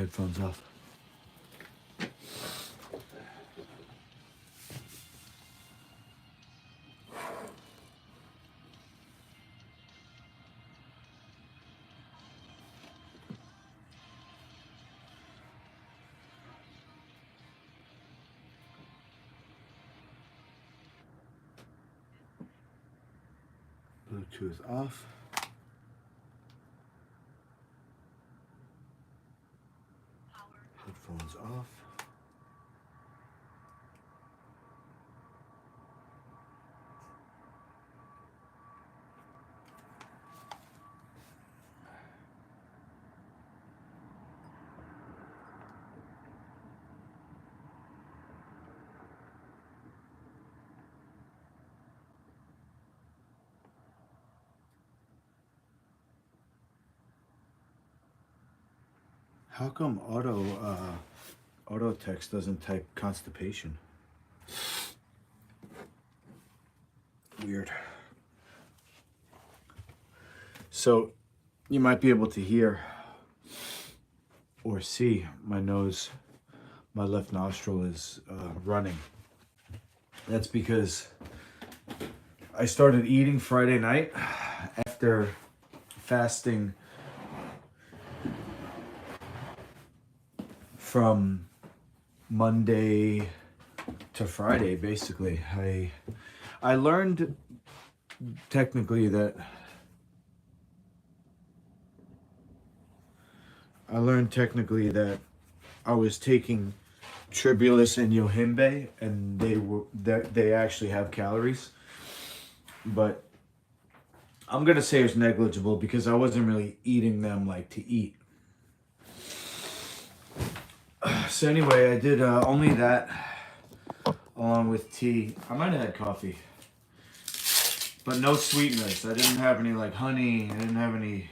headphones off. Bluetooth off. Headphones off. How come auto text doesn't type constipation? Weird. So you might be able to hear or see my nose, my left nostril is running. That's because I started eating Friday night after fasting from Monday to Friday. Basically, I learned technically that I was taking Tribulus and Yohimbe, and they actually have calories, but I'm gonna say it's negligible because I wasn't really eating them like to eat. So anyway, I did only that along with tea. I might have had coffee, but no sweeteners. I didn't have any like honey. I didn't have any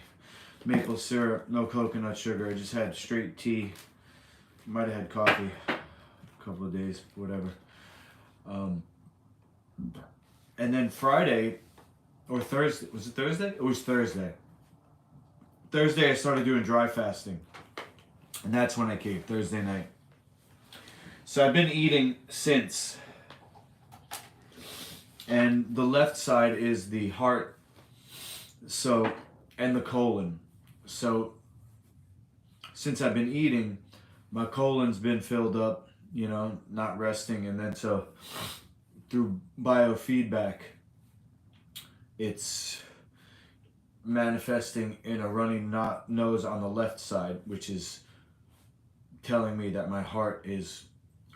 maple syrup, no coconut sugar. I just had straight tea. Might have had coffee a couple of days, whatever. And then Friday or Thursday, was it Thursday? It was Thursday. Thursday I started doing dry fasting. And that's when I caved, Thursday night. So I've been eating since. And the left side is the heart, so, and the colon. So since I've been eating, my colon's been filled up, you know, not resting. And then so through biofeedback, it's manifesting in a running nose on the left side, which is telling me that my heart is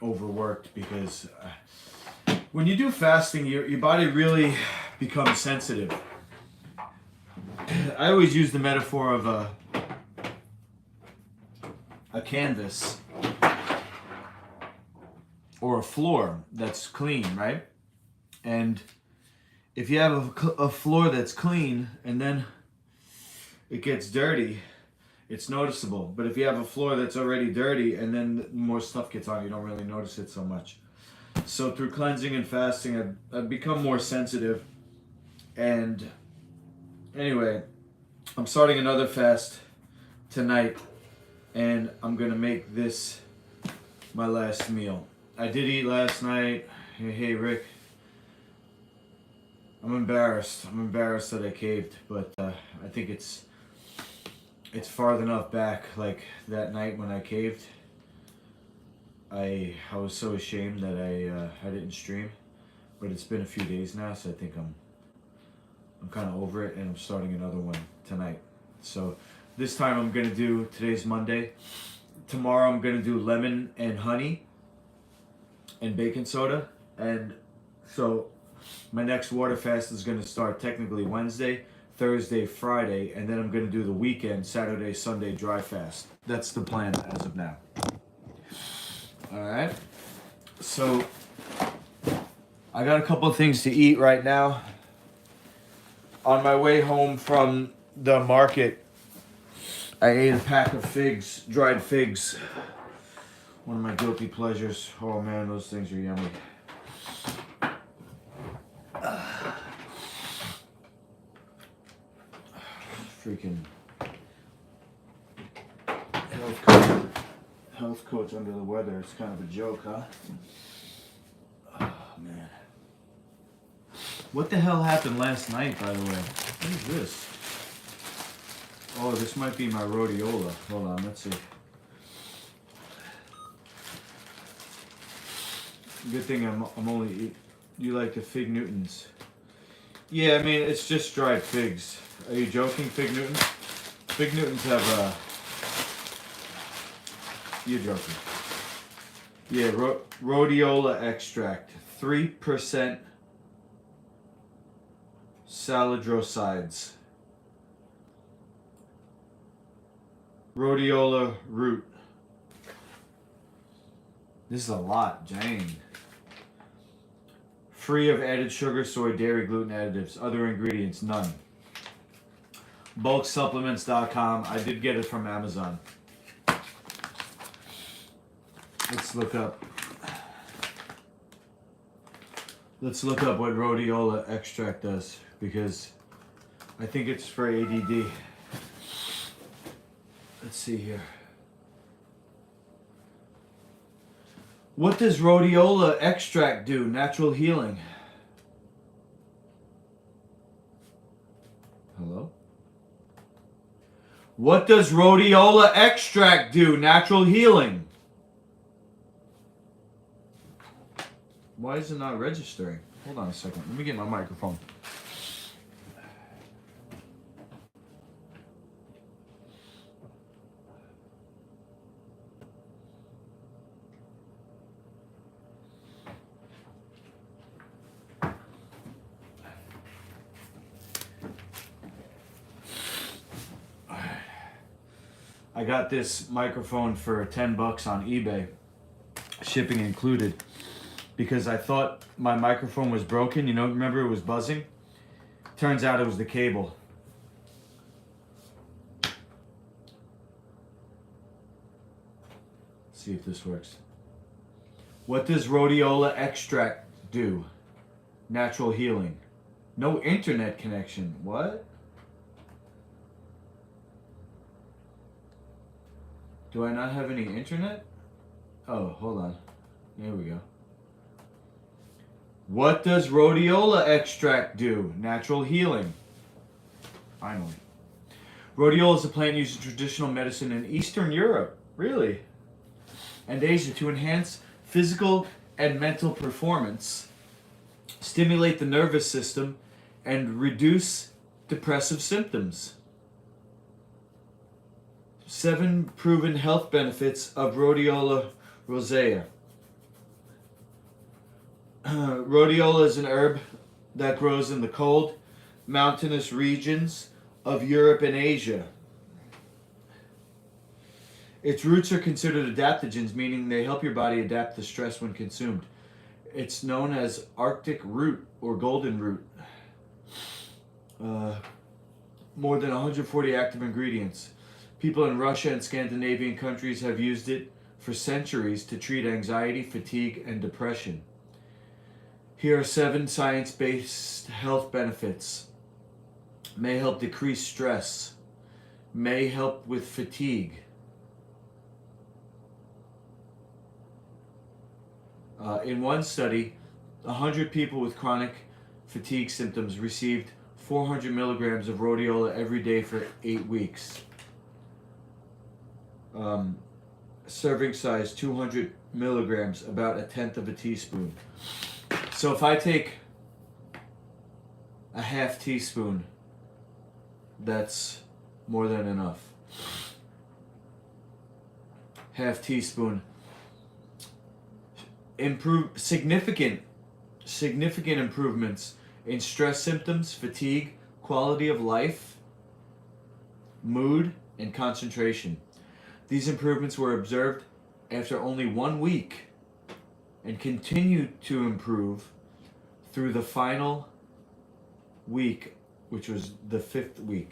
overworked because when you do fasting, your body really becomes sensitive. I always use the metaphor of a canvas or a floor that's clean, right? And if you have a floor that's clean and then it gets dirty, it's noticeable. But if you have a floor that's already dirty and then more stuff gets on, you don't really notice it so much. So through cleansing and fasting, I've become more sensitive. And anyway, I'm starting another fast tonight, and I'm gonna make this my last meal. I did eat last night. Hey Rick. I'm embarrassed. I'm embarrassed that I caved, but I think it's far enough back. Like that night when I caved, I was so ashamed that I didn't stream, but it's been a few days now, so I think I'm kind of over it, and I'm starting another one tonight. So this time I'm gonna do, today's Monday. Tomorrow I'm gonna do lemon and honey and baking soda, and so my next water fast is gonna start technically Wednesday, Thursday, Friday, and then I'm gonna do the weekend, Saturday, Sunday dry fast. That's the plan as of now. All right. So I got a couple of things to eat right now. On my way home from the market, I ate a pack of figs, dried figs. One of my guilty pleasures. Oh man, those things are yummy. Freaking health code. health coach under the weather. It's kind of a joke, huh? Oh, man. What the hell happened last night, by the way? What is this? Oh, this might be my rhodiola. Hold on, let's see. Good thing I'm only... You like the Fig Newtons. Yeah, I mean, it's just dried figs. Are you joking, Fig Newtons? Fig Newtons have, You're joking. Yeah, rhodiola extract. 3% saladrosides. Rhodiola root. This is a lot, Jane. Free of added sugar, soy, dairy, gluten additives. Other ingredients, none. Bulksupplements.com. I did get it from Amazon. Let's look up what rhodiola extract does, because I think it's for ADD. Let's see here. What does rhodiola extract do? Natural healing. Hello? What does rhodiola extract do? Natural healing. Why is it not registering? Hold on a second. Let me get my microphone. I got this microphone for $10 on eBay, shipping included, because I thought my microphone was broken. You know, remember it was buzzing? Turns out it was the cable. Let's see if this works. What does rhodiola extract do? Natural healing. No internet connection. What? Do I not have any internet? Oh, hold on. There we go. What does rhodiola extract do? Natural healing. Finally. Rhodiola is a plant used in traditional medicine in Eastern Europe. Really? And Asia to enhance physical and mental performance, stimulate the nervous system, and reduce depressive symptoms. 7 proven health benefits of rhodiola rosea. Rhodiola is an herb that grows in the cold, mountainous regions of Europe and Asia. Its roots are considered adaptogens, meaning they help your body adapt to stress when consumed. It's known as Arctic root or golden root. More than 140 active ingredients. People in Russia and Scandinavian countries have used it for centuries to treat anxiety, fatigue, and depression. Here are 7 science-based health benefits. May help decrease stress. May help with fatigue. In one study, 100 people with chronic fatigue symptoms received 400 milligrams of rhodiola every day for 8 weeks. Serving size 200 milligrams, about 1/10 of a teaspoon. So if I take a half teaspoon, that's more than enough. Half teaspoon. Significant improvements in stress symptoms, fatigue, quality of life, mood, and concentration. These improvements were observed after only 1 week and continued to improve through the final week, which was the 5th week.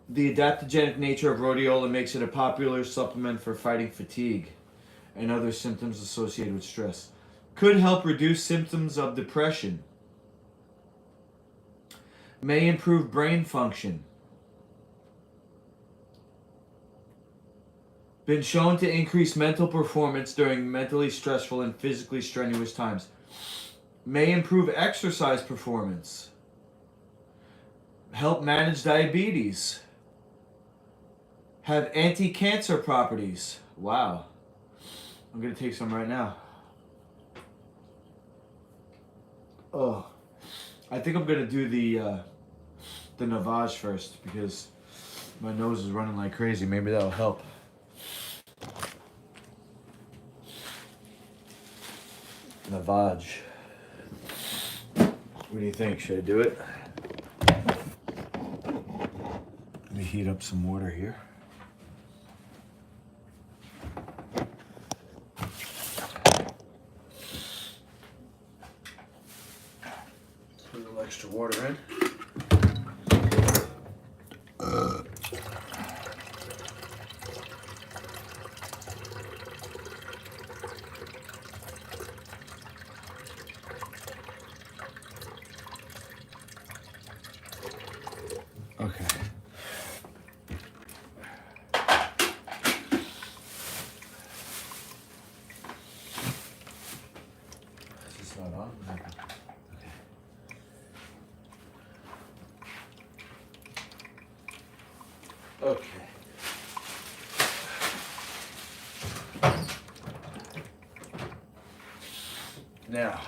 The adaptogenic nature of rhodiola makes it a popular supplement for fighting fatigue and other symptoms associated with stress. Could help reduce symptoms of depression. May improve brain function. Been shown to increase mental performance during mentally stressful and physically strenuous times. May improve exercise performance. Help manage diabetes. Have anti-cancer properties. Wow. I'm going to take some right now. Oh. I think I'm going to do the Navage first because my nose is running like crazy. Maybe that'll help. Navage. What do you think? Should I do it? Let me heat up some water here. Put a little extra water in. Okay. Is this not on? Okay. Now.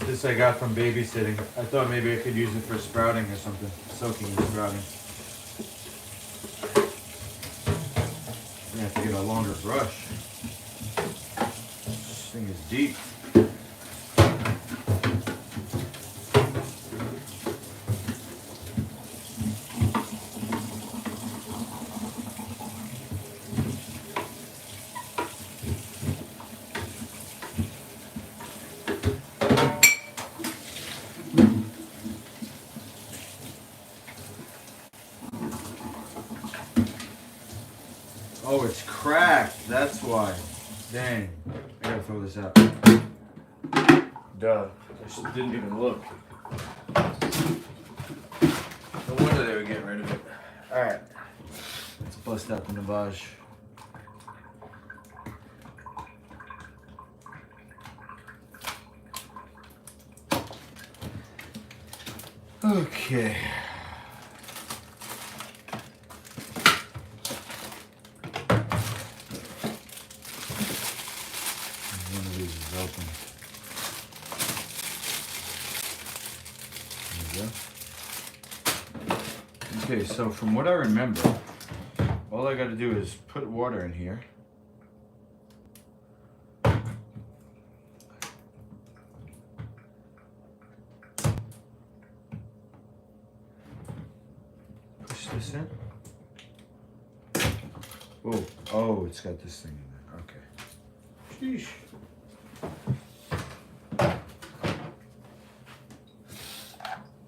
This I got from babysitting. I thought maybe I could use it for sprouting or something. Soaking and sprouting. I'm gonna have to get a longer brush. This thing is deep. Oh, it's cracked. That's why. Dang. I gotta throw this out. Duh. I just didn't even look. No wonder they were getting rid of it. Alright. Let's bust out the Navage. Okay. One of these is open. There we go. Okay, so from what I remember, all I gotta do is put water in here. Push this in. Whoa. Oh, it's got this thing in there. Okay. Sheesh.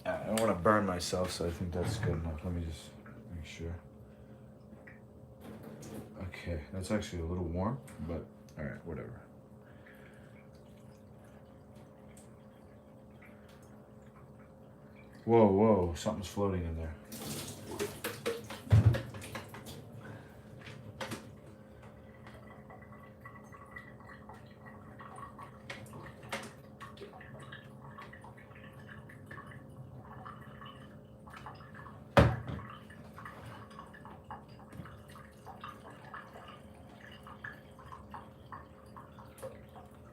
I don't want to burn myself, so I think that's good enough. Let me just make sure. Okay, that's actually a little warm, but all right, whatever. Whoa, whoa, something's floating in there.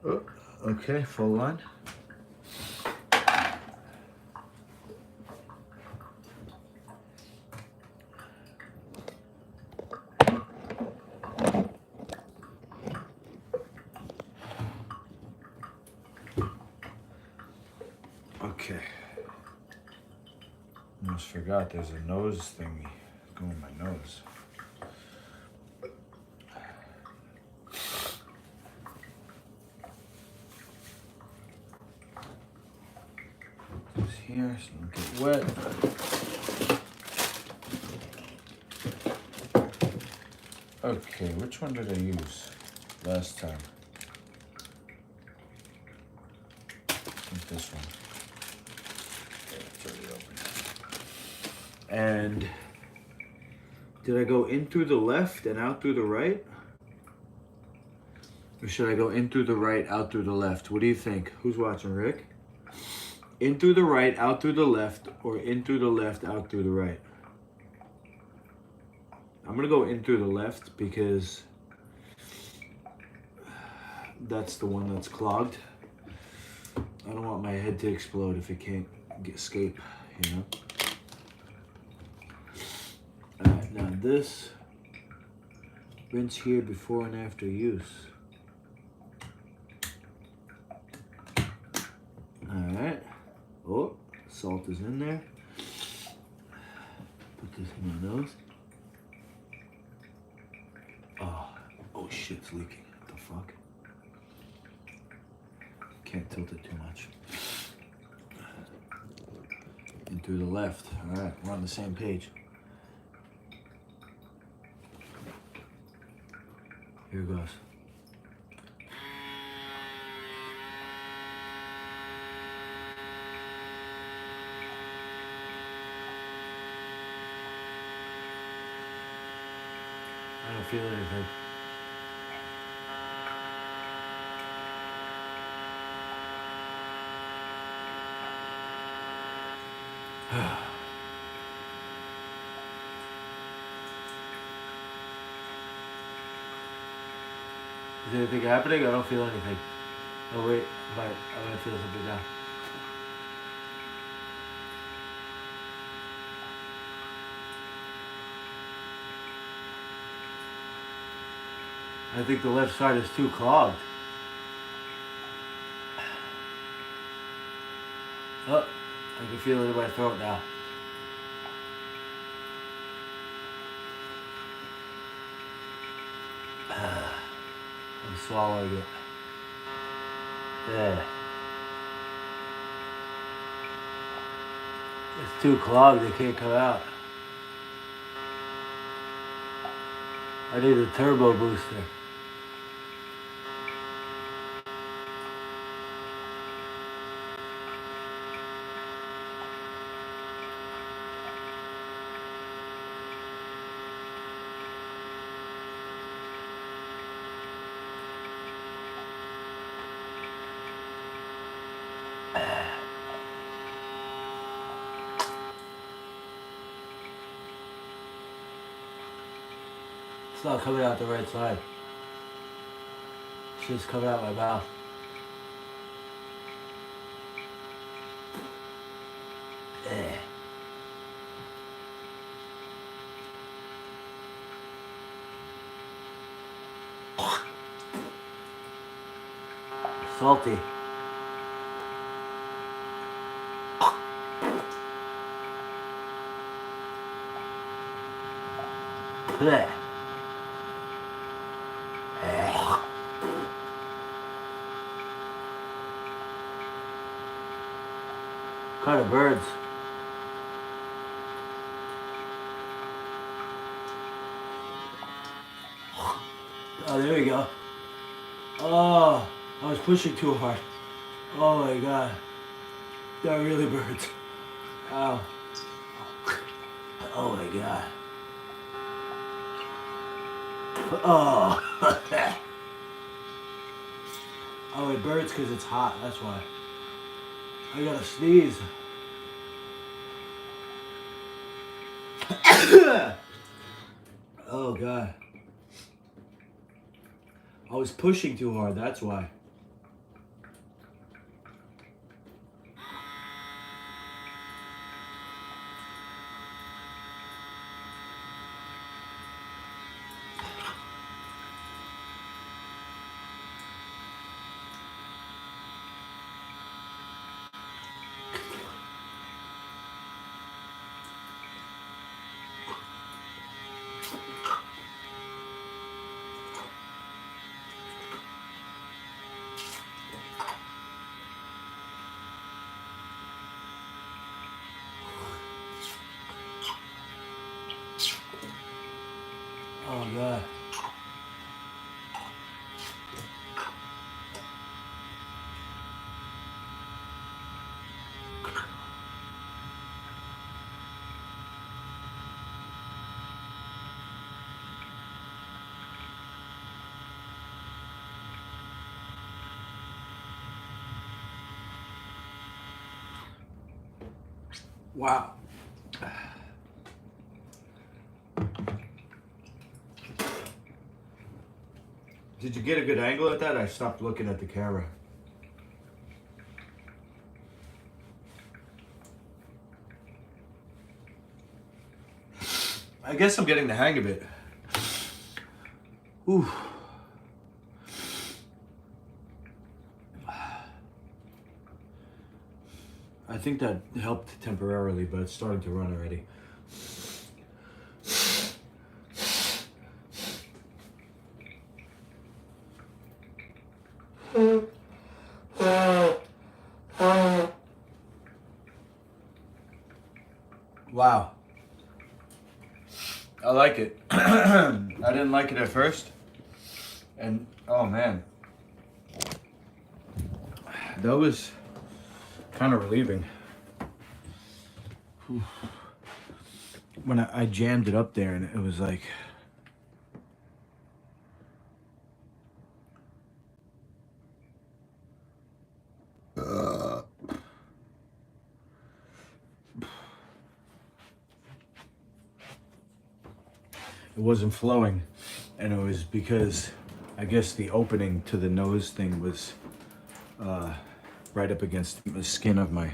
Oh, okay, full line. Okay. Almost forgot there's a nose thingy going in my nose. this here so it don't get wet. Okay, which one did I use last time? I think this one. Okay, it's already open. And did I go in through the left and out through the right? Or should I go in through the right, out through the left? What do you think? Who's watching, Rick? In through the right, out through the left, or in through the left, out through the right? I'm gonna go in through the left because that's the one that's clogged. I don't want my head to explode if it can't escape, you know? Alright, now this, rinse here before and after use. Alright. Oh, salt is in there. Put this in my nose. Oh shit, it's leaking. What the fuck? Can't tilt it too much. In through the left. Alright, we're on the same page. Here goes. I don't feel anything. Is anything happening? I don't feel anything. Oh wait, I might feel something now. I think the left side is too clogged. Oh, I can feel it in my throat now. I'm swallowing it. Yeah. It's too clogged, it can't come out. I need a turbo booster. It's not coming out the right side. It's just coming out my mouth. Salty. Blech. Kind of birds. Oh, there we go. Oh, I was pushing too hard. Oh my god. That really burns. Ow. Oh my god. Oh. Oh, it burns because it's hot, that's why. I gotta sneeze. Oh god. I was pushing too hard, that's why. Oh god. Wow. Did you get a good angle at that? I stopped looking at the camera. I guess I'm getting the hang of it. Ooh. I think that helped temporarily, but it's starting to run already. Wow. I like it. I didn't like it at first. And, oh man. That was kind of relieving. Whew. When I jammed it up there and it was like... It wasn't flowing, and it was because I guess the opening to the nose thing was right up against the skin of my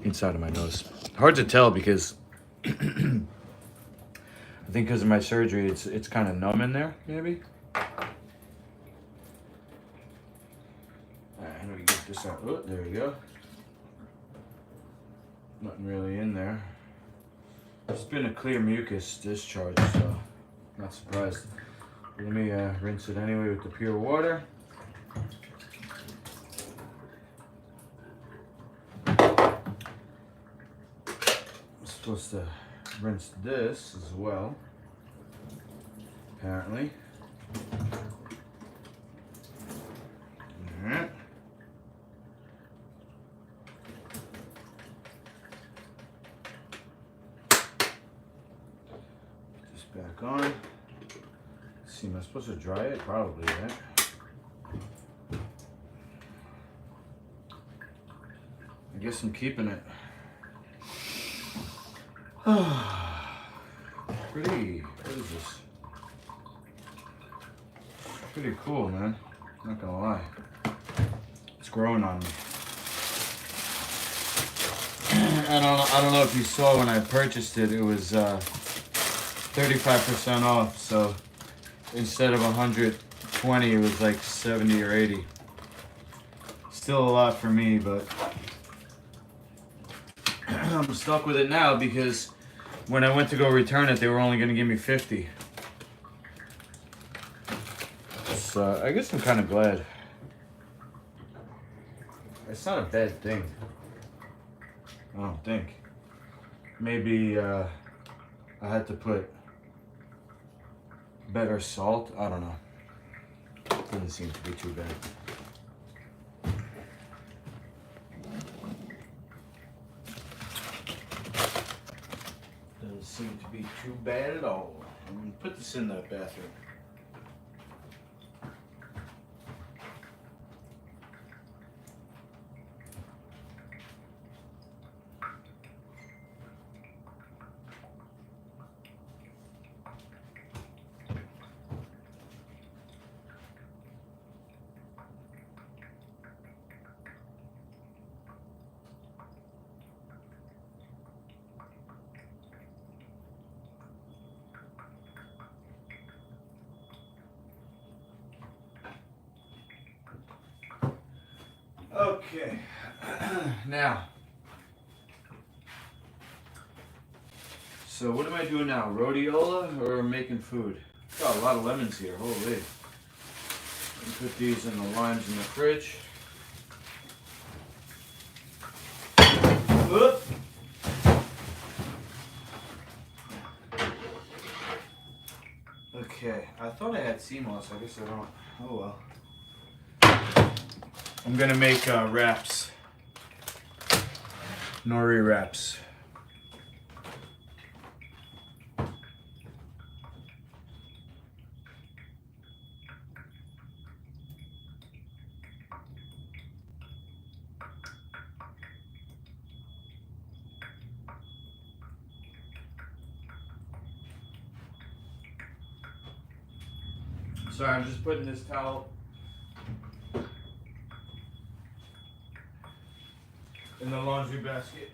inside of my nose. Hard to tell because I think because of my surgery it's kind of numb in there, maybe. Alright, how do we get this out? Oh, there we go. Nothing really in there. It's been a clear mucus discharge, so not surprised. Let me rinse it anyway with the pure water. I'm supposed to rinse this as well, apparently. Alright. Back on. Let's see, am I supposed to dry it? Probably, right? I guess I'm keeping it. Pretty, what is this? Pretty cool, man. Not gonna lie. It's growing on me. I don't know if you saw when I purchased it, it was 35% off, so instead of 120 it was like 70 or 80. Still a lot for me, but I'm stuck with it now because when I went to go return it, they were only going to give me 50. So I guess I'm kind of glad. It's not a bad thing. I don't think. Maybe I had to put better salt. I don't know. Doesn't seem to be too bad. Doesn't seem to be too bad at all. I'm gonna put this in the bathroom. Okay, now, so what am I doing now? Rhodiola or making food? Got a lot of lemons here, holy. Let me put these in the limes in the fridge. Whoop. Okay, I thought I had CMOS. I guess I don't. Oh well. I'm gonna make wraps. Nori wraps. Sorry, I'm just putting this towel in the laundry basket.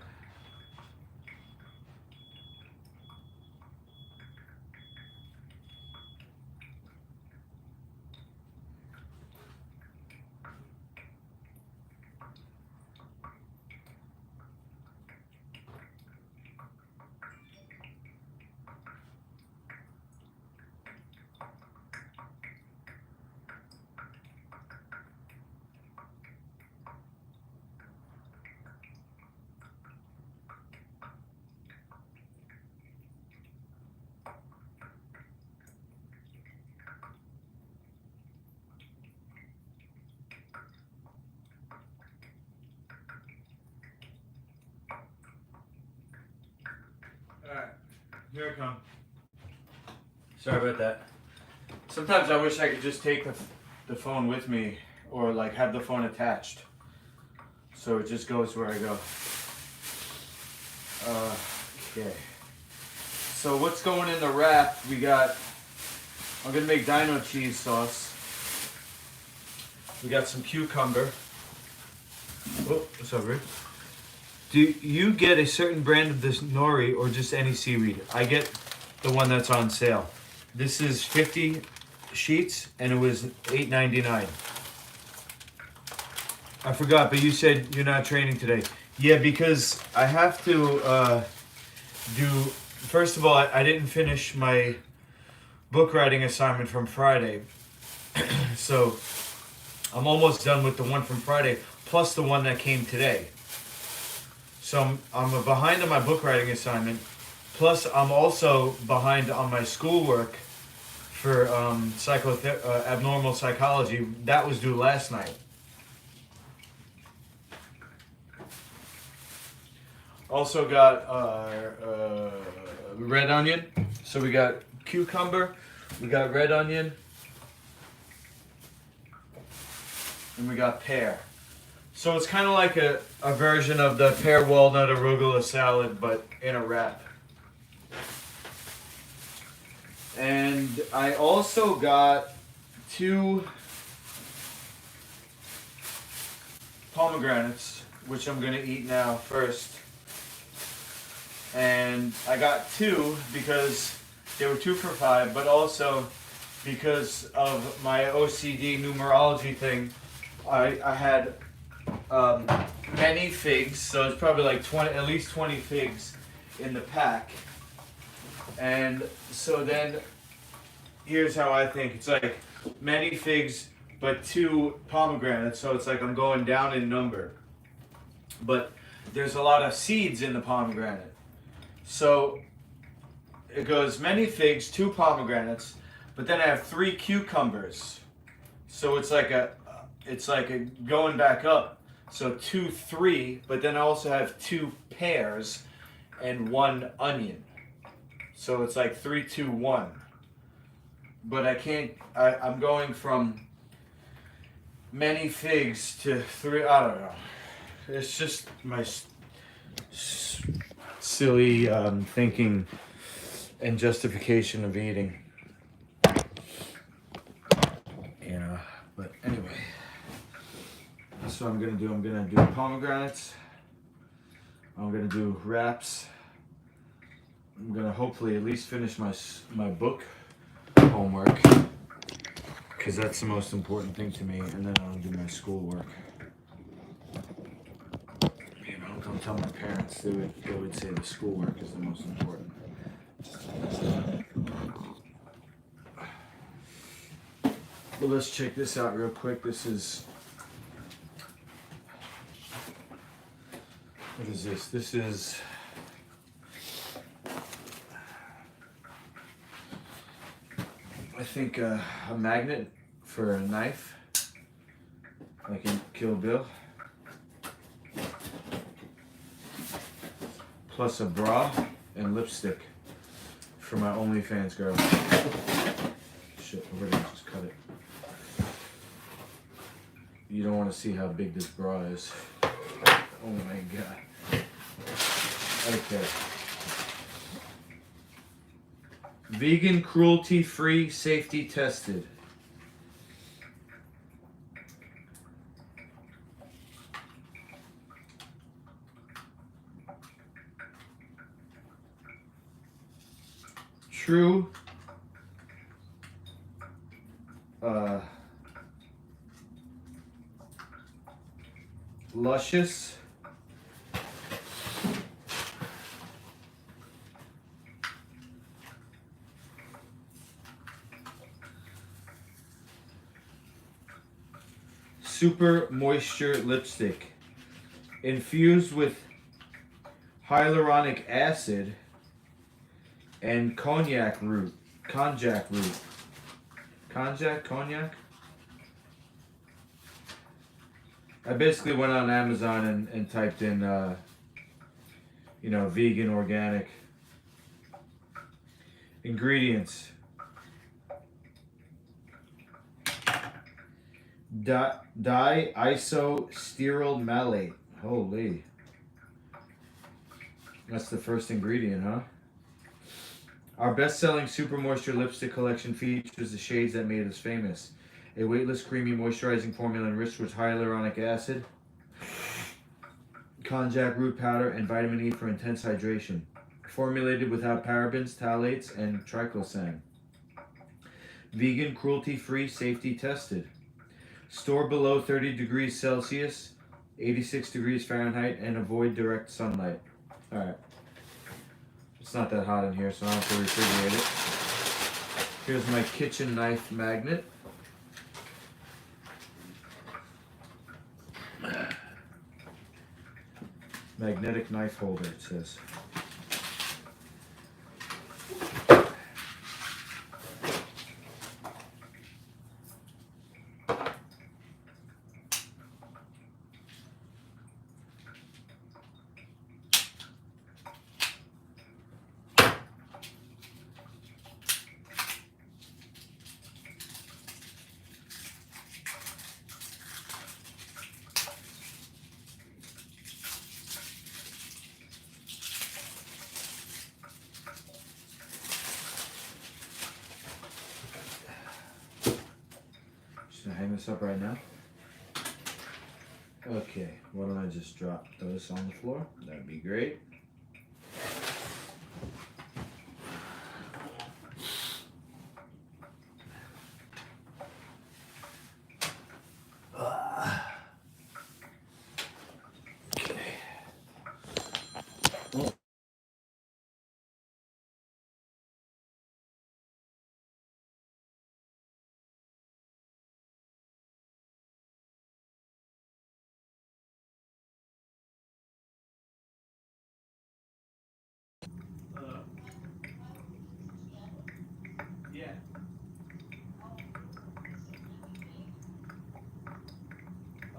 Alright, here I come. Sorry about that. Sometimes I wish I could just take the phone with me, or like have the phone attached, so it just goes where I go. Okay. So what's going in the wrap? We got, I'm gonna make dino cheese sauce. We got some cucumber. Oh, what's up, Rick? Do you get a certain brand of this nori or just any seaweed? I get the one that's on sale. This is 50 sheets and it was $8.99. I forgot, but you said you're not training today. Yeah, because I have to first of all, I didn't finish my book writing assignment from Friday. So I'm almost done with the one from Friday, plus the one that came today. So I'm behind on my book writing assignment, plus I'm also behind on my schoolwork for abnormal psychology. That was due last night. Also got red onion. So we got cucumber, we got red onion, and we got pear. So it's kind of like a version of the pear walnut arugula salad, but in a wrap. And I also got 2 pomegranates, which I'm gonna eat now first. And I got 2 because they were 2 for $5, but also because of my OCD numerology thing, I had many figs, so it's probably like at least 20 figs in the pack. And so then here's how I think. It's like many figs but 2 pomegranates, so it's like I'm going down in number. But there's a lot of seeds in the pomegranate. So it goes many figs, 2 pomegranates, but then I have 3 cucumbers. So it's like a going back up. So 2, 3, but then I also have 2 pears and 1 onion. So it's like 3, 2, 1. But I'm going from many figs to 3, I don't know. It's just my silly thinking and justification of eating. You know, but anyway. That's what I'm gonna do. I'm gonna do pomegranates. I'm gonna do wraps. I'm gonna hopefully at least finish my book homework, because that's the most important thing to me, and then I'll do my schoolwork. You know, don't tell my parents. They would say the schoolwork is the most important. Well, let's check this out real quick. This is, what is this? This is I think a magnet for a knife, like in Kill Bill. Plus a bra and lipstick for my OnlyFans girl. Shit, I already just cut it. You don't want to see how big this bra is. Oh my god. Okay. Vegan, cruelty-free, safety tested. True. Luscious. Super Moisture Lipstick. Infused with hyaluronic acid and cognac root. Cognac. I basically went on Amazon and typed in, you know, vegan, organic ingredients. Diisostearyl malate. Holy. That's the first ingredient, huh? Our best-selling Super Moisture Lipstick collection features the shades that made us famous. A weightless, creamy, moisturizing formula enriched with hyaluronic acid, konjac root powder, and vitamin E for intense hydration. Formulated without parabens, phthalates, and triclosan. Vegan, cruelty-free, safety tested. Store below 30 degrees Celsius, 86 degrees Fahrenheit, and avoid direct sunlight. Alright. It's not that hot in here, so I don't have to refrigerate it. Here's my kitchen knife magnet. Magnetic knife holder, it says. Should I hang this up right now? Okay, why don't I just drop those on the floor? That'd be great. Yeah.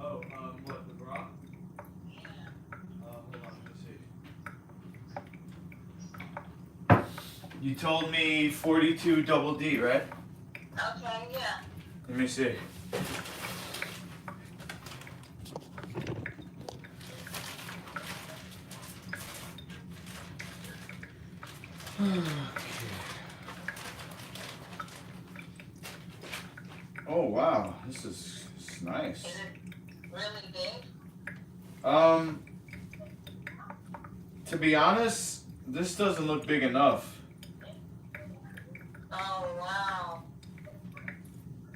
Oh, what, the bra? Hold on, let me see. You told me 42 double D, right? Okay, yeah. Let me see. Oh wow, this is nice. Is it really big? To be honest, this doesn't look big enough. Oh wow.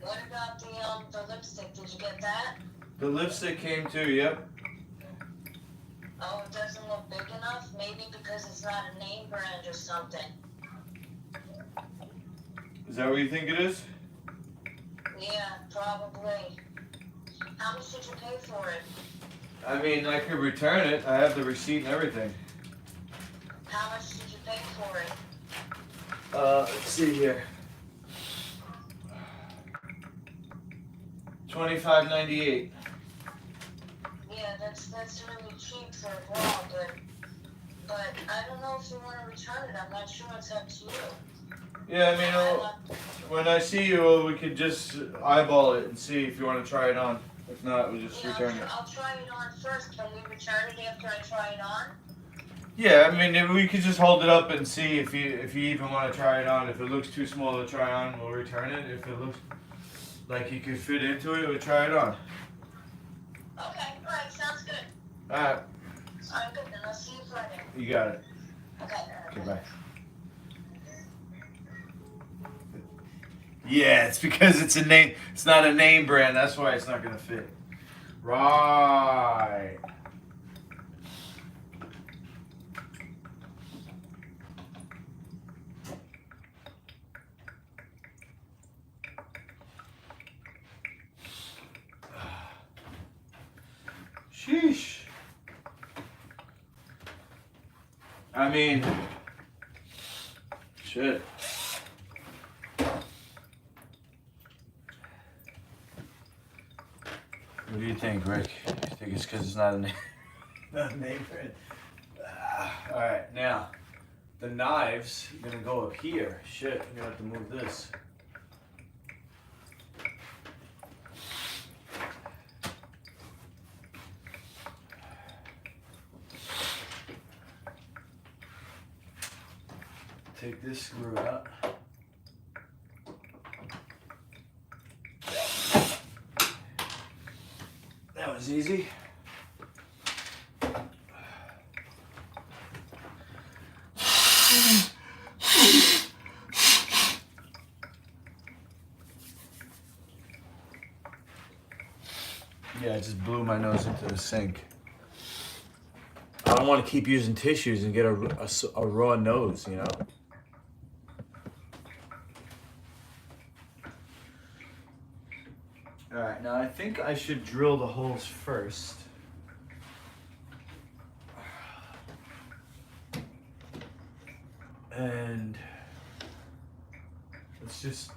What about the lipstick? Did you get that? The lipstick came too, yep. Oh, it doesn't look big enough? Maybe because it's not a name brand or something. Is that what you think it is? Yeah, probably. How much did you pay for it? I mean, I could return it. I have the receipt and everything. How much did you pay for it? Let's see here. $25.98. Yeah, that's really cheap for raw, but I don't know if you want to return it. I'm not sure. It's up to you. Yeah, I mean, when I see you, we could just eyeball it and see if you want to try it on. If not, we'll just return it. I'll try it on first. Can we return it after I try it on? Yeah, I mean, if we could just hold it up and see if you even want to try it on. If it looks too small to try on, we'll return it. If it looks like you could fit into it, we'll try it on. Okay, alright, sounds good. Alright. Alright, good, then I'll see you Friday. You got it. Okay. Okay, bye. Yeah, it's because it's a name. It's not a name brand. That's why it's not gonna fit. Right. Sheesh. I mean, shit. What do you think, Rick? You think it's because it's not a name, not a name brand? All right, now the knives are gonna go up here. Shit, I'm gonna have to move this. Take this screw out. That was easy. Yeah, I just blew my nose into the sink. I don't want to keep using tissues and get a raw nose, you know? Alright, now I think I should drill the holes first. And let's just...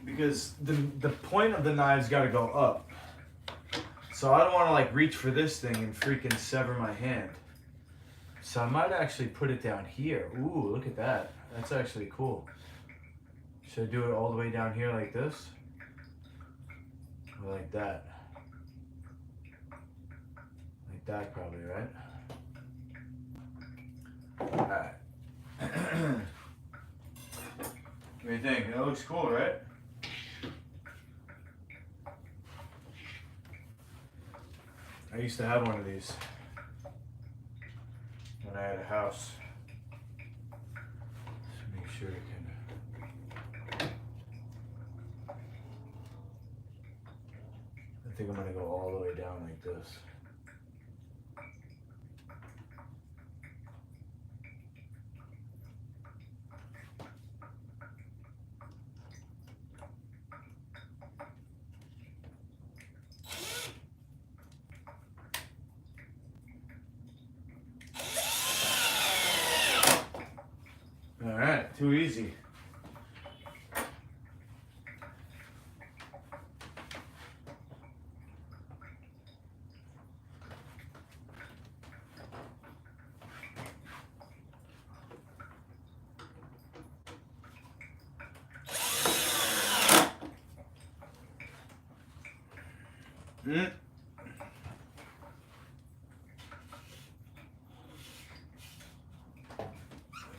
Because the point of the knives got to go up. So I don't want to like reach for this thing and freaking sever my hand. So I might actually put it down here. Ooh, look at that. That's actually cool. Should I do it all the way down here like this? Or like that? Like that probably, right? Alright. What do you think? That looks cool, right? I used to have one of these when I had a house. Let's make sure I can. I think I'm gonna go all the way down like this. Alright, too easy.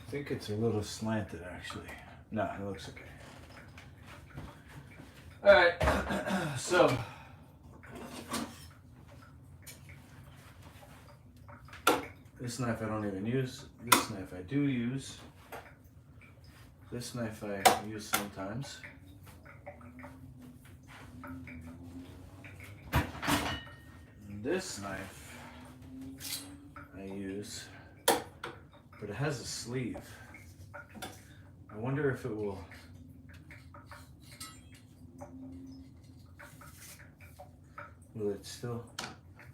I think it's a little slanted actually. No, it looks okay. Alright, so this knife I don't even use. This knife I do use. This knife I use sometimes. And this knife I use, but it has a sleeve. I wonder if it will. Will it still?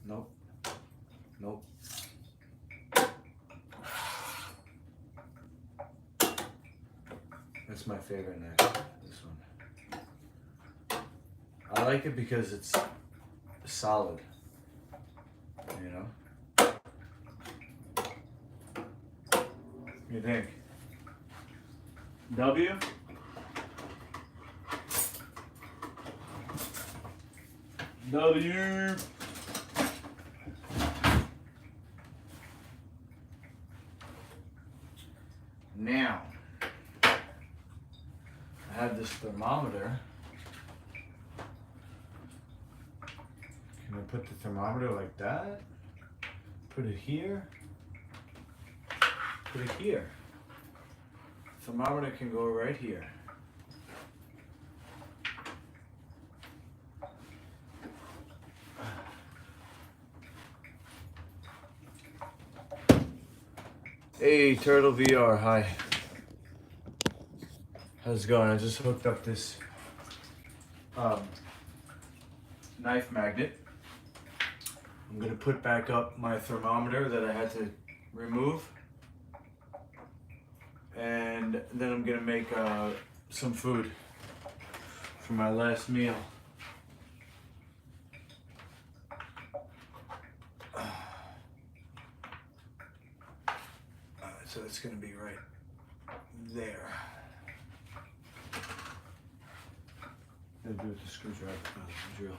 Nope. Nope. It's my favorite knife, this one. I like it because it's solid, you know? What do you think? W? W. Now, I have this thermometer. Can I put the thermometer like that? Put it here. Put it here. Thermometer can go right here. Hey, Turtle VR, hi. How's it going? I just hooked up this knife magnet. I'm gonna put back up my thermometer that I had to remove. And then I'm gonna make some food for my last meal. So it's gonna be right there. Gonna do it with the screwdriver, not the drill.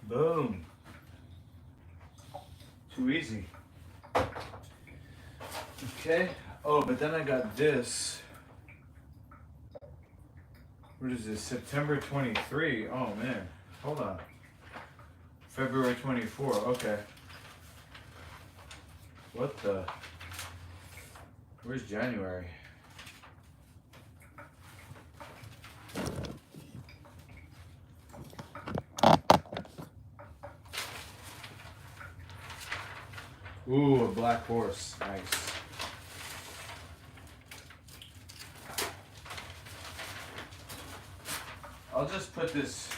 Boom. Too easy. Okay. Oh, but then I got this. What is this? September 23. Oh, man. Hold on. February 24. Okay. What the? Where's January? Ooh, a black horse. Nice. I'll just put this.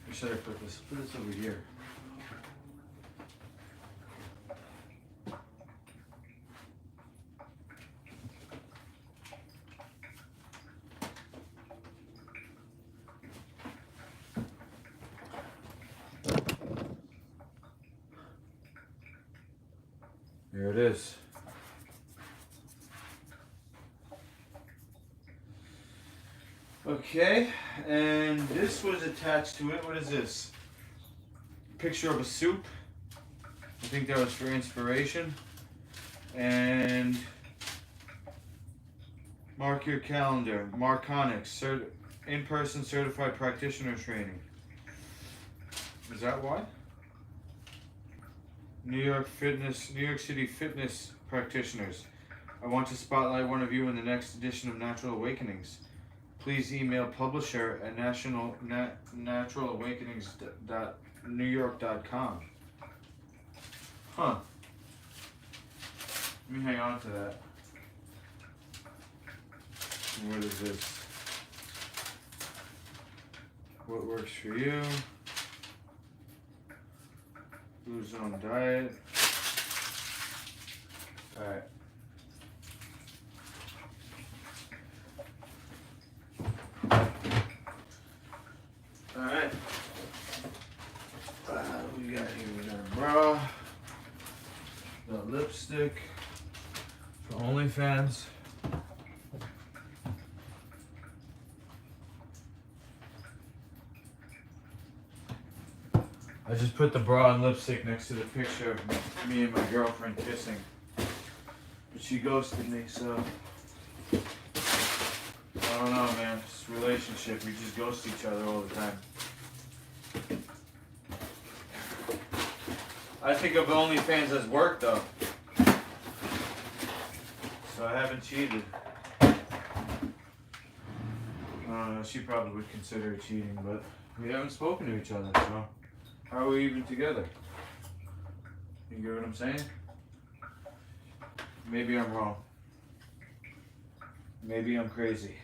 Where should I put this? Put this over here. There it is. Okay, and this was attached to it. What is this? Picture of a soup. I think that was for inspiration. And mark your calendar. Marconics, in-person certified practitioner training. Is that why? New York City fitness practitioners. I want to spotlight one of you in the next edition of Natural Awakenings. Please email publisher at naturalawakenings.newyork.com. Huh. Let me hang on to that. What is this? What works for you? Blue Zone Diet. Alright. Alright. We got here, we got a bra. Got lipstick. For OnlyFans. I just put the bra and lipstick next to the picture of me and my girlfriend kissing. But she ghosted me, so I don't know, man. This relationship, we just ghost each other all the time. I think of OnlyFans as work, though. So I haven't cheated. She probably would consider it cheating, but we haven't spoken to each other, so how are we even together? You get what I'm saying? Maybe I'm wrong. Maybe I'm crazy.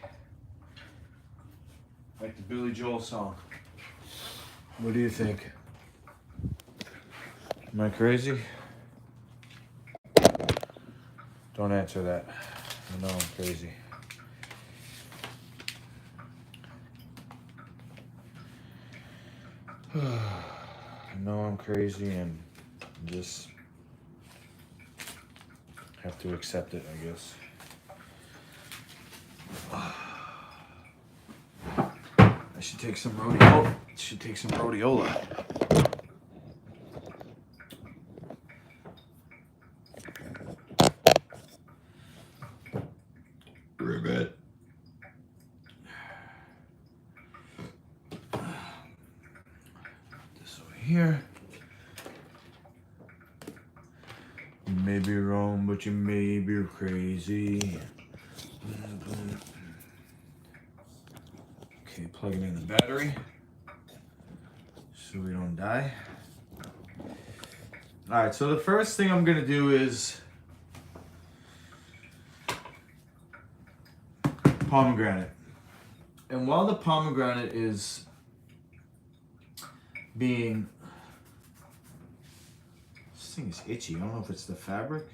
Like the Billy Joel song. What do you think? Am I crazy? Don't answer that. I know I'm crazy. I know I'm crazy and just have to accept it, I guess. I should take some rhodiola. Ribbit. This over here. You may be wrong, but you may be crazy. Okay, plugging in the battery so we don't die. Alright, so the first thing I'm gonna do is pomegranate. And while the pomegranate is being, this thing is itchy. I don't know if it's the fabric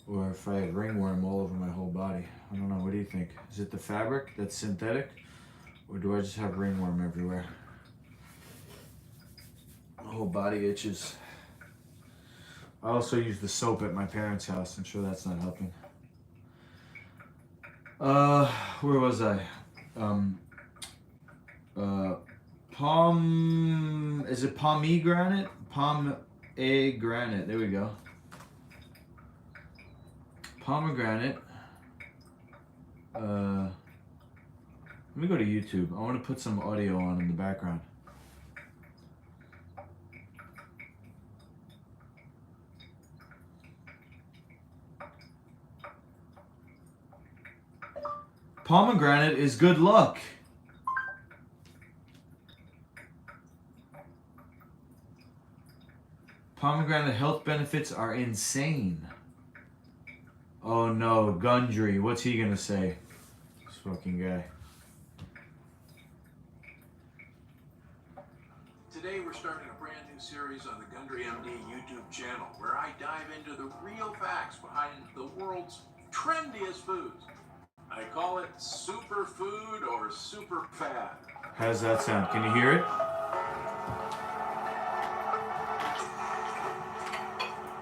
or if I had ringworm all over my whole body. I don't know. What do you think? Is it the fabric that's synthetic, or do I just have ringworm everywhere? My whole body itches. I also use the soap at my parents' house. I'm sure that's not helping. Where was I? Is it pomegranate? Pomegranate. There we go. Pomegranate. Let me go to YouTube. I want to put some audio on in the background. Pomegranate is good luck. Pomegranate health benefits are insane. Oh no, Gundry. What's he gonna say? This fucking guy. Today we're starting a brand new series on the Gundry MD YouTube channel where I dive into the real facts behind the world's trendiest foods. I call it superfood or super fad. How does that sound? Can you hear it?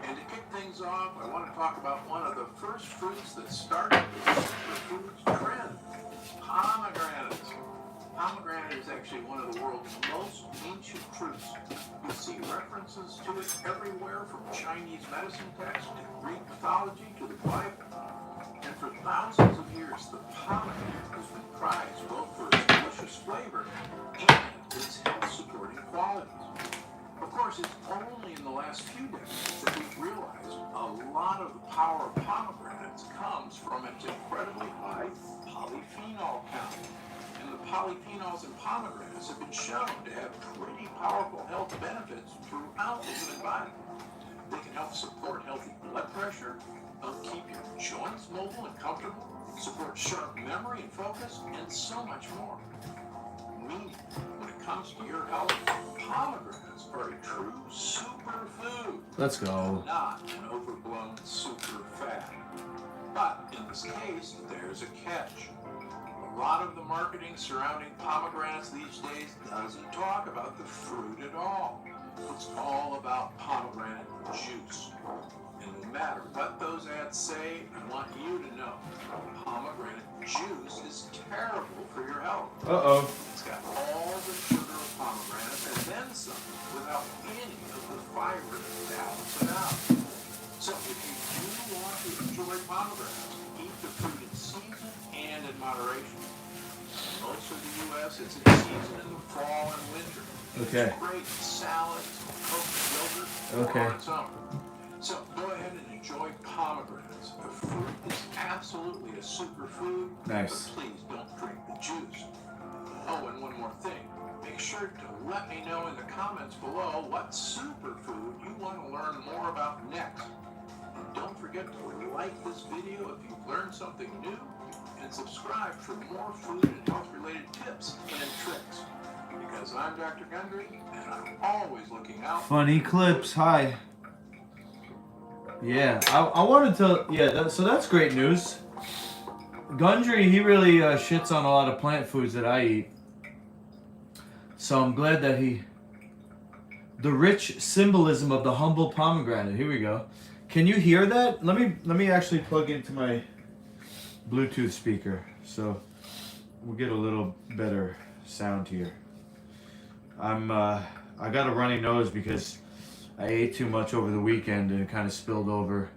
And to kick things off, I want to talk about one of the first fruits that started the superfoods trend, pomegranates. Pomegranate is actually one of the world's most ancient fruits. You see references to it everywhere from Chinese medicine texts to Greek mythology to the Bible. And for thousands of years, the pomegranate has been prized both for its delicious flavor and its health-supporting qualities. Of course, it's only in the last few decades that we've realized a lot of the power of pomegranates comes from its incredibly high polyphenol count. And the polyphenols in pomegranates have been shown to have pretty powerful health benefits throughout the human body. They can help support healthy blood pressure, help keep your joints mobile and comfortable, support sharp memory and focus, and so much more. Meaning, when it comes to your health, pomegranates are a true superfood. Let's go. Not an overblown super fad. But in this case, there's a catch. A lot of the marketing surrounding pomegranates these days doesn't talk about the fruit at all. It's all about pomegranate juice. And no matter what those ads say, I want you to know pomegranate juice is terrible for your health. Uh-oh. It's got all the sugar of pomegranate and then some without any of the fiber to balance it out. So if you do want to enjoy pomegranates, eat the fruit in season and in moderation. Most of the U.S. it's in season in the fall and winter. Okay. It's great in salads, cooked yogurt, or Okay. on its own. So go ahead and enjoy pomegranates. The fruit is absolutely a superfood. Nice. But please don't drink the juice. Oh, and one more thing. Make sure to let me know in the comments below what superfood you want to learn more about next. And don't forget to like this video if you've learned something new, and subscribe for more food and health-related tips and tricks. Because I'm Dr. Gundry, and I'm always looking out. Funny clips. Hi. Yeah, I wanted to. Yeah, so that's great news. Gundry, he really shits on a lot of plant foods that I eat. So I'm glad that he. The rich symbolism of the humble pomegranate. Here we go. Can you hear that? Let me actually plug into my Bluetooth speaker, so we'll get a little better sound here. I got a runny nose because I ate too much over the weekend and it kind of spilled over.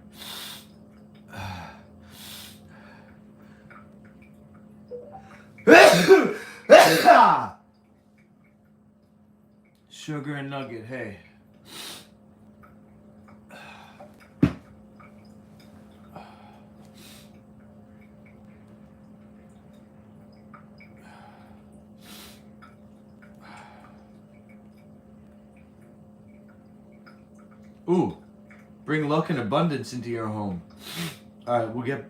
Sugar and nugget, hey. Ooh, bring luck and abundance into your home. All right, we'll get.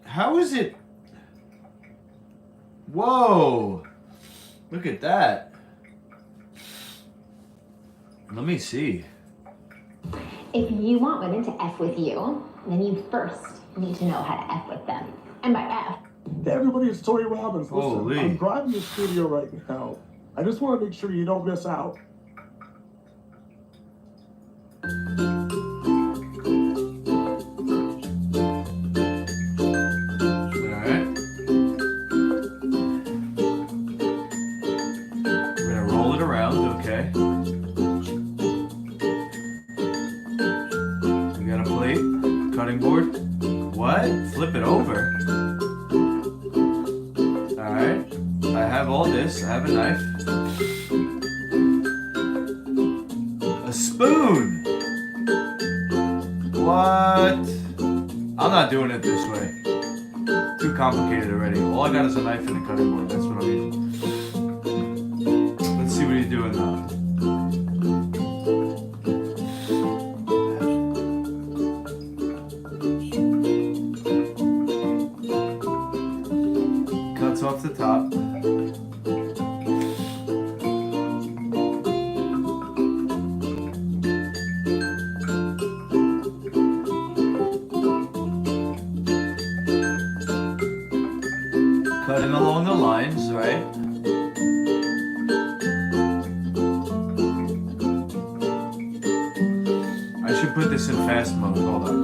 How is it? Whoa, look at that. Let me see. If you want women to F with you, then you first need to know how to F with them. And by F. Hey everybody, it's Tori Robbins. Listen, Holy. I'm driving the studio right now. I just want to make sure you don't miss out. Cutting board. What? Flip it over. Alright. I have all this. I have a knife. A spoon! What? I'm not doing it this way. Too complicated already. All I got is a knife and a cutting board. That's what I'm using. Let's see what he's doing now. Off the top. Cutting along the lines, right? I should put this in fast mode. Hold on.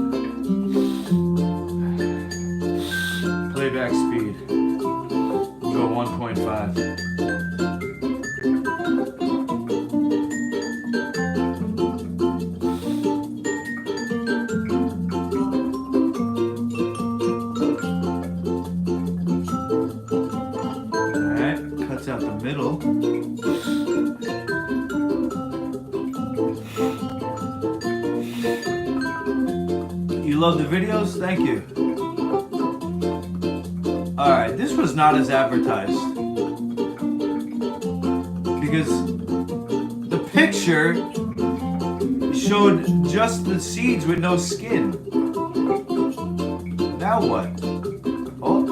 Playback speed. Go 1.5. Alright, cuts out the middle. You love the videos? Thank you. Alright, this was not as advertised. Because the picture showed just the seeds with no skin. Now what? Oh,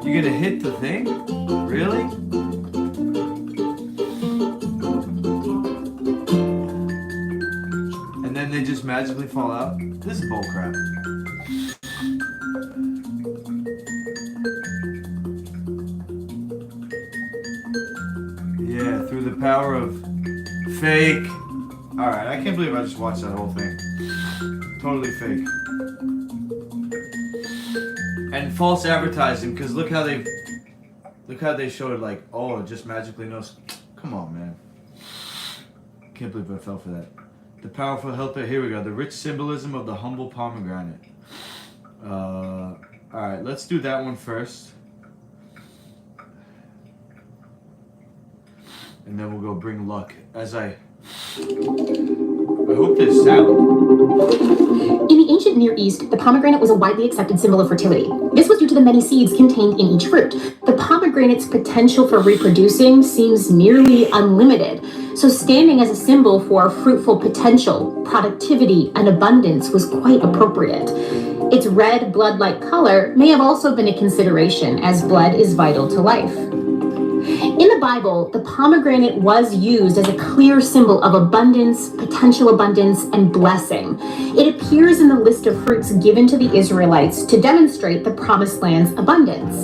you're gonna hit the thing? Really? And then they just magically fall out? This is bullcrap. Yeah, through the power of fake. Alright, I can't believe I just watched that whole thing. Totally fake. And false advertising, because look how they showed like, oh, it just magically knows. Come on, man. Can't believe I fell for that. The powerful helper, here we go. The rich symbolism of the humble pomegranate. Alright, let's do that one first. And then we'll go bring luck as I hope there's sound. In the ancient ancient Near East, the pomegranate was a widely accepted symbol of fertility. This was due to the many seeds contained in each fruit. The pomegranate's potential for reproducing seems nearly unlimited, so standing as a symbol for fruitful potential, productivity, and abundance was quite appropriate. Its red, blood-like color may have also been a consideration, as blood is vital to life. In the Bible, the pomegranate was used as a clear symbol of abundance, potential abundance, and blessing. It appears in the list of fruits given to the Israelites to demonstrate the promised land's abundance.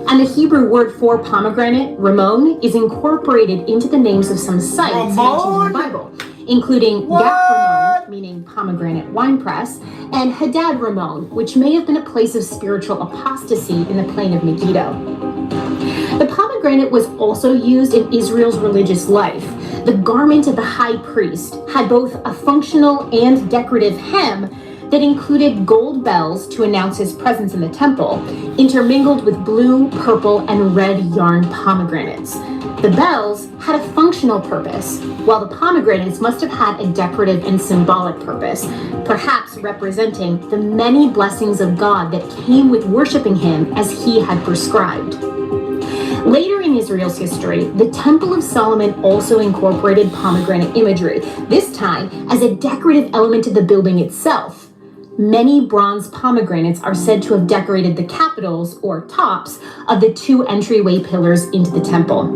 And the Hebrew word for pomegranate, Ramon, is incorporated into the names of some sites mentioned in the Bible, including Gath Ramon, meaning pomegranate winepress, and Hadad Ramon, which may have been a place of spiritual apostasy in the plain of Megiddo. The pomegranate was also used in Israel's religious life. The garment of the high priest had both a functional and decorative hem that included gold bells to announce his presence in the temple, intermingled with blue, purple, and red yarn pomegranates. The bells had a functional purpose, while the pomegranates must have had a decorative and symbolic purpose, perhaps representing the many blessings of God that came with worshiping him as he had prescribed. Later in Israel's history, the Temple of Solomon also incorporated pomegranate imagery, this time as a decorative element of the building itself. Many bronze pomegranates are said to have decorated the capitals, or tops, of the two entryway pillars into the temple.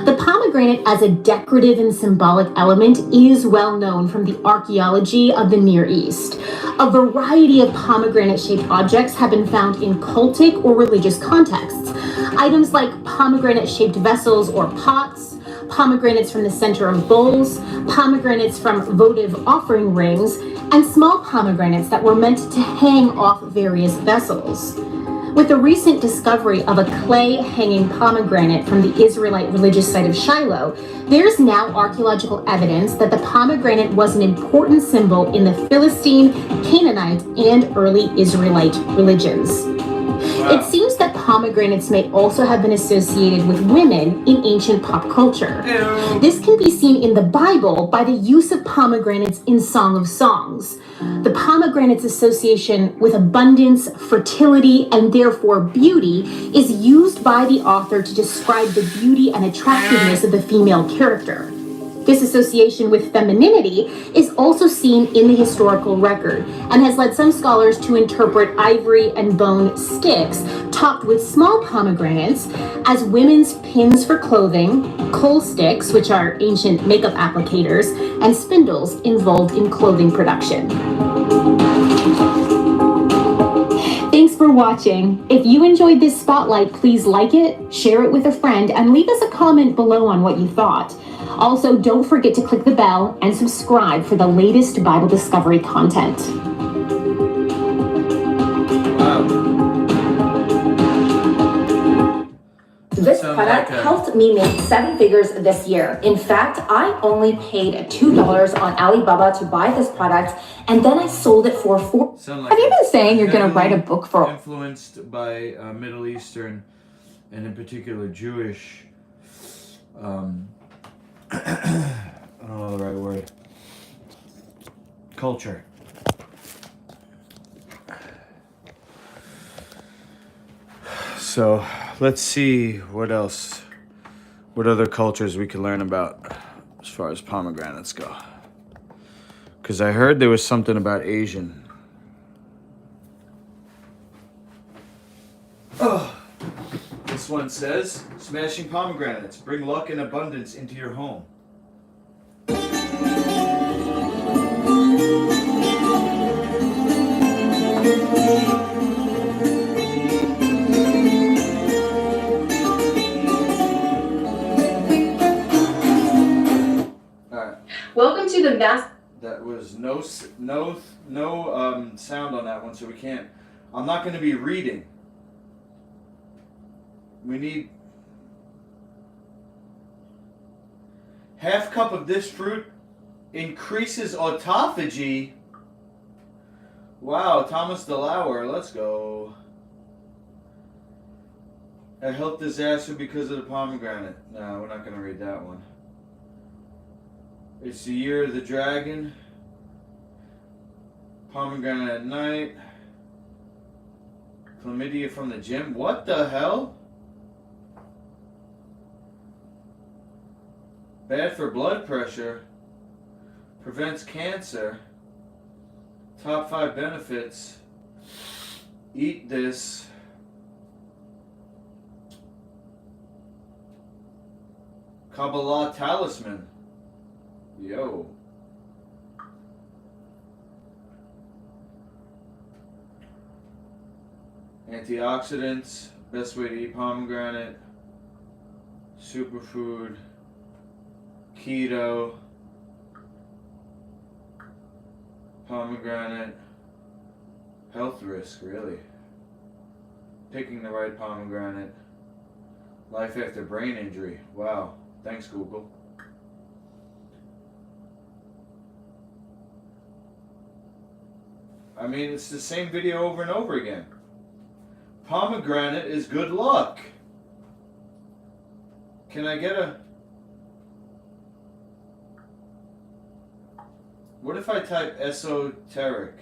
The pomegranate as a decorative and symbolic element is well known from the archaeology of the Near East. A variety of pomegranate-shaped objects have been found in cultic or religious contexts. Items like pomegranate-shaped vessels or pots, pomegranates from the center of bowls, pomegranates from votive offering rings, and small pomegranates that were meant to hang off various vessels. With the recent discovery of a clay hanging pomegranate from the Israelite religious site of Shiloh, there's now archaeological evidence that the pomegranate was an important symbol in the Philistine, Canaanite, and early Israelite religions. It seems that pomegranates may also have been associated with women in ancient pop culture. This can be seen in the Bible by the use of pomegranates in Song of Songs. The pomegranate's association with abundance, fertility, and therefore beauty is used by the author to describe the beauty and attractiveness of the female character. This association with femininity is also seen in the historical record and has led some scholars to interpret ivory and bone sticks topped with small pomegranates as women's pins for clothing, kohl sticks, which are ancient makeup applicators, and spindles involved in clothing production. Thanks for watching. If you enjoyed this spotlight, please like it, share it with a friend, and leave us a comment below on what you thought. Also, don't forget to click the bell and subscribe for the latest Bible Discovery content. This product helped me make 7 figures this year. In fact, I only paid $2 on Alibaba to buy this product, and then I sold it for $4. Have you been saying you're going to write a book for? Influenced by Middle Eastern, and in particular Jewish, I don't know the right word, culture. So let's see what else, what other cultures we can learn about as far as pomegranates go. Because I heard there was something about Asian. Oh, this one says, smashing pomegranates, bring luck and abundance into your home. Welcome to the mass. That was no sound on that one, so we can't. I'm not going to be reading. We need half cup of this fruit increases autophagy. Wow, Thomas DeLauer, let's go. A health disaster because of the pomegranate. No, we're not going to read that one. It's the year of the dragon. Pomegranate at night. Chlamydia from the gym. What the hell? Bad for blood pressure. Prevents cancer. Top 5 benefits. Eat this. Kabbalah talisman. Yo. Antioxidants. Best way to eat pomegranate. Superfood. Keto. Pomegranate. Health risk, really. Picking the right pomegranate. Life after brain injury. Wow. Thanks, Google. I mean, it's the same video over and over again. Pomegranate is good luck. Can I get a... What if I type esoteric?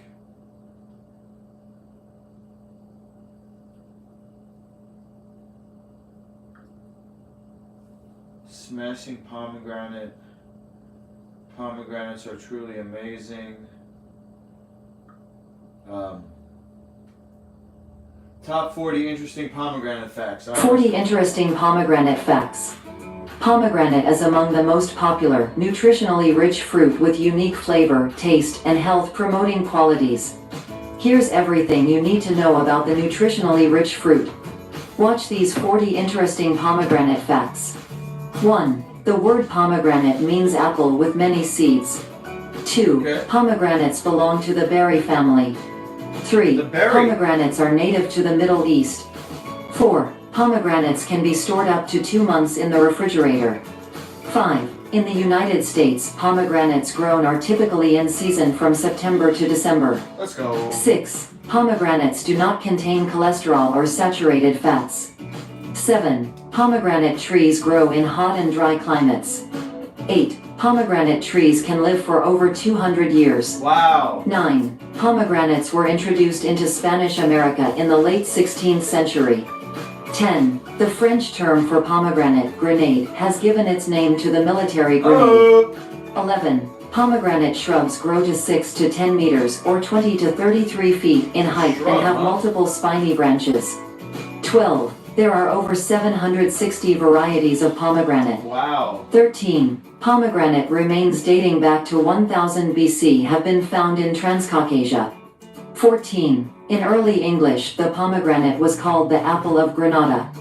Smashing pomegranate. Pomegranates are truly amazing. Top 40 interesting pomegranate facts. 40 interesting pomegranate facts. Pomegranate is among the most popular, nutritionally rich fruit with unique flavor, taste, and health-promoting qualities. Here's everything you need to know about the nutritionally rich fruit. Watch these 40 interesting pomegranate facts. 1. The word pomegranate means apple with many seeds. 2. Okay. Pomegranates belong to the berry family. 3. The berry. Pomegranates are native to the Middle East. 4. Pomegranates can be stored up to 2 months in the refrigerator. 5. In the United States, pomegranates grown are typically in season from September to December. Let's go. 6. Pomegranates do not contain cholesterol or saturated fats. 7. Pomegranate trees grow in hot and dry climates. 8. Pomegranate trees can live for over 200 years. Wow. 9. Pomegranates were introduced into Spanish America in the late 16th century. 10. The French term for pomegranate, grenade, has given its name to the military grenade. 11. Pomegranate shrubs grow to 6 to 10 meters or 20 to 33 feet in height and have multiple spiny branches. 12. There are over 760 varieties of pomegranate. Wow. 13. Pomegranate remains dating back to 1000 BC have been found in Transcaucasia. 14. In early English, the pomegranate was called the apple of Granada.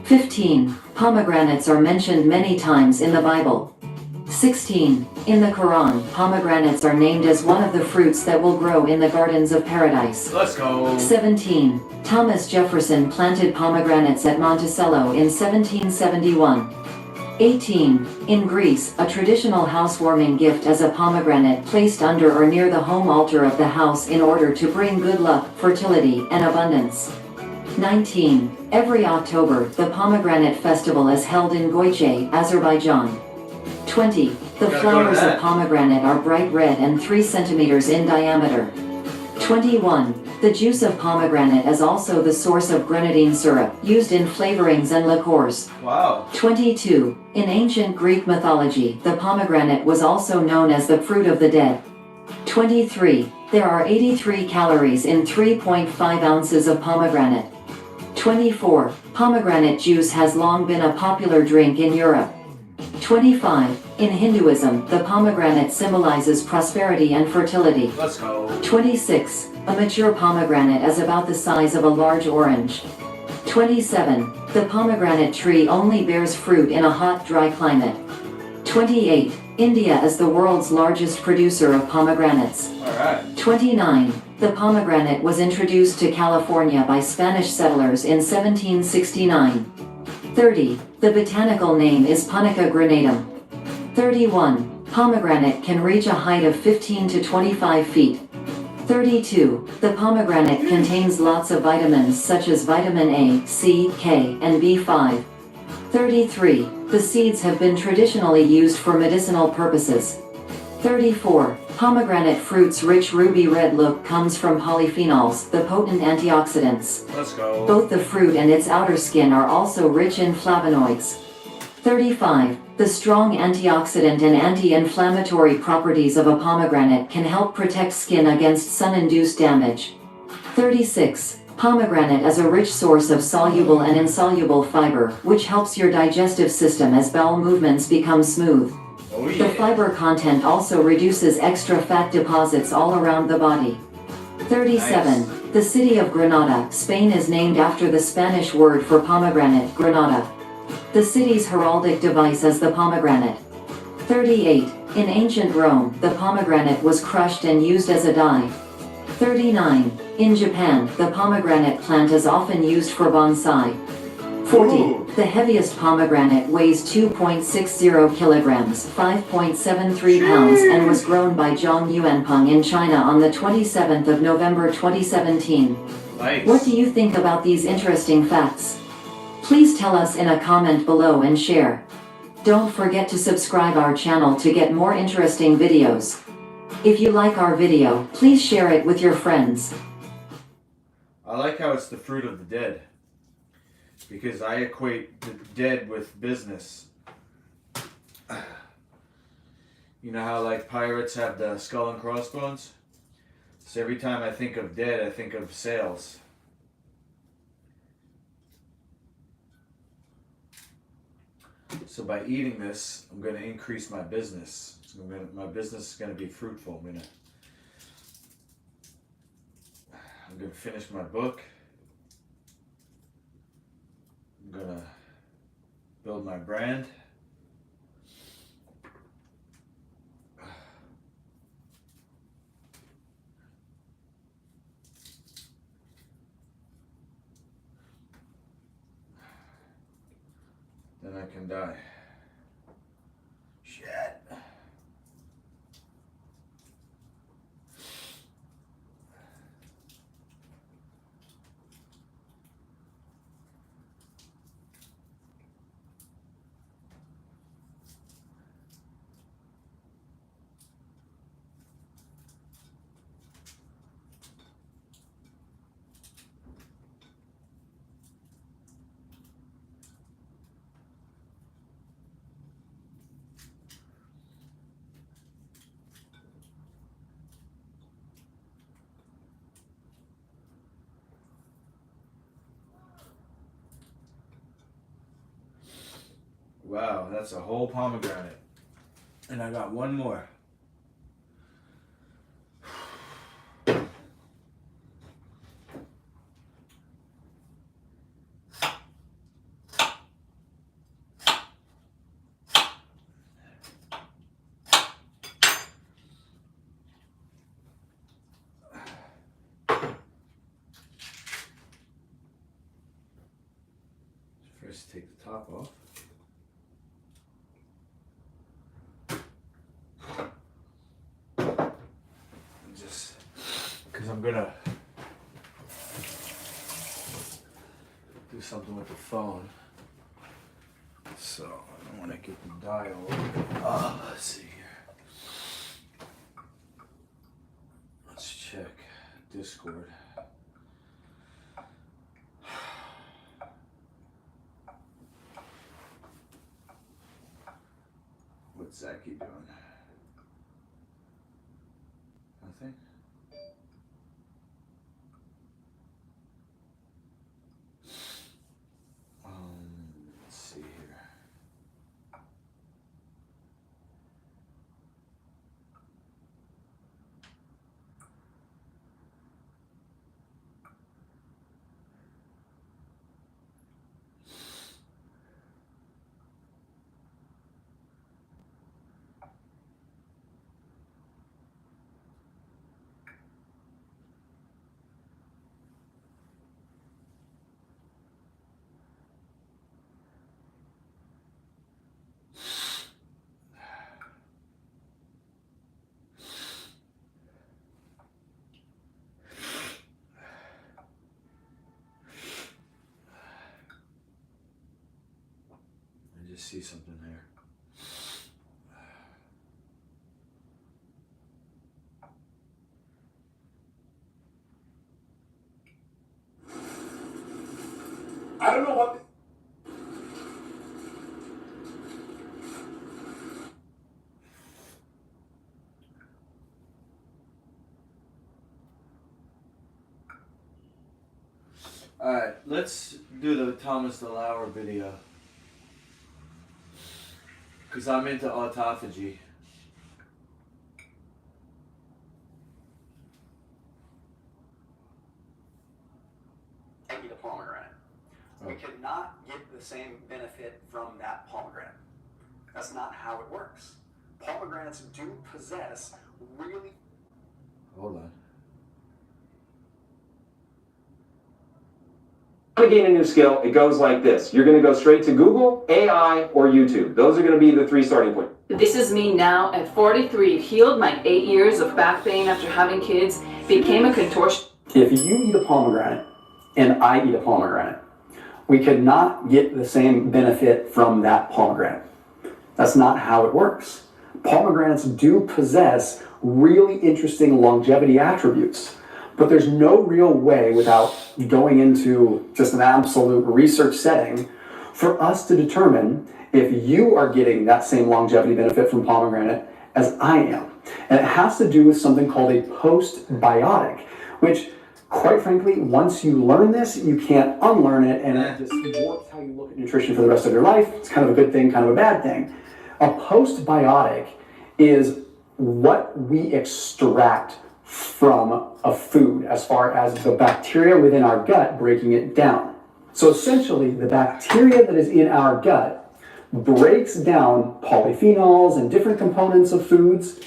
15. Pomegranates are mentioned many times in the Bible. 16. In the Quran, pomegranates are named as one of the fruits that will grow in the gardens of paradise. Let's go. 17. Thomas Jefferson planted pomegranates at Monticello in 1771. 18. In Greece, a traditional housewarming gift is a pomegranate placed under or near the home altar of the house in order to bring good luck, fertility, and abundance. 19. Every October, the Pomegranate Festival is held in Goyche, Azerbaijan. 20. The flowers of pomegranate are bright red and 3 centimeters in diameter. 21. The juice of pomegranate is also the source of grenadine syrup, used in flavorings and liqueurs. Wow. 22. In ancient Greek mythology, the pomegranate was also known as the fruit of the dead. 23. There are 83 calories in 3.5 ounces of pomegranate. 24. Pomegranate juice has long been a popular drink in Europe. 25. In Hinduism, the pomegranate symbolizes prosperity and fertility. Let's go. 26. A mature pomegranate is about the size of a large orange. 27. The pomegranate tree only bears fruit in a hot, dry climate. 28. India is the world's largest producer of pomegranates. Alright. 29. The pomegranate was introduced to California by Spanish settlers in 1769. 30. The botanical name is Punica granatum. 31. Pomegranate can reach a height of 15 to 25 feet. 32. The pomegranate contains lots of vitamins such as vitamin A, C, K, and B5. 33. The seeds have been traditionally used for medicinal purposes. 34. Pomegranate fruit's rich ruby red look comes from polyphenols, the potent antioxidants. Let's go. Both the fruit and its outer skin are also rich in flavonoids. 35. The strong antioxidant and anti-inflammatory properties of a pomegranate can help protect skin against sun-induced damage. 36. Pomegranate is a rich source of soluble and insoluble fiber, which helps your digestive system as bowel movements become smooth. Oh The yeah. fiber content also reduces extra fat deposits all around the body. 37. Nice. The city of Granada, Spain is named after the Spanish word for pomegranate, granada. The city's heraldic device is the pomegranate. 38. In ancient Rome, the pomegranate was crushed and used as a dye. 39. In Japan, the pomegranate plant is often used for bonsai. 40. Ooh. The heaviest pomegranate weighs 2.60 kilograms, 5.73 pounds, and was grown by Zhang Yuanpeng in China on the 27th of November 2017. Nice. What do you think about these interesting facts? Please tell us in a comment below and share. Don't forget to subscribe our channel to get more interesting videos. If you like our video, please share it with your friends. I like how it's the fruit of the dead. Because I equate the dead with business. You know how like pirates have the skull and crossbones? So every time I think of dead, I think of sales. So by eating this, I'm going to increase my business. My business is going to be fruitful. I'm going to finish my book. I'm going to build my brand. Then I can die. Shit. Wow, that's a whole pomegranate. And I got one more. First, take the top off. Just because I'm gonna do something with the phone, so I don't want to get the dial. Let's see here. Let's check Discord. What's Zachy doing? Nothing? Let's see here. I just see something there. I don't know what. Alright, let's do the Thomas DeLauer video. Because I'm into autophagy. Eat a pomegranate. We could not get the same benefit from that pomegranate. That's not how it works. Pomegranates do possess really. Hold on. To gain a new skill, it goes like this. You're going to go straight to Google, AI, or YouTube. Those are going to be the 3 starting points. This is me now at 43, healed my 8 years of back pain after having kids, became a contortion. If you eat a pomegranate and I eat a pomegranate, we could not get the same benefit from that pomegranate. That's not how it works. Pomegranates do possess really interesting longevity attributes, but there's no real way without going into just an absolute research setting for us to determine if you are getting that same longevity benefit from pomegranate as I am. And it has to do with something called a postbiotic, which quite frankly, once you learn this, you can't unlearn it, and it just warps how you look at nutrition for the rest of your life. It's kind of a good thing, kind of a bad thing. A postbiotic is what we extract from a food as far as the bacteria within our gut breaking it down. So essentially, the bacteria that is in our gut breaks down polyphenols and different components of foods,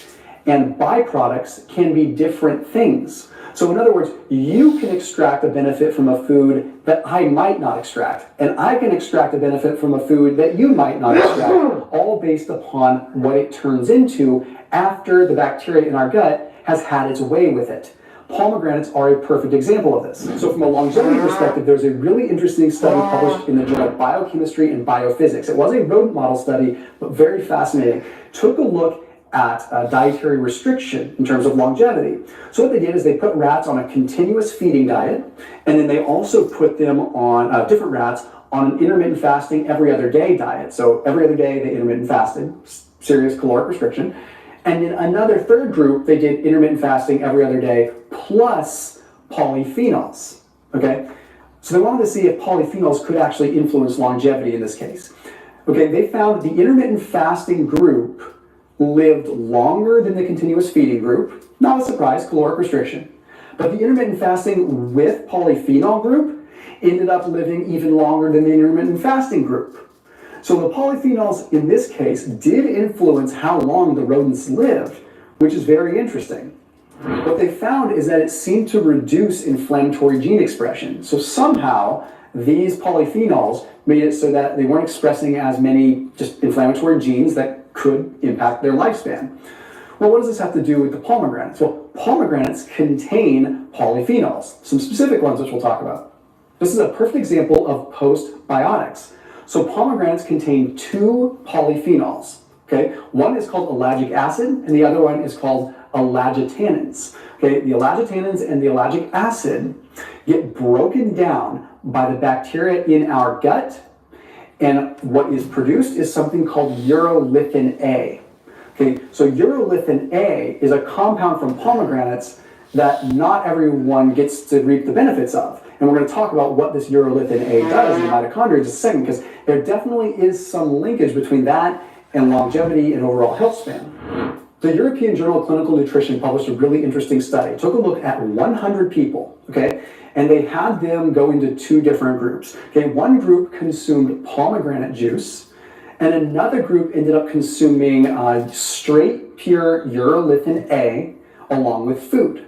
and byproducts can be different things. So in other words, you can extract a benefit from a food that I might not extract, and I can extract a benefit from a food that you might not extract, all based upon what it turns into after the bacteria in our gut has had its way with it. Pomegranates are a perfect example of this. So from a longevity perspective, there's a really interesting study published in the journal Biochemistry and Biophysics. It was a rodent model study, but very fascinating. Took a look at dietary restriction in terms of longevity. So what they did is they put rats on a continuous feeding diet, and then they also put them on, different rats, on an intermittent fasting every other day diet. So every other day they intermittent fasted, serious caloric restriction. And in another third group, they did intermittent fasting every other day plus polyphenols, okay? So they wanted to see if polyphenols could actually influence longevity in this case. Okay, they found that the intermittent fasting group lived longer than the continuous feeding group. Not a surprise, caloric restriction. But the intermittent fasting with polyphenol group ended up living even longer than the intermittent fasting group. So the polyphenols in this case did influence how long the rodents lived, which is very interesting. What they found is that it seemed to reduce inflammatory gene expression. So somehow these polyphenols made it so that they weren't expressing as many just inflammatory genes that could impact their lifespan. Well, what does this have to do with the pomegranates? Well, pomegranates contain polyphenols, some specific ones which we'll talk about. This is a perfect example of postbiotics. So pomegranates contain 2 polyphenols, okay? One is called ellagic acid, and the other one is called elagitannins. Okay, the elagitannins and the ellagic acid get broken down by the bacteria in our gut, and what is produced is something called urolithin A. Okay, so urolithin A is a compound from pomegranates that not everyone gets to reap the benefits of. And we're going to talk about what this urolithin A does in the mitochondria in just a second, because there definitely is some linkage between that and longevity and overall health span. The European Journal of Clinical Nutrition published a really interesting study. Took a look at 100 people, okay? And they had them go into 2 different groups. Okay, one group consumed pomegranate juice, and another group ended up consuming straight, pure urolithin A along with food.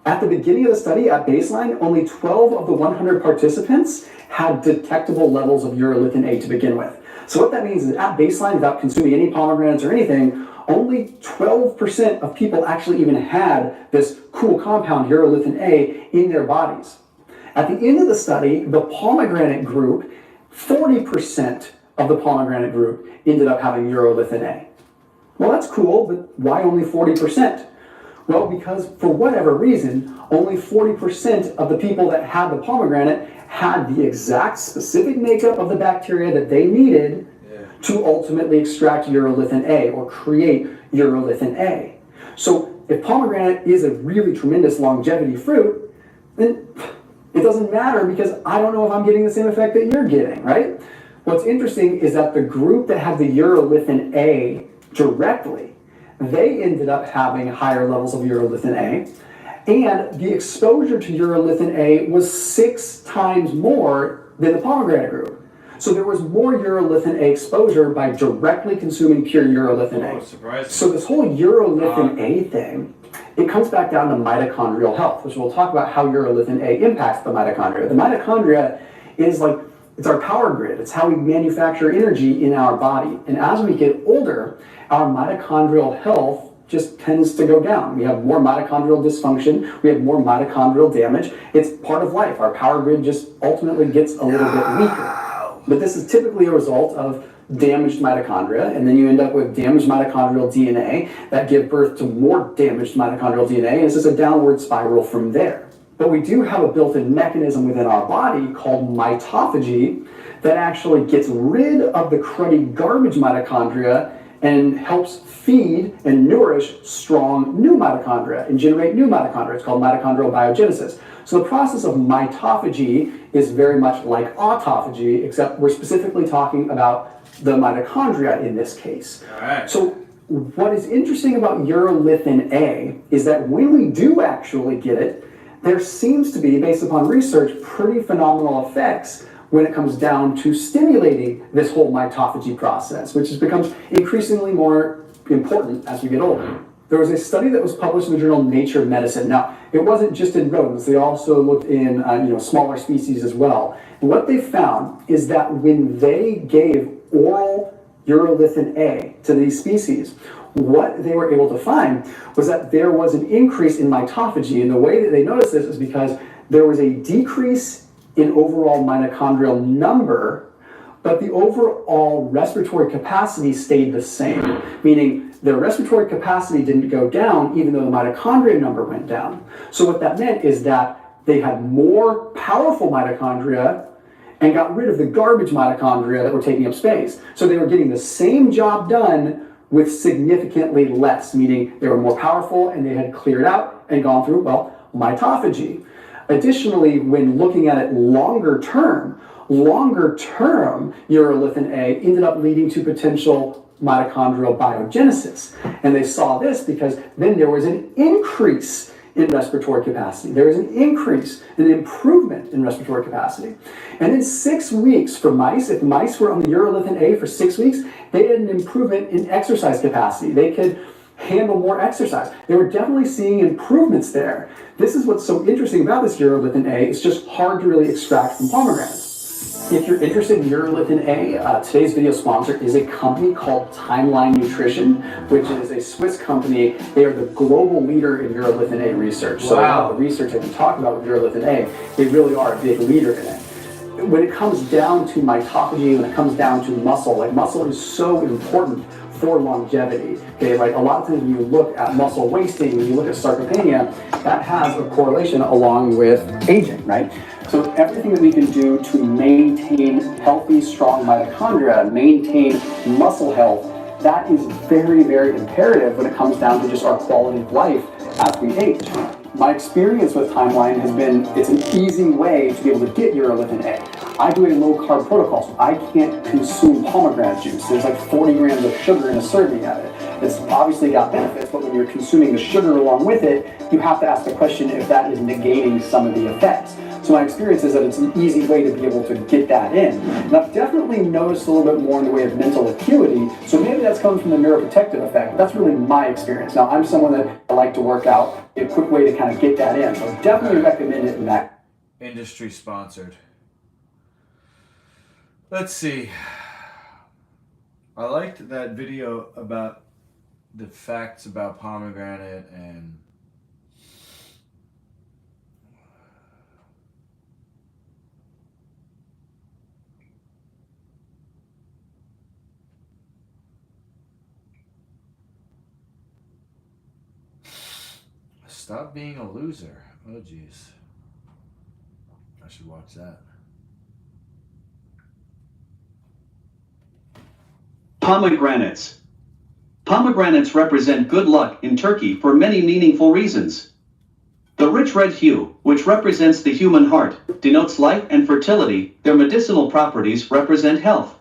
At the beginning of the study, at baseline, only 12 of the 100 participants had detectable levels of urolithin A to begin with. So what that means is at baseline, without consuming any pomegranates or anything, only 12% of people actually even had this cool compound, urolithin A, in their bodies. At the end of the study, the pomegranate group, 40% of the pomegranate group ended up having urolithin A. Well, that's cool, but why only 40%? Well, because for whatever reason, only 40% of the people that had the pomegranate had the exact specific makeup of the bacteria that they needed to ultimately extract urolithin A or create urolithin A. So if pomegranate is a really tremendous longevity fruit, then it doesn't matter because I don't know if I'm getting the same effect that you're getting, right? What's interesting is that the group that had the urolithin A directly, they ended up having higher levels of urolithin A, and the exposure to urolithin A was 6 times more than the pomegranate group. So there was more urolithin A exposure by directly consuming pure urolithin A. Oh, surprising. So this whole urolithin A thing, it comes back down to mitochondrial health, which we'll talk about how urolithin A impacts the mitochondria. The mitochondria is like, it's our power grid. It's how we manufacture energy in our body. And as we get older, our mitochondrial health just tends to go down. We have more mitochondrial dysfunction. We have more mitochondrial damage. It's part of life. Our power grid just ultimately gets a little bit weaker. But this is typically a result of damaged mitochondria, and then you end up with damaged mitochondrial DNA that give birth to more damaged mitochondrial DNA, and it's just a downward spiral from there. But we do have a built-in mechanism within our body called mitophagy that actually gets rid of the cruddy garbage mitochondria and helps feed and nourish strong new mitochondria and generate new mitochondria. It's called mitochondrial biogenesis. So the process of mitophagy is very much like autophagy, except we're specifically talking about the mitochondria in this case. All right. So what is interesting about urolithin A is that when we do actually get it, there seems to be, based upon research, pretty phenomenal effects when it comes down to stimulating this whole mitophagy process, which becomes increasingly more important as we get older. There was a study that was published in the journal Nature Medicine. Now, it wasn't just in rodents. They also looked in smaller species as well. And what they found is that when they gave oral urolithin A to these species, what they were able to find was that there was an increase in mitophagy. And the way that they noticed this is because there was a decrease in overall mitochondrial number, but the overall respiratory capacity stayed the same, meaning their respiratory capacity didn't go down even though the mitochondria number went down. So what that meant is that they had more powerful mitochondria and got rid of the garbage mitochondria that were taking up space. So they were getting the same job done with significantly less, meaning they were more powerful and they had cleared out and gone through, mitophagy. Additionally, when looking at it longer term urolithin A ended up leading to potential mitochondrial biogenesis. And they saw this because then there was an increase in respiratory capacity. There was an increase, an improvement in respiratory capacity. And in 6 weeks for mice, if mice were on the urolithin A for 6 weeks, they had an improvement in exercise capacity. They could handle more exercise. They were definitely seeing improvements there. This is what's so interesting about this urolithin A. It's just hard to really extract from pomegranates. If you're interested in urolithin A, today's video sponsor is a company called Timeline Nutrition, which is a Swiss company. They are the global leader in urolithin A research. So Wow. the research that we talk about with urolithin A, they really are a big leader in it. When it comes down to mitophagy, when it comes down to muscle, muscle is so important for longevity. Okay, a lot of times when you look at muscle wasting, when you look at sarcopenia, that has a correlation along with aging, right? So everything that we can do to maintain healthy, strong mitochondria, maintain muscle health, that is very, very imperative when it comes down to just our quality of life as we age. My experience with Timeline has been, it's an easy way to be able to get urolithin A. I do a low-carb protocol, so I can't consume pomegranate juice. There's 40 grams of sugar in a serving of it. It's obviously got benefits, but when you're consuming the sugar along with it, you have to ask the question if that is negating some of the effects. So my experience is that it's an easy way to be able to get that in. And I've definitely noticed a little bit more in the way of mental acuity, so maybe that's coming from the neuroprotective effect, but that's really my experience. Now, I'm someone that I like to work out, a quick way to kind of get that in, so definitely recommend it in that. Industry sponsored. Let's see. I liked that video about the facts about pomegranate and Stop being a loser. Oh, jeez. I should watch that. Pomegranates. Pomegranates represent good luck in Turkey for many meaningful reasons. The rich red hue, which represents the human heart, denotes life and fertility. Their medicinal properties represent health.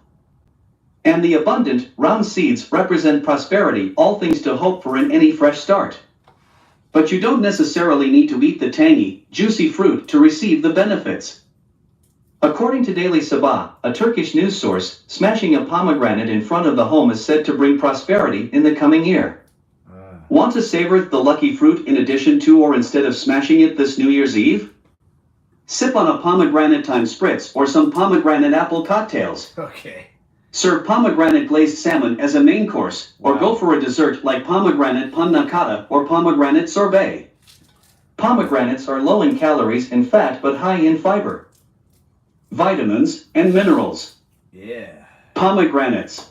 And the abundant, round seeds represent prosperity, all things to hope for in any fresh start. But you don't necessarily need to eat the tangy, juicy fruit to receive the benefits. According to Daily Sabah, a Turkish news source, smashing a pomegranate in front of the home is said to bring prosperity in the coming year. Want to savor the lucky fruit in addition to or instead of smashing it this New Year's Eve? Sip on a pomegranate time spritz or some pomegranate apple cocktails. Okay. Serve pomegranate glazed salmon as a main course, or go for a dessert like pomegranate panna cotta or pomegranate sorbet. Pomegranates are low in calories and fat but high in fiber, vitamins, and minerals. Yeah. Pomegranates.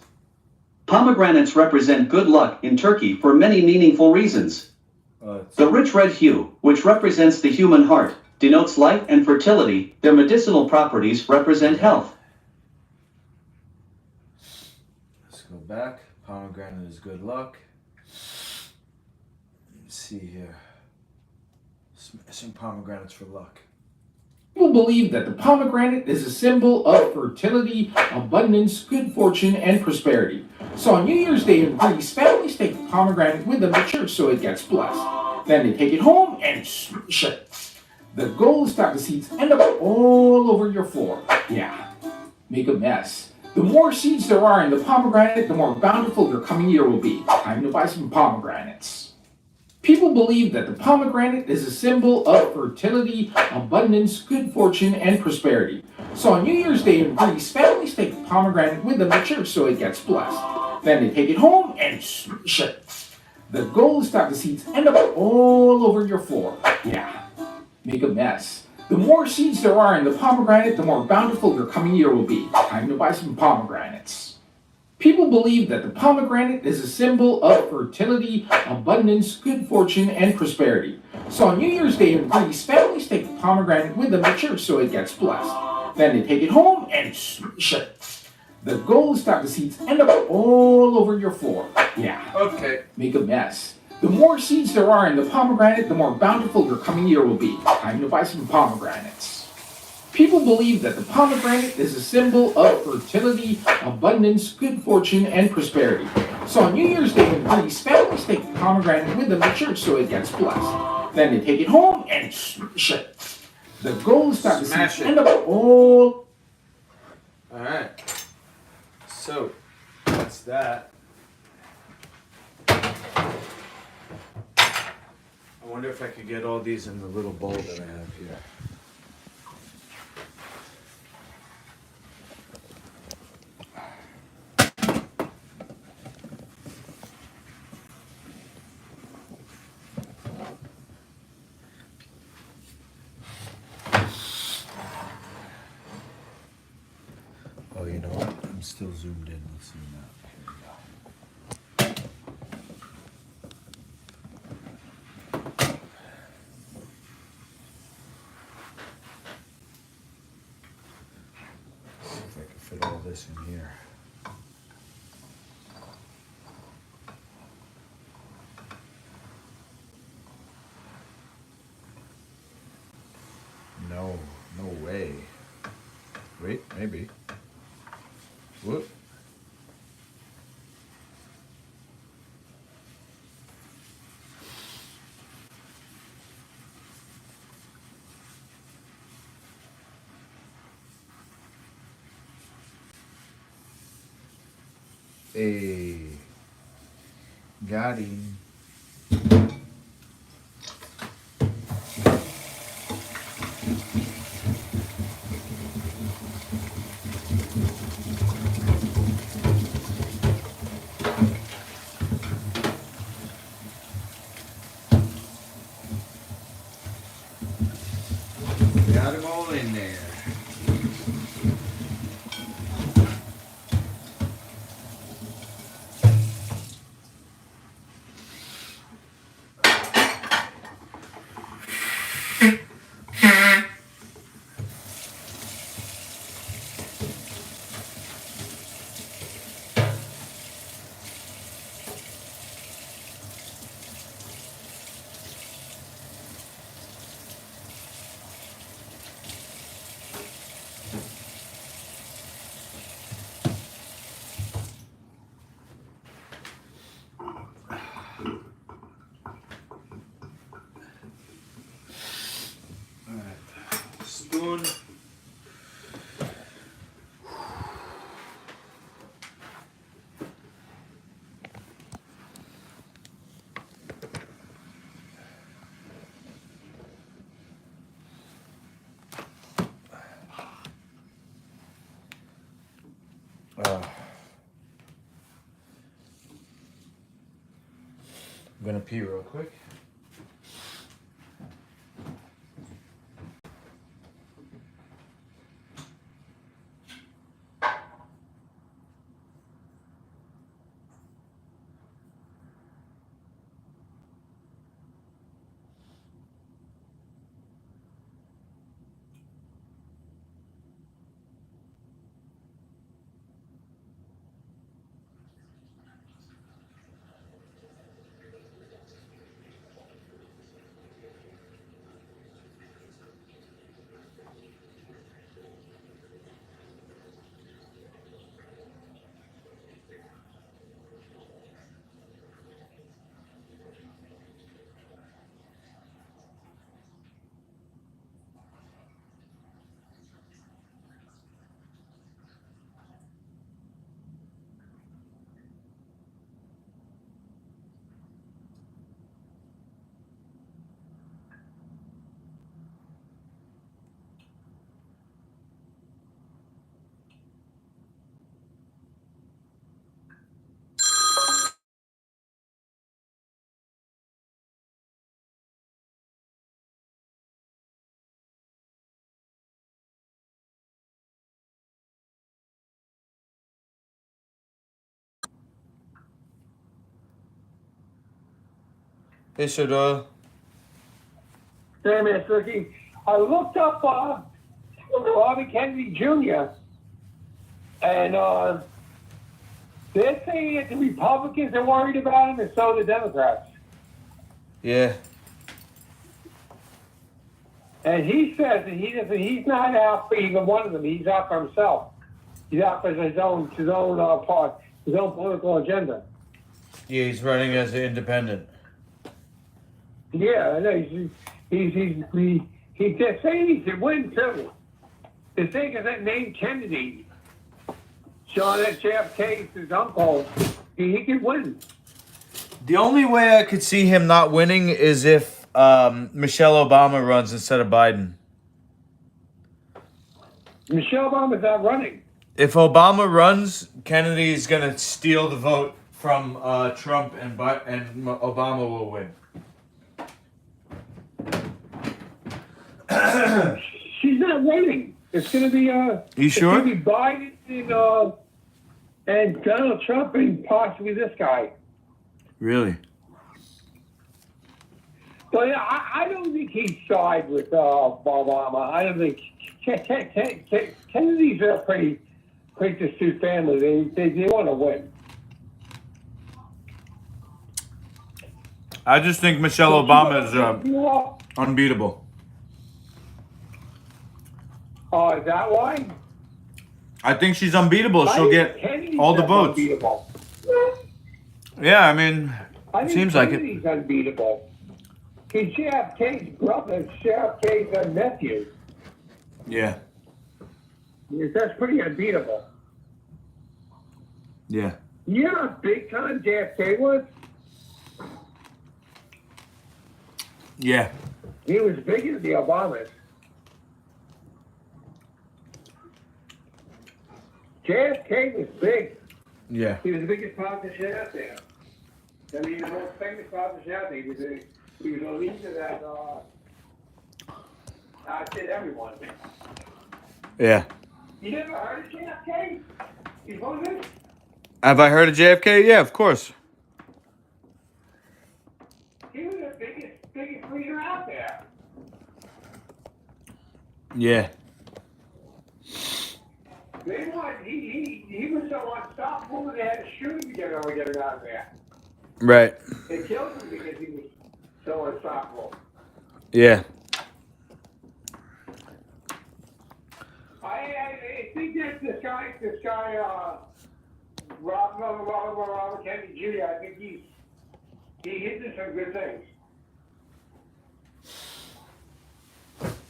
Pomegranates represent good luck in Turkey for many meaningful reasons. The rich red hue, which represents the human heart, denotes life and fertility. Their medicinal properties represent health. Let's go back. Pomegranate is good luck. Let's see here. Some pomegranates for luck. People believe that the pomegranate is a symbol of fertility, abundance, good fortune, and prosperity. So on New Year's Day in Greece, families take the pomegranate with them to church so it gets blessed. Then they take it home and smash it. The goal is that the seeds end up all over your floor. Yeah, make a mess. The more seeds there are in the pomegranate, the more bountiful your coming year will be. Time to buy some pomegranates. People believe that the pomegranate is a symbol of fertility, abundance, good fortune, and prosperity. So on New Year's Day in Greece, families take the pomegranate with them to church so it gets blessed. Then they take it home and smash it. The goal is that the seeds end up all over your floor. Yeah, make a mess. The more seeds there are in the pomegranate, the more bountiful your coming year will be. Time to buy some pomegranates. People believe that the pomegranate is a symbol of fertility, abundance, good fortune, and prosperity. So on New Year's Day in Greece, families take the pomegranate with them to church so it gets blessed. Then they take it home and smash it. The goal is that the seeds end up all over your floor. Yeah, Okay. make a mess. The more seeds there are in the pomegranate, the more bountiful your coming year will be. Time to buy some pomegranates. People believe that the pomegranate is a symbol of fertility, abundance, good fortune, and prosperity. So on New Year's Day in Greece, families take the pomegranate with them to church so it gets blessed. Then they take it home and smash it. The goal is that the seeds end up all... Alright. So, that's that. I wonder if I could get all these in the little bowl that I have here. Oh, you know what? I'm still zoomed in. Let's see now. Here we go. See if I can fit all this in here. No, no way. Wait, maybe. Whoop. Hey, got him. Got them all in there. spoon. I'm gonna pee real quick. Hey, Sir Doyle. Hey, Mr. Ricky. I looked up Robert Kennedy Jr. and they're saying that the Republicans are worried about him and so are the Democrats. Yeah. And he says that he's not out for either one of them. He's out for himself. He's out for his own political agenda. Yeah, he's running as an independent. Yeah, I know. He's just saying he should win too. The thing is that name Kennedy, John F. JFK's uncle, he could win. The only way I could see him not winning is if Michelle Obama runs instead of Biden. Michelle Obama's not running. If Obama runs, Kennedy's gonna steal the vote from Trump, and Obama will win. She's not running. It's going to be You sure? It's going to be Biden and Donald Trump and possibly this guy. Really? But I don't think he'd side with Obama. I don't think Kennedy's a pretty astute family. They want to win. I just think Michelle Obama is unbeatable. Oh, is that why? I think she's unbeatable. She'll get all the votes. Unbeatable. Yeah, I mean, I think seems like it. Kennedy's unbeatable. He's JFK's brother, JFK's nephew. Yeah. That's pretty unbeatable. Yeah. You know how big time JFK was? Yeah. He was bigger than the Obamas. JFK was big. Yeah. He was the biggest politician out there. I mean, the most famous politician out there. He was a leader that did everyone. Yeah. You never heard of JFK? You heard of it? Have I heard of JFK? Yeah, of course. He was the biggest leader out there. Yeah. He was so unstoppable they had to shoot him to get him out of there. Right. They killed him because he was so unstoppable. Yeah. I think that this guy, Robert Kennedy Jr., I think he hinted some good things.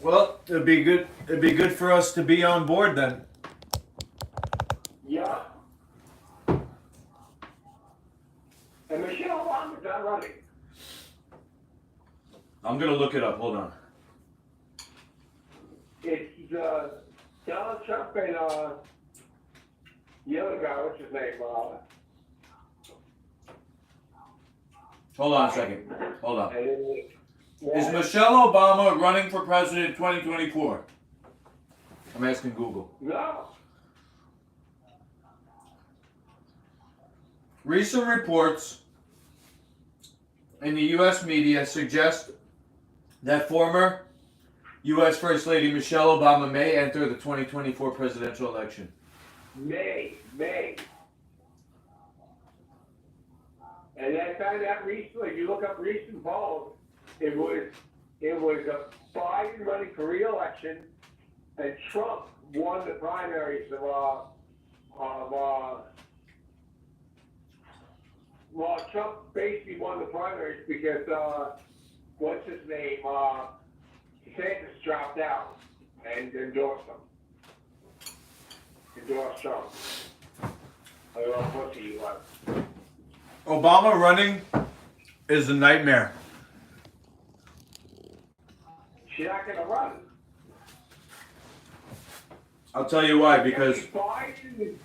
Well, it'd be good. It'd be good for us to be on board then. Yeah. And Michelle Obama's not running. I'm gonna look it up. Hold on. It's Donald Trump and the other guy, what's his name? Hold on a second. Hold on. And Is Michelle Obama running for president in 2024? I'm asking Google. No. Recent reports in the U.S. media suggest that former U.S. First Lady Michelle Obama may enter the 2024 presidential election. May. And I found out recently, if you look up recent polls, it was Biden running for re-election, and Trump won the primaries well, Trump basically won the primaries because, what's his name, DeSantis dropped out and endorsed him. Endorsed Trump. I don't know what he was. Obama running is a nightmare. She's not going to run. I'll tell you why, because Biden,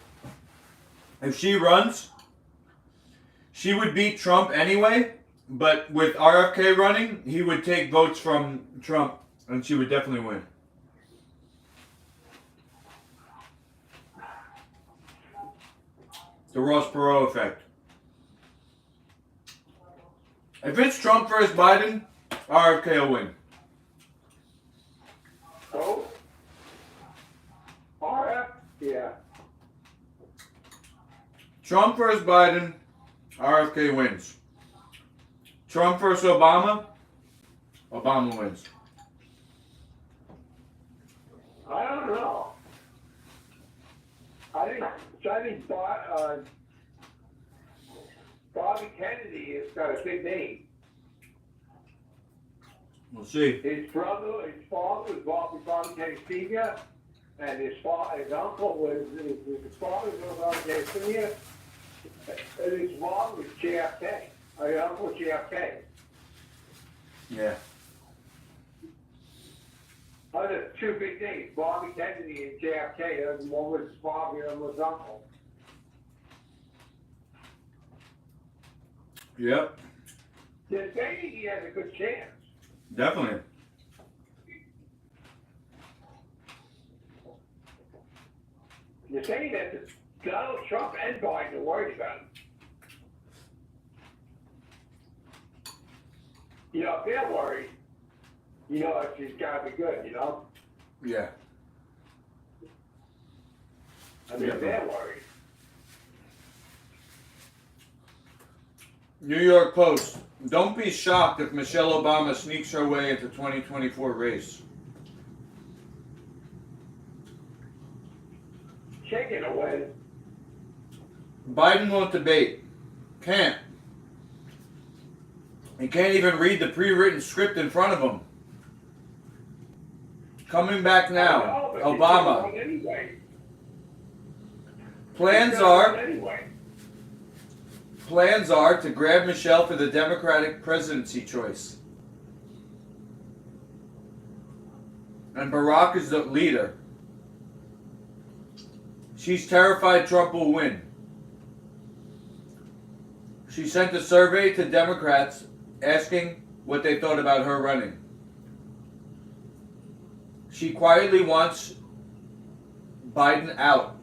if she runs, she would beat Trump anyway, but with RFK running, he would take votes from Trump, and she would definitely win. The Ross Perot effect. If it's Trump versus Biden, RFK will win. oh, RF, yeah. Trump versus Biden, RFK wins. Trump versus Obama, Obama wins. I don't know. I think Bobby Kennedy has got a big name. We'll see. His father was Bobby Kennedy Sr., and his uncle was, his father was Bobby Kennedy Sr., and his mom was JFK. His uncle was JFK. Yeah. Other two big names, Bobby Kennedy and JFK. One was his father, and one was his uncle. Yep. They're saying he has a good chance. Definitely. You're saying that Donald Trump and Biden are worried about him. You know, if they're worried, you know, it's got to be good, you know? Yeah. I mean, if they're worried. New York Post. Don't be shocked if Michelle Obama sneaks her way into 2024 race. Taking away. Biden won't debate. Can't. He can't even read the pre-written script in front of him. Coming back now, Obama. Anyway. Plans are to grab Michelle for the Democratic presidency choice. And Barack is the leader. She's terrified Trump will win. She sent a survey to Democrats asking what they thought about her running. She quietly wants Biden out.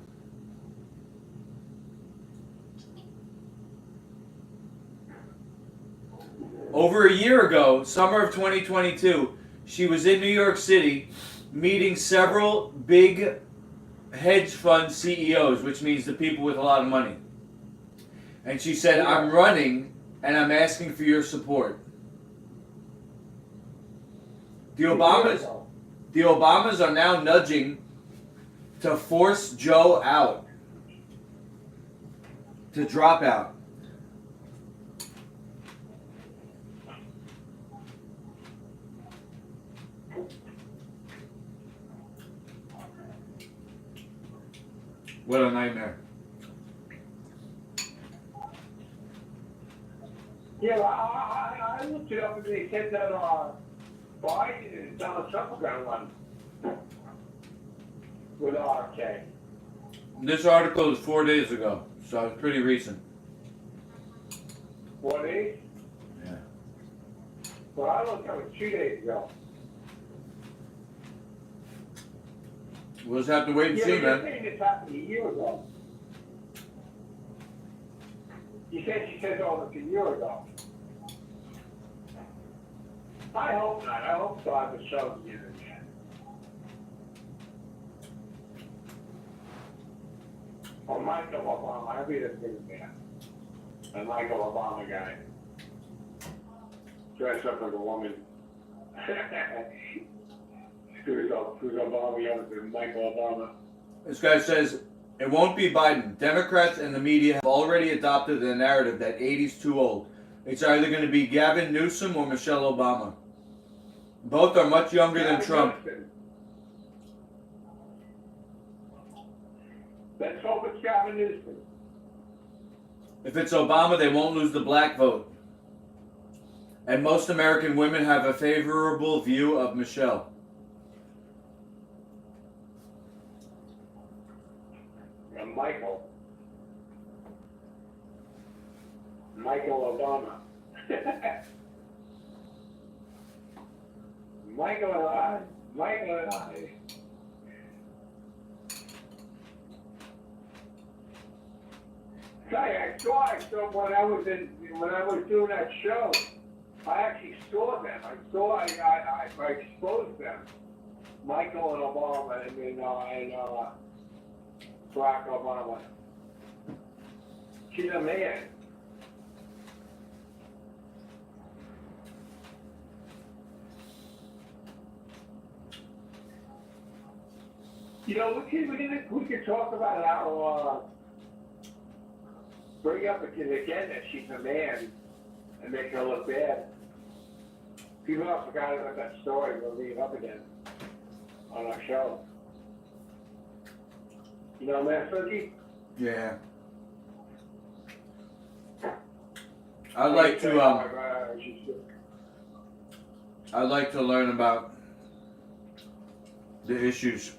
Over a year ago, summer of 2022, she was in New York City meeting several big hedge fund CEOs, which means the people with a lot of money. And she said, I'm running and I'm asking for your support. The Obamas are now nudging to force Joe out, to drop out. What a nightmare. Yeah, I looked it up and they said that Biden and Donald Trump are going to run with RFK. This article is 4 days ago, so it's pretty recent. 4 days? Yeah. Well, I looked at it 2 days ago. We'll just have to wait and Yeah, see, but you're man. saying this happened a year ago. You said she said all this a year ago. I hope not. I hope so. I have a show again. Or Michael Obama. I read a big man. A Michael Obama guy. Dressed up like a woman. Who's Obama younger than Michael Obama? This guy says it won't be Biden. Democrats and the media have already adopted the narrative that 80's too old. It's either going to be Gavin Newsom or Michelle Obama. Both are much younger than Trump. Let's hope it's Gavin Newsom. If it's Obama, they won't lose the black vote. And most American women have a favorable view of Michelle. And Michael Obama. Michael and I. I saw when I was doing that show, I actually saw them. I exposed them. Michael and Obama and Barack Obama. She's a man. You know, we could talk about how bring up again that she's a man and make her look bad. People have forgotten about that story. We'll bring it up again on our show. You know, man, Suki? Yeah. I'd like to learn about the issues.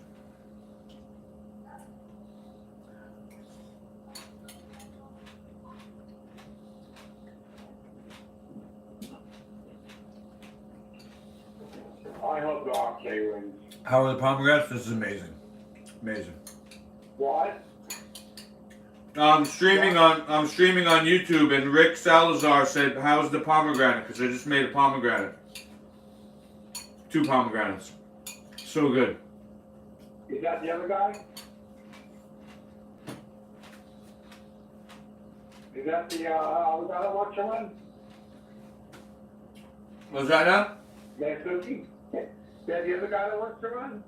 I hope the RK wins. How are the pomegranates? This is amazing. Amazing. What? I'm streaming on YouTube, and Rick Salazar said, "How's the pomegranate?" Because I just made a pomegranate. 2 pomegranates. So good. Is that the other guy? Is that the other one? Was that now? Man, Suki? Is that the other guy that wants to run?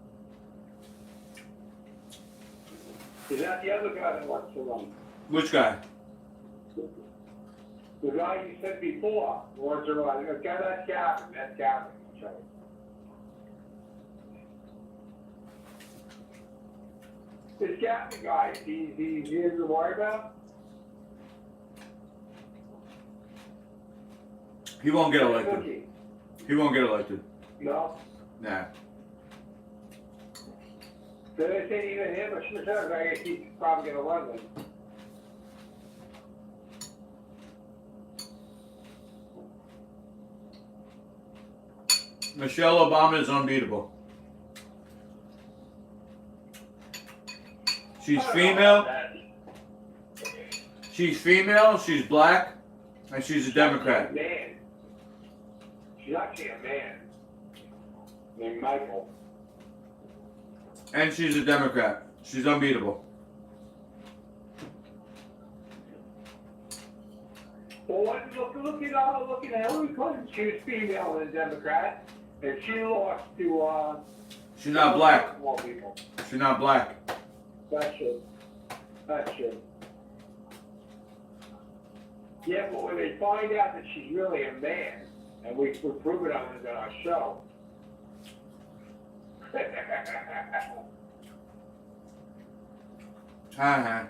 Is that the other guy that wants to run? Which guy? The guy you said before wants to run. That's Gavin. That's Gavin. Sorry. This Gavin guy, he's here to worry about? He won't get elected. He won't get elected. No? Nah. So they say even him, or Schmidt, I guess he's probably going to run then. Michelle Obama is unbeatable. She's female. She's black, and she's a Democrat. Man. She's actually a man named Michael. And she's a Democrat. She's unbeatable. Well, look at Hillary Clinton. She was female and a Democrat, and she lost to. She's not black. More people. She's not black. That's true. That's true. Yeah, but when they find out that she's really a man, and we prove it on our show. Uh-huh.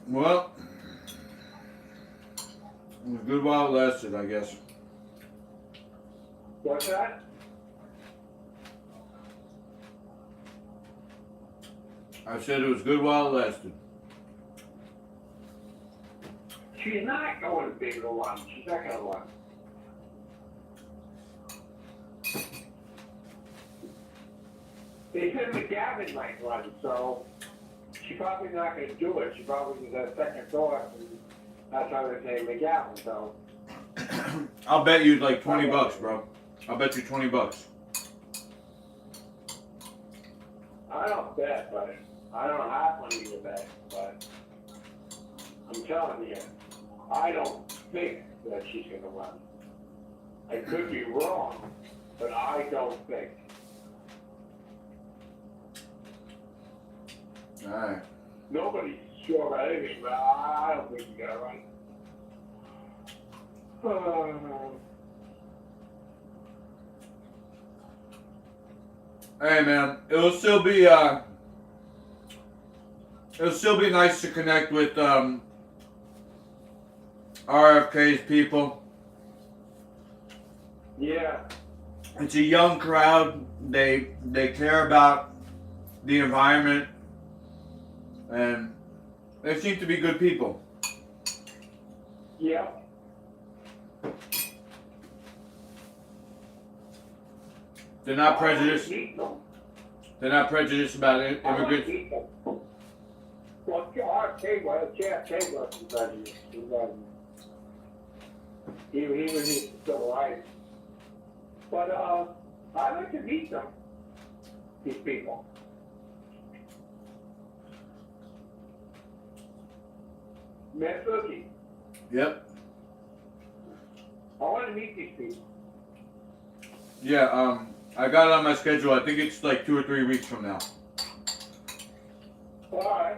Well, it was good while it lasted, I guess. What's that? I said it was good while it lasted. She's not going to big to one. She's not going to run. They said McGavin might run, so she's probably not going to do it. She probably is a second thought, and that's how they say McGavin, so. I'll bet you like $20, bro. I'll bet you $20. I don't bet, but I don't have money to bet, but I'm telling you, I don't think that she's going to run. I could be wrong, but I don't think. Alright. Nobody's sure about anything, but I don't think you got it right. Hey man, it'll still be nice to connect with RFK's people. Yeah. It's a young crowd. They care about the environment, and they seem to be good people. Yeah. They're not prejudiced. They're not prejudiced about immigrants. Well, JFK wasn't prejudiced. He was into civil rights. But I'd like to meet them, these people. Matt Cookie. Yep. I want to meet these people. Yeah, I got it on my schedule. I think it's like 2 or 3 weeks from now. All right.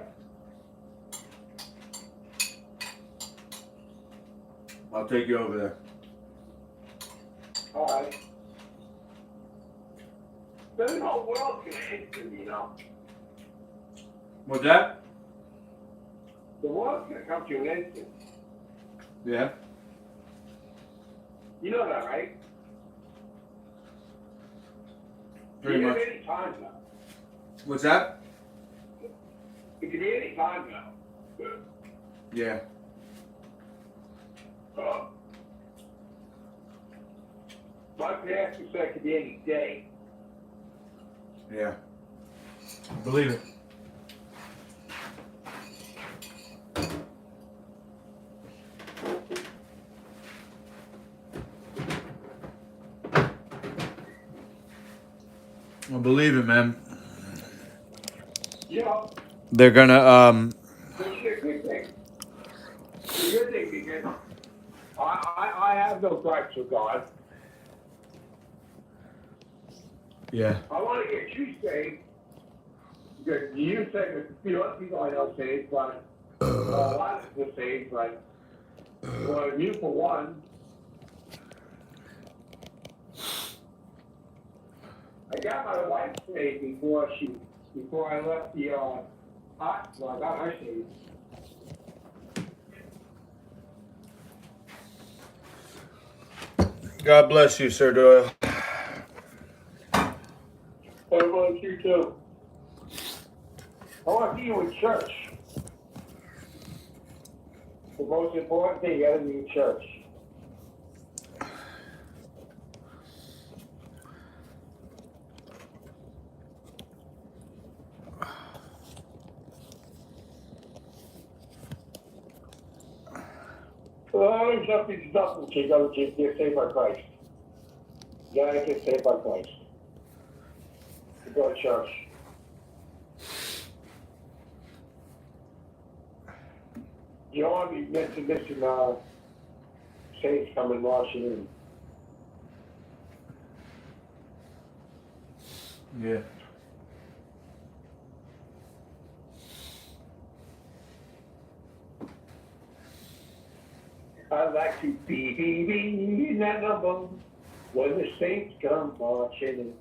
I'll take you over there. All right. There's no world connection, you know. What's that? The world's going to come to an instant. Yeah. You know that, right? Pretty much. Any time now. What's that? It could be any time now. Yeah. My pastor said it could be any day. Yeah. Believe it. I believe it, man. Yeah. They're gonna It's a good thing. It's a good thing because I have no gripes with God. Yeah. I want to get you saved. Because you saved a few other people I know saved, but a lot of people saved, but well, you for one. I got my wife saved before I left the hot, well, I got her saved. God bless you, Sir Doyle. What about you too? I want to see you in church. The most important thing, you got to be in church. Well, there's nothing that you got to get saved by Christ. You got to get saved by Christ. To go to church. John, you mentioned Saints coming marching in. Yeah. I'd like to be in that number when the Saints come marching in.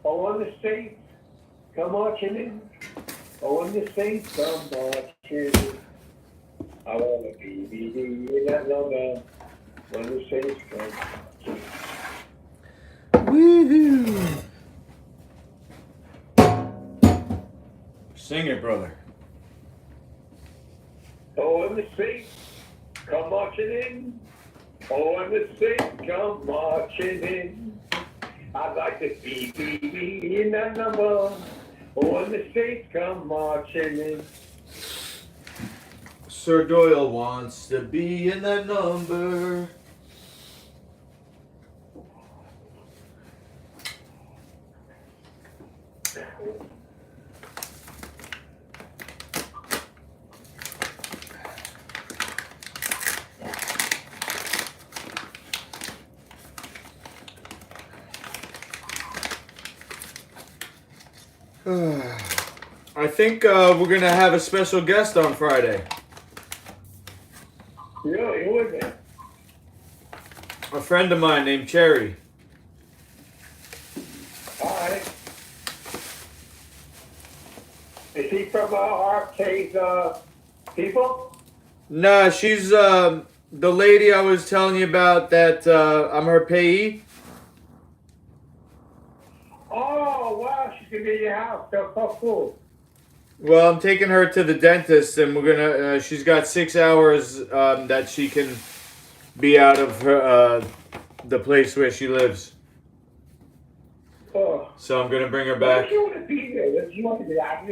Oh, when the Saints come marching in. Oh, when the Saints come marching in. I want to be in that number when the Saints come marching in. Woohoo! Sing it, brother. Oh, when the Saints come marching in. Oh, when the Saints come marching in. I'd like to be in that number. Oh, when the Saints come marching in. Sir Doyle wants to be in that number. I think we're gonna have a special guest on Friday. Really, who is it? A friend of mine named Cherry. Alright. Is he from RFK's people? Nah, she's the lady I was telling you about that I'm her payee. Oh, wow, she's gonna be in your house. So cool. Well, I'm taking her to the dentist, and we're gonna. She's got 6 hours that she can be out of her the place where she lives. Oh. So I'm gonna bring her Why back. does she want to be there? Does she want to get out of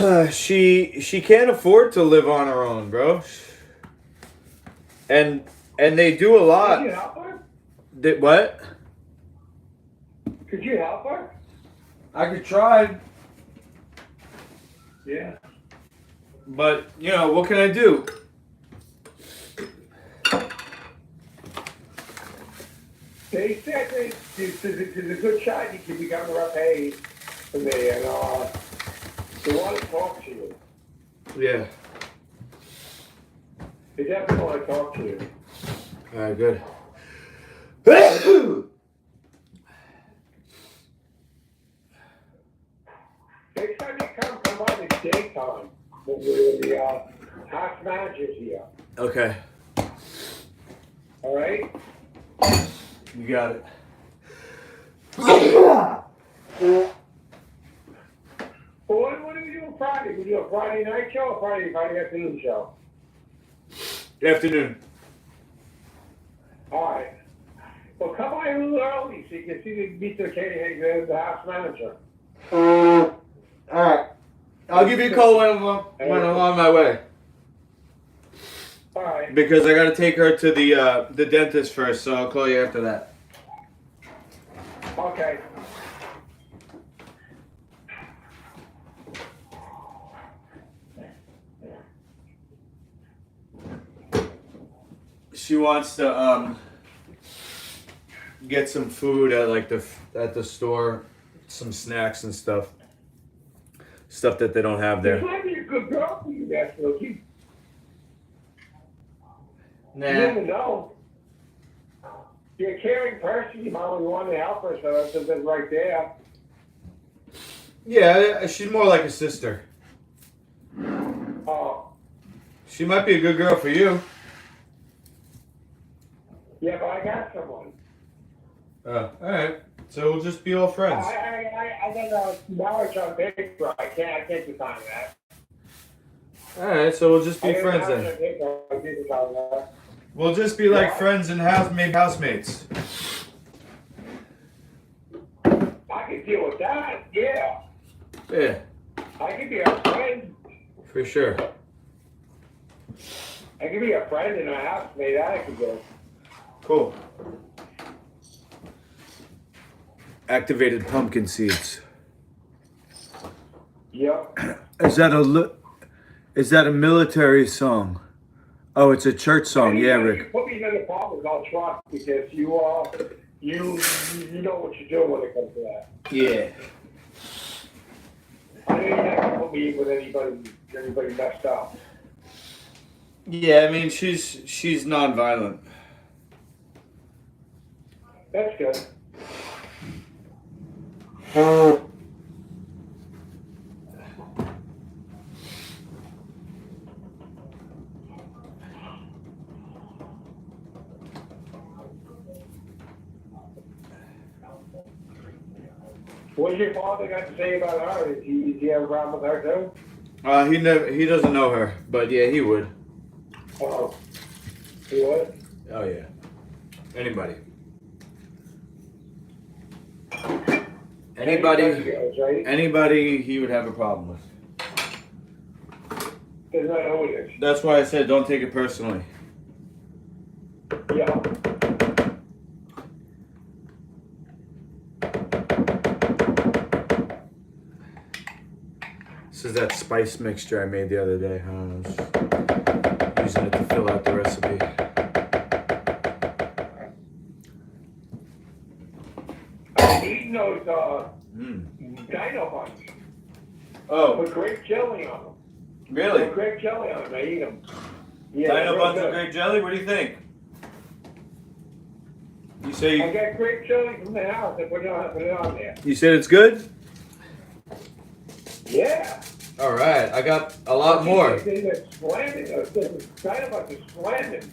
there? She can't afford to live on her own, bro. And they do a lot. Could you help her? What? Could you help her? I could try, Yeah. but you know what can I do? They said there's a good shot you can become a pay for me, and they want to talk to you. Yeah. They definitely want to talk to you. All right, good. Next time you come by the daytime. When the house manager's here. Okay. All right? You got it. Well, what do we do on Friday? We do a Friday night show or Friday afternoon show? Afternoon. All right. Well, come by a little early so you can meet the house manager. All right. I'll give you a call when I'm on my way. All right. Because I got to take her to the dentist first, so I'll call you after that. Okay. She wants to get some food at the store, some snacks and stuff that they don't have This there. might be a good girl for you, there, Smokey. Nah. You never know. You're a caring person. You might want to help her, so that's right there. Yeah, she's more like a sister. Oh, She might be a good girl for you. yeah, but I got someone. All right. So we'll just be all friends. I got a marriage on paper. I can't define that. All right. So we'll just be I got a friends marriage then. on paper. I can't define that. We'll just be like friends and maybe housemates. I can deal with that. Yeah, Yeah, I can be a friend. for sure. I can be a friend and a housemate. That I can do. Cool. Activated pumpkin seeds. Yep. Is that Is that a military song? Oh, it's a church song. Yeah, Anytime Rick. you put me in the problems, I'll trust because you know what you're doing when it comes to that. Yeah. I know you're not gonna put me in with anybody messed up. Yeah, I mean, she's nonviolent. That's good. What does your father got to say about her? Does he have a problem with her too? He doesn't know her, but yeah, he would. Oh, he would? Oh yeah. Anybody. Anybody he would have a problem with. Doesn't matter who it is. That's why I said don't take it personally. Yeah. This is that spice mixture I made the other day. I was using it to fill out the recipe. I'm eating those dino buns. Oh. With grape jelly on them. Really? With grape jelly on them. I eat them. Yeah, Dino buns with grape jelly? What do you think? You say I got grape jelly from the house. I put it on there. you said it's good? Yeah. All right, I got a lot more. They're splendid. Those dino buns are splendid.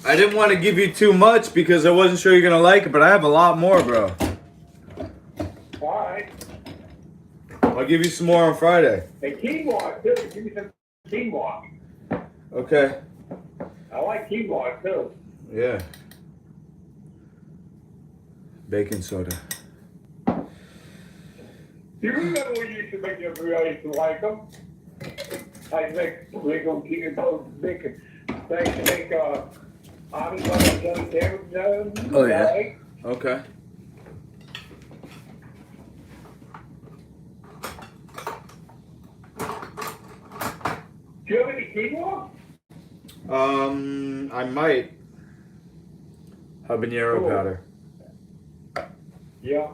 I didn't want to give you too much because I wasn't sure you're gonna like it, but I have a lot more, bro. All right. I'll give you some more on Friday. And quinoa too. Give me some quinoa. Okay. I like quinoa too. Yeah. Baking soda. Do you remember when you used to make them? I used to like them. I'd make them bacon. I used to make almond butter. Oh yeah. Okay. Do you have any quinoa? I might. Habanero Cool. powder. Yeah.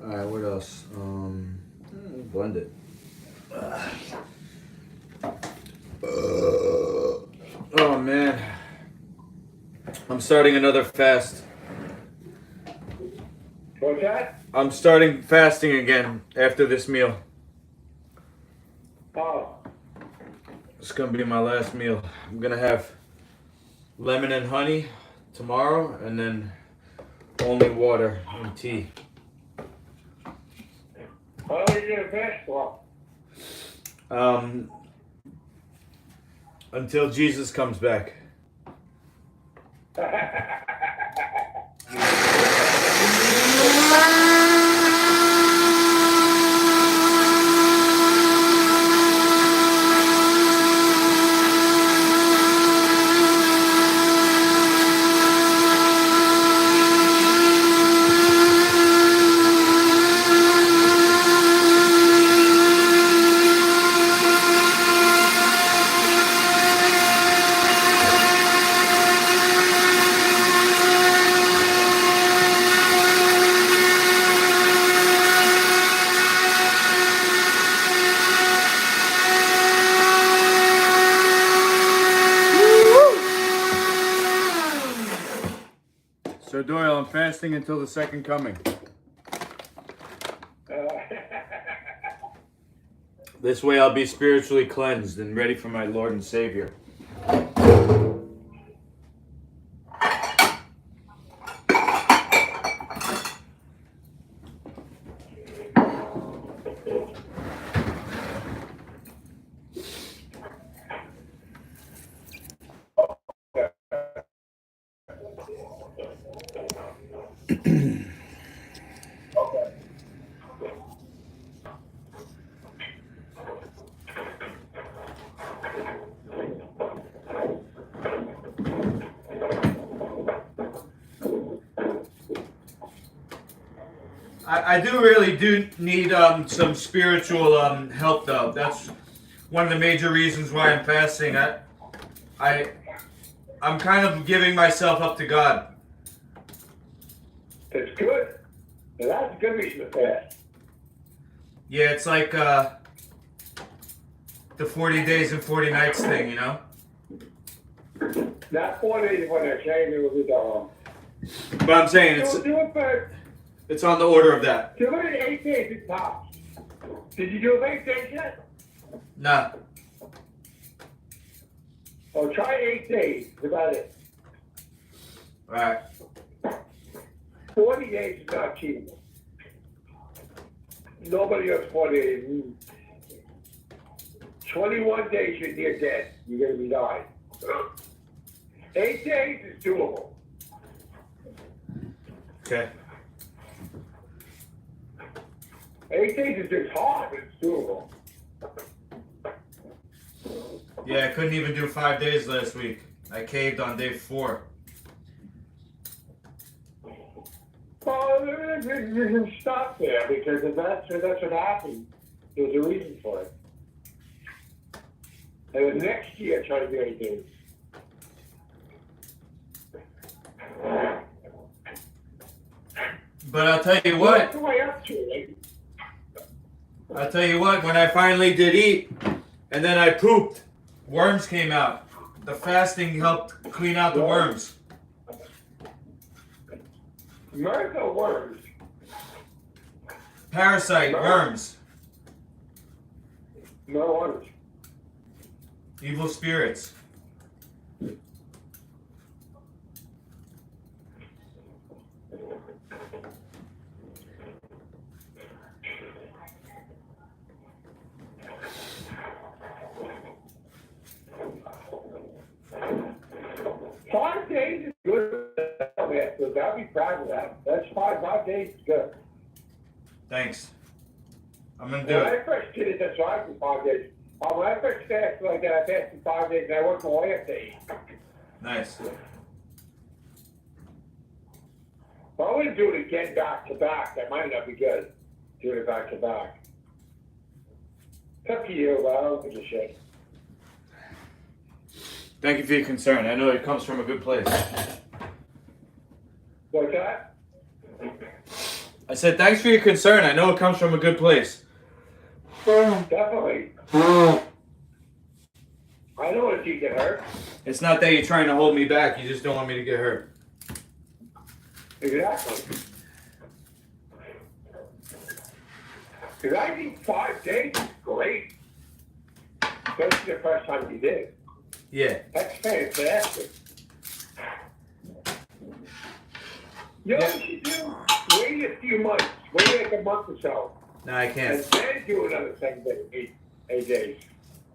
Alright, what else? Blend it. Oh man. I'm starting another fast. What's that? I'm starting fasting again after this meal. Oh. It's gonna be my last meal. I'm gonna have lemon and honey tomorrow, and then only water and tea. How long are you gonna fast for? Until Jesus comes back. So Doyle, I'm fasting until the second coming. This way I'll be spiritually cleansed and ready for my Lord and Savior. I do really need some spiritual help though. That's one of the major reasons why I'm fasting. I'm kind of giving myself up to God. That's good. Now that's a good reason to fast. Yeah, it's like the 40 days and 40 nights thing, you know? Not 4 days when they're saying it will be done. But I'm saying Do it first. it's on the order of that. Do it in 8 days at tops. Did you do it 8 days yet? Nah. Oh, try 8 days. That's about it. Alright. 40 days is not cheap. Nobody else 40 days. 21 days you're near dead. You're going to be dying. 8 days is doable. Okay. 8 days is just hard, but it's doable. Yeah, I couldn't even do 5 days last week. I caved on day 4. Well, you can stop there because if that's what happened, there's a reason for it. And then next year, try to do 8 days. But I'll tell you what. That's the way up to it. I'll tell you what, when I finally did eat, and then I pooped, worms came out. The fasting helped clean out the worms. America worms. Parasite, worms, No worms. evil spirits. Five days is good. So I'll be proud of that. That's 5 days is good. Thanks. I'm gonna do When it. I first did it, that's why I did 5 days. When I first fasted like that, I fasted 5 days and I worked my way up to 8. Nice. But I wouldn't do it again back to back. That might not be good. Do it back to back. It's up to you, but I don't think you should. Thank you for your concern. I know it comes from a good place. What's that? I said thanks for your concern. I know it comes from a good place. Definitely. I don't want to see you get hurt. It's not that you're trying to hold me back. You just don't want me to get hurt. Exactly. Because I think 5 days is great. Especially the first time you did it. Yeah. That's fantastic. You know what you should do? Wait a few months. Wait like a month or so. No, I And can't. then do another 7 days, 8 days.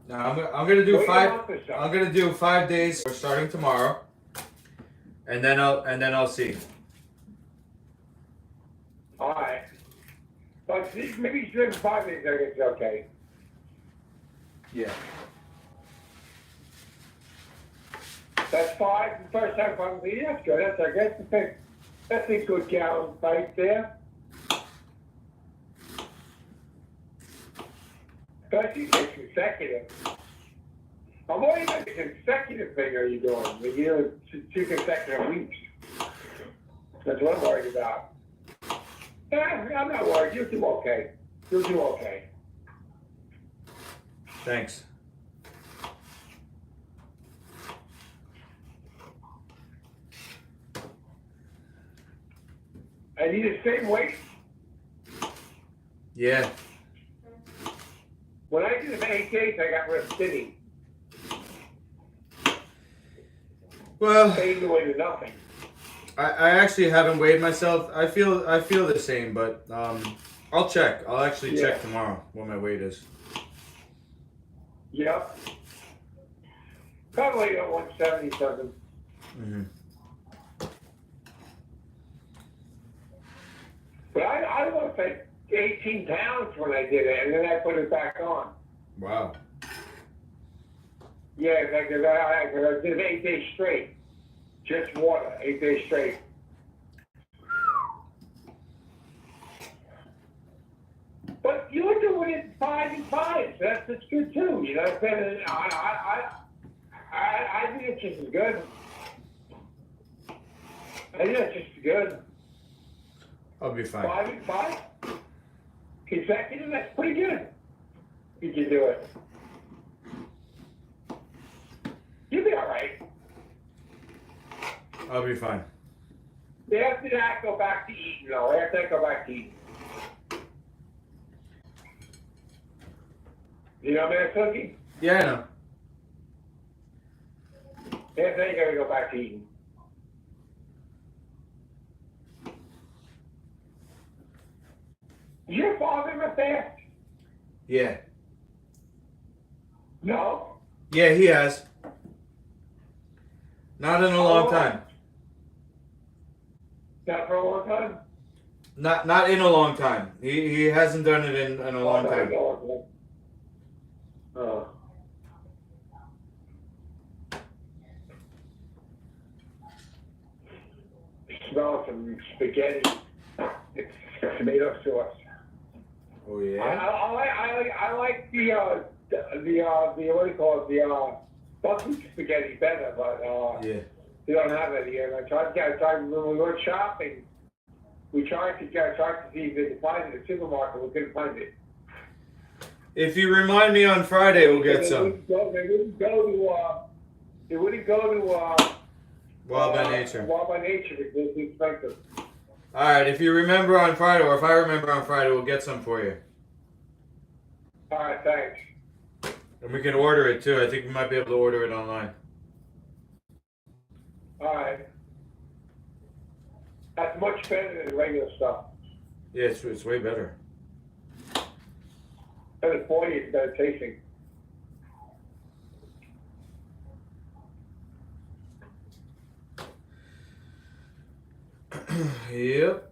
No, I'm gonna do Wait a 5. month or so. I'm gonna do 5 days. We're starting tomorrow, and then I'll see. All right. But see, maybe you drink 5 days, I guess it's okay. Yeah. That's 5. The first time probably, that's good. That's, I guess, that's a good gallon right there. Especially if it's consecutive. I'm worried about the consecutive thing are you doing? You know, 2 consecutive weeks. That's what I'm worried about. Yeah, I'm not worried. You'll do okay. You'll do okay. Thanks. And you the same weight? Yeah. When I did it 8 days, I got real skinny. Well, Faded away to nothing. I actually haven't weighed myself. I feel the same, but I'll check. I'll actually check tomorrow what my weight is. Yep. Probably at 177. Mm-hmm. But I lost like 18 pounds when I did it, and then I put it back on. Wow. Yeah, because I did it 8 days straight. Just water, 8 days straight. doing it 5 and 5. So that's good too. You know, it's better than, I think it's just as good. I think it's just as good. I'll be fine. 5 and 5 consecutive. That's pretty good. You can do it. You'll be all right. I'll be fine. After that, go back to eating, though. After that, go back to eating. You know what I'm cooking? Yeah, I know. After that, you gotta go back to eating. Is your father ever fast? Yeah. No? Yeah, he has. Not in a long time. Not for a long time? Not in a long time. He hasn't done it in a long time. Oh. Smell some spaghetti. It's tomato sauce. Oh yeah. I like the what do you call it, the buckwheat spaghetti better, but Yeah. they don't have it here. And I tried when we went shopping. We tried to see if they could find it in the supermarket. We couldn't find it. If you remind me on Friday, we'll get some. They wouldn't go to Wild by Nature. Wild by Nature because it's expensive. All right. If you remember on Friday, or if I remember on Friday, we'll get some for you. All right, thanks. And we can order it too. I think we might be able to order it online. All right. That's much better than regular stuff. Yeah, it's way better. Better for you, it's better tasting. Yep.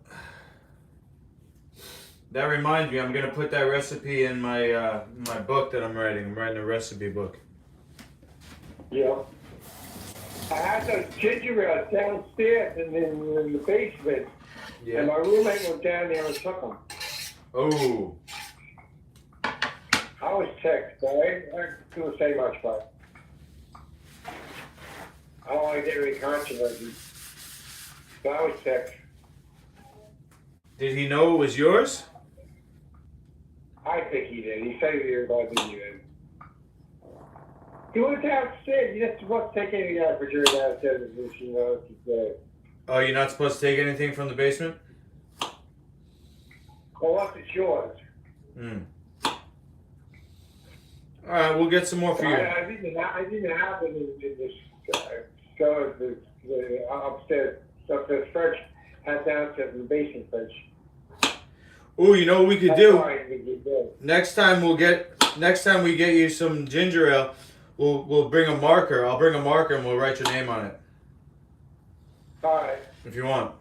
That reminds me, I'm gonna put that recipe in my my book that I'm writing. I'm writing a recipe book. Yeah. I had those ginger ales downstairs in the basement, Yeah. and my roommate went down there and took them. Oh. I was ticked, but I couldn't say much, but I don't want to get any controversy. But I was ticked. Did he know it was yours? I think he did. He said he did, but I think he did. He went downstairs. He just wasn't taking anything out of the refrigerator downstairs. You know, Oh, you're not supposed to take anything from the basement? well, what's it's yours? Hmm. All right, we'll get some more for you. I didn't have it in this cellar, the upstairs fridge. Had downstairs in the basement fridge. Oh, you know what we could That's do? why I think he did. Next time we get you some ginger ale, we'll bring a marker. I'll bring a marker and we'll write your name on it. All right. If you want.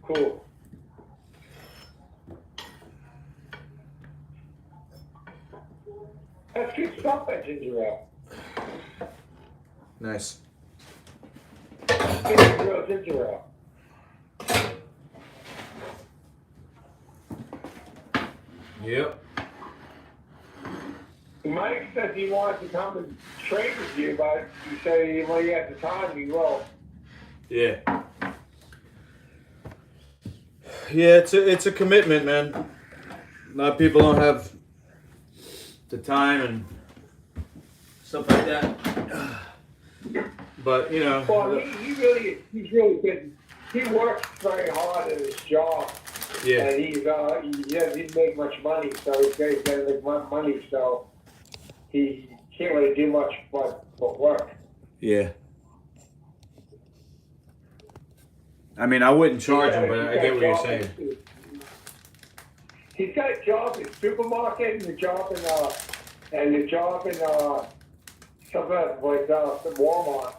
Cool. That's good stuff, that ginger ale. Nice. It's real ginger ale. Yep. Mike says he wants to come and trade with you, but he said when he has the time, he will. Yeah. Yeah, it's a commitment, man. A lot of people don't have the time and stuff like that. But you know. Well, he's really good. He works very hard at his job. Yeah. And he doesn't make much money, so he's got to make money, so he can't really do much but work. Yeah. I mean, I wouldn't charge him, but I get what you're saying. He's got a job in the supermarket and a job in something else, like Walmart.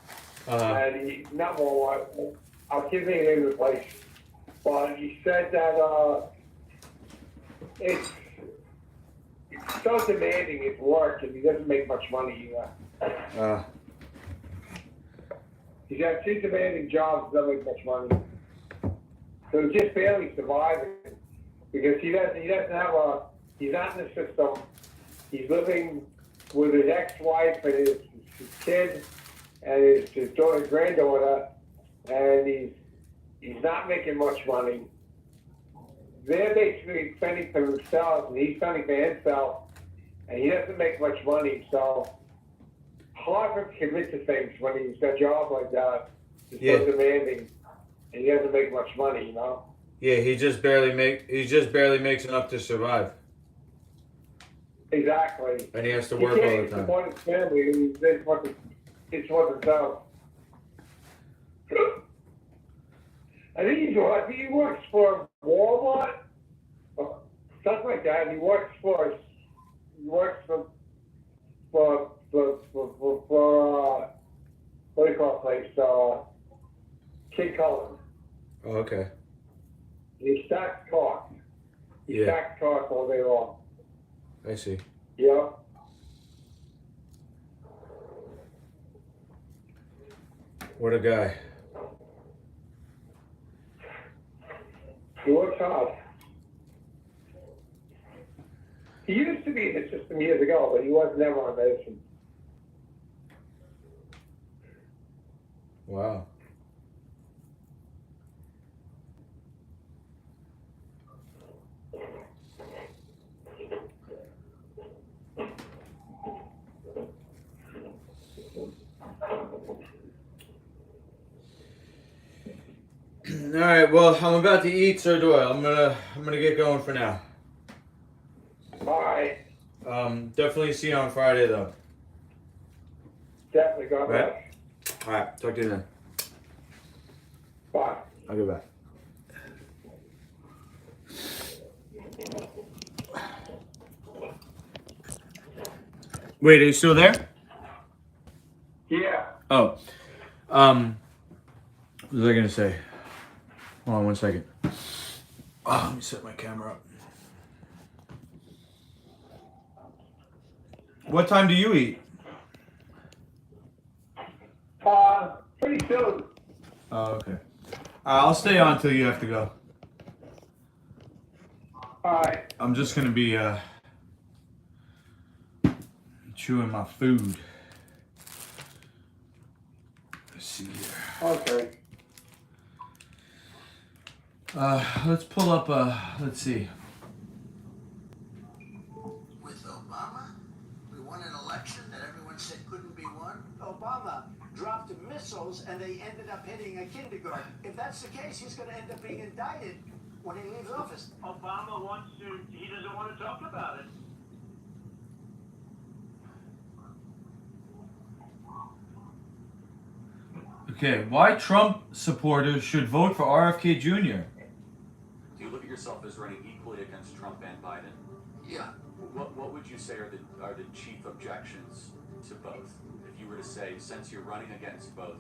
And not Walmart. I'll give you the name of the place. But he said that it's so demanding his work, and he doesn't make much money either. He's got two demanding jobs, doesn't make much money. So he's just barely surviving because he doesn't have He's not in the system. He's living with his ex-wife and his kid and his daughter, granddaughter, and he's not making much money. They're basically spending for themselves, and he's spending for himself, and he doesn't make much money. So hard for him to commit to things when he's got a job like that. It's so demanding, and he doesn't make much money, you know. Yeah, he just barely makes enough to survive. Exactly. And he has to work all the He can't time. support his family. It's what himself. I think he works for Walmart or something like that. He works for what do you call the place? King Cullen. Oh, okay. He stacks talk. He Yeah. stacks talk all day long. I see. Yeah. What a guy. He works hard. He used to be in the system years ago, but he was never on medicine. Wow. All right. Well, I'm about to eat, Sir Doyle. I'm gonna get going for now. All right. Definitely see you on Friday, though. Definitely. God bless. Right. All right. Talk to you then. Bye. I'll get back. Wait, are you still there? Yeah. Oh. What was I gonna say? Hold on 1 second. Oh, let me set my camera up. What time do you eat? Pretty soon. Oh, okay. I'll stay on till you have to go. All right. I'm just gonna be chewing my food. Let's see here. Okay. Let's pull up. Let's see. With Obama, we won an election that everyone said couldn't be won. Obama dropped missiles and they ended up hitting a kindergarten. If that's the case, he's going to end up being indicted when he leaves office. Obama he doesn't want to talk about it. Okay, why Trump supporters should vote for RFK Jr. Do you look at yourself as running equally against Trump and Biden? Yeah. What would you say are the chief objections to both? If you were to say, since you're running against both,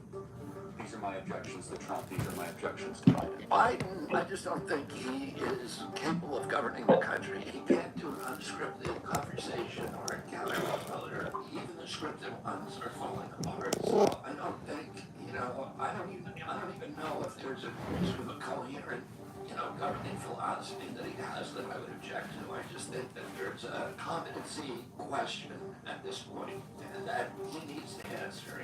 these are my objections to Trump, these are my objections to Biden. Biden, I just don't think he is capable of governing the country. He can't do an unscripted conversation or a counter voter. Even the scripted ones are falling apart. So I don't think, I don't even know if there's a sort of a coherent, governing philosophy that he has that I would object to. I just think that there's a competency question at this point, and that he needs to answer,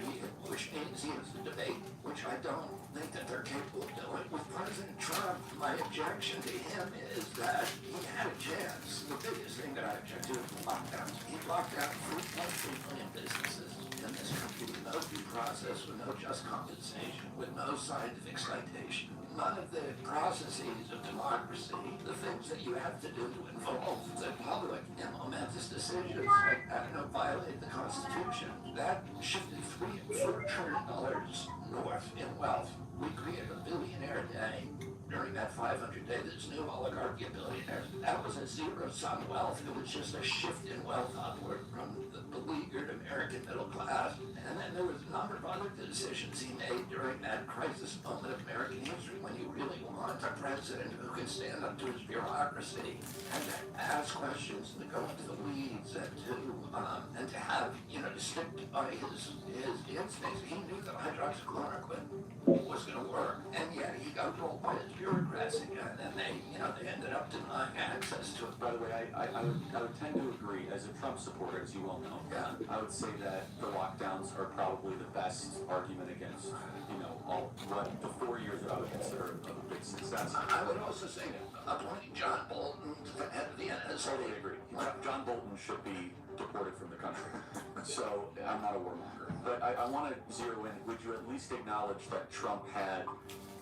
which means he has to debate, which I don't think that they're capable of doing. With President Trump, my objection to him is that he had a chance. The biggest thing that I object to is the lockdowns. He locked down 3.3 million businesses in this country with no due process, with no just compensation, with no scientific citation. None of the processes of democracy, the things that you have to do to involve the public in momentous decisions like, violate the Constitution, that shifted $3 trillion north in wealth. We created a billionaire day during that 500-day, this new oligarchy of billionaires. That was a zero-sum wealth. It was just a shift in wealth upward from the beleaguered American middle class. And then there was a number of other decisions he made during that crisis moment of American history when you really want a president who can stand up to his bureaucracy and to ask questions and to go into the weeds and to have, to stick by his instincts. He knew that hydroxychloroquine was going to work, and yet he got rolled by his bureaucrats again, and they ended up denying access to it. By the way, I would tend to agree, as a Trump supporter, as you well know. Yeah. I would say that the lockdowns are probably the best argument against, all what the 4 years that I would consider a big success. I would also say appointing John Bolton to the head of the NSA. Totally agree. John Bolton should be deported from the country. So I'm not a warmonger. But I want to zero in. Would you at least acknowledge that Trump had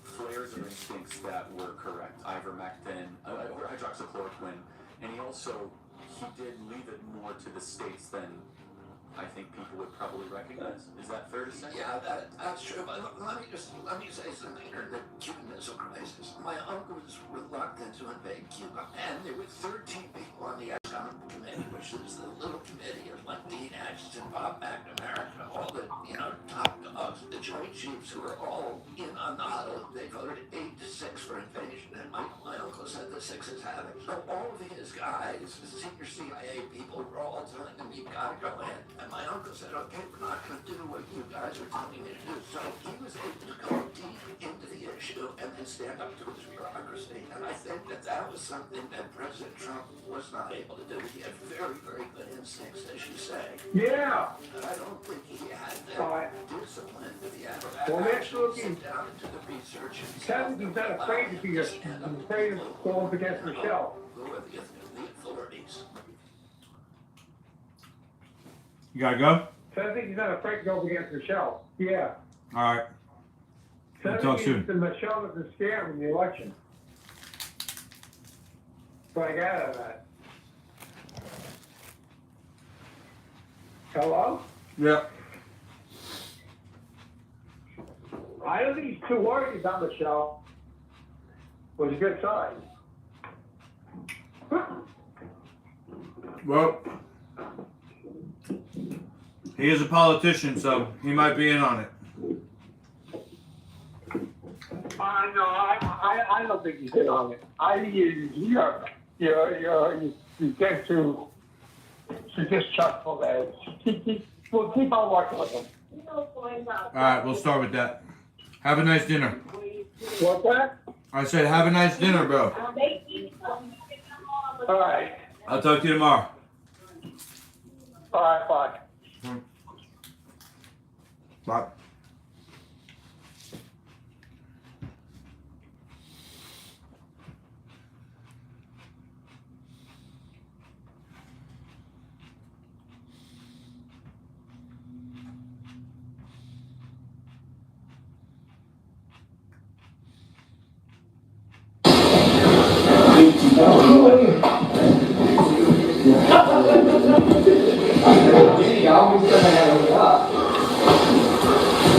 flares of instincts that were correct? Ivermectin, or hydroxychloroquine. And he did leave it more to the states than I think people would probably recognize. Is that fair to say? Yeah, that's true. But let me say something here. The Cuban Missile Crisis. My uncle was reluctant to invade Cuba, and there were 13 people on the ESCOM committee, which is the little committee of like Dean Acheson, Bob McNamara, all the top dogs, the Joint Chiefs who were all in on the huddle. They voted 8-6 for invasion, and my uncle said the Sixes had it. So all of his guys, the senior CIA people, were all telling him, "You gotta go in." And my uncle said, "Okay, we're not going to do what you guys are telling me to do." So he was able to go deep into the issue and then stand up to his bureaucracy. And I think that was something that President Trump was not able to do. He had very, very good instincts, as you say. Yeah. But I don't think he had the discipline to be able to Well, next actually looking, sit down and do the research. Kevin's not afraid to be afraid of going up against Michelle. Who are the authorities? You gotta go? So I think he's not afraid to go up against Michelle. Yeah. All right. So I We'll talk think soon. the Michelle was a scam in the election. So I got out of that. Hello? Yeah. I don't think he's too worried about Michelle. Was a good sign. Well, he is a politician, so he might be in on it. No, I don't think he's in on it. I think you get to just chuckle that. We'll keep on working with him. All right, we'll start with that. Have a nice dinner. What's that? I said, have a nice dinner, bro. All right. I'll talk to you tomorrow. All right, bye. Bye.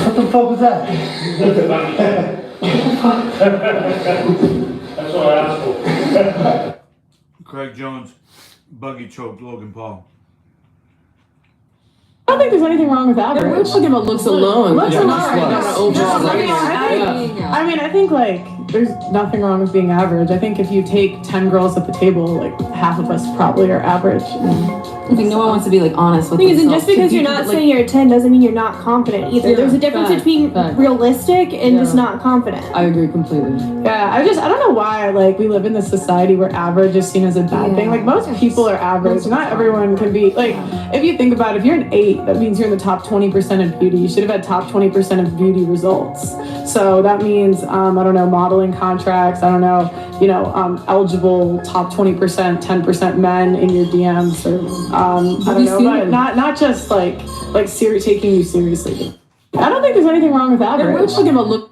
What the fuck was that? That's what I asked for. Craig Jones, buggy choked Logan Paul. I don't think there's anything wrong with average. Look at looks alone. Looks Yeah, alone. not overall rating. I think like there's nothing wrong with being average. I think if you take 10 girls at the table, like half of us probably are average. I think no one wants to be like honest with Thing is, and themselves. just because you're not saying you're a 10 doesn't mean you're not confident either. Yeah, There's a difference fact, between fact. realistic and just not confident. I agree completely. Yeah, I don't know why like we live in this society where average is seen as a bad thing. Like most people are average. Not everyone can be like. If you think about it, if you're an 8, that means you're in the top 20% of beauty. You should have had top 20% of beauty results. So that means I don't know, modeling contracts. I don't know, eligible top 20%, 10% men in your DMs, or I don't know, but not just like taking you seriously. I don't think there's anything wrong with average. We're talking about look.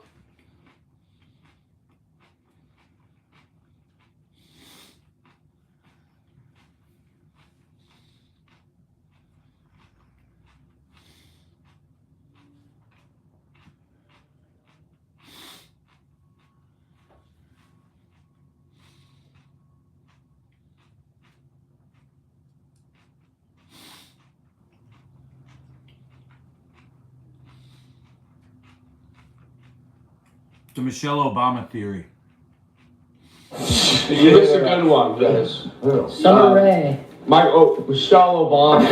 The Michelle Obama theory. It's a good one, Dennis. Summer Rae. Michelle Obama.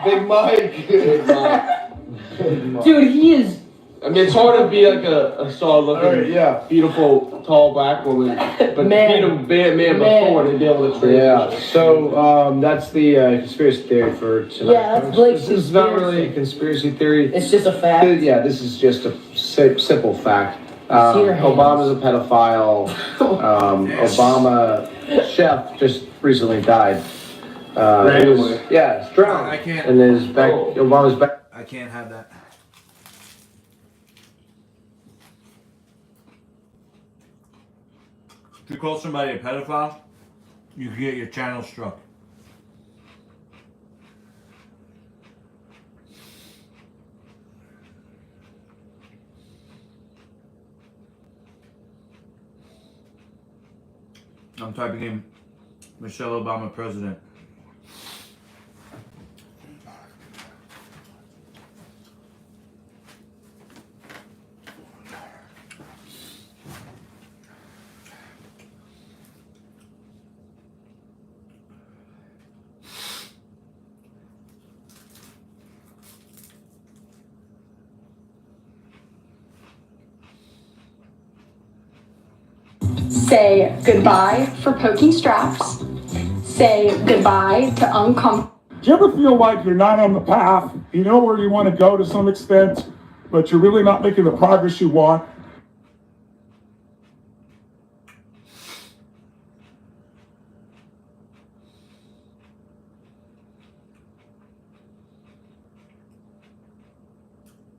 Big Mike. Big Mike. Dude, he is. I mean, it's hard to be like a solid-looking, beautiful, tall black woman, but Man. being a bad man before to be able to transition. Yeah, so that's the conspiracy theory for tonight. Yeah, that's Blake's This is not really a conspiracy theory. It's just a fact. Yeah, this is just a simple fact. See your hands. Obama's a pedophile. Obama chef just recently died. Randomly. Yeah, it's drowned. I can't. And his back, Obama's back. I can't have that. If you call somebody a pedophile, you can get your channel struck. I'm typing in Michelle Obama president. Say goodbye for poking straps. Say goodbye to uncomfortable. Do you ever feel like you're not on the path? You know where you want to go to some extent, but you're really not making the progress you want?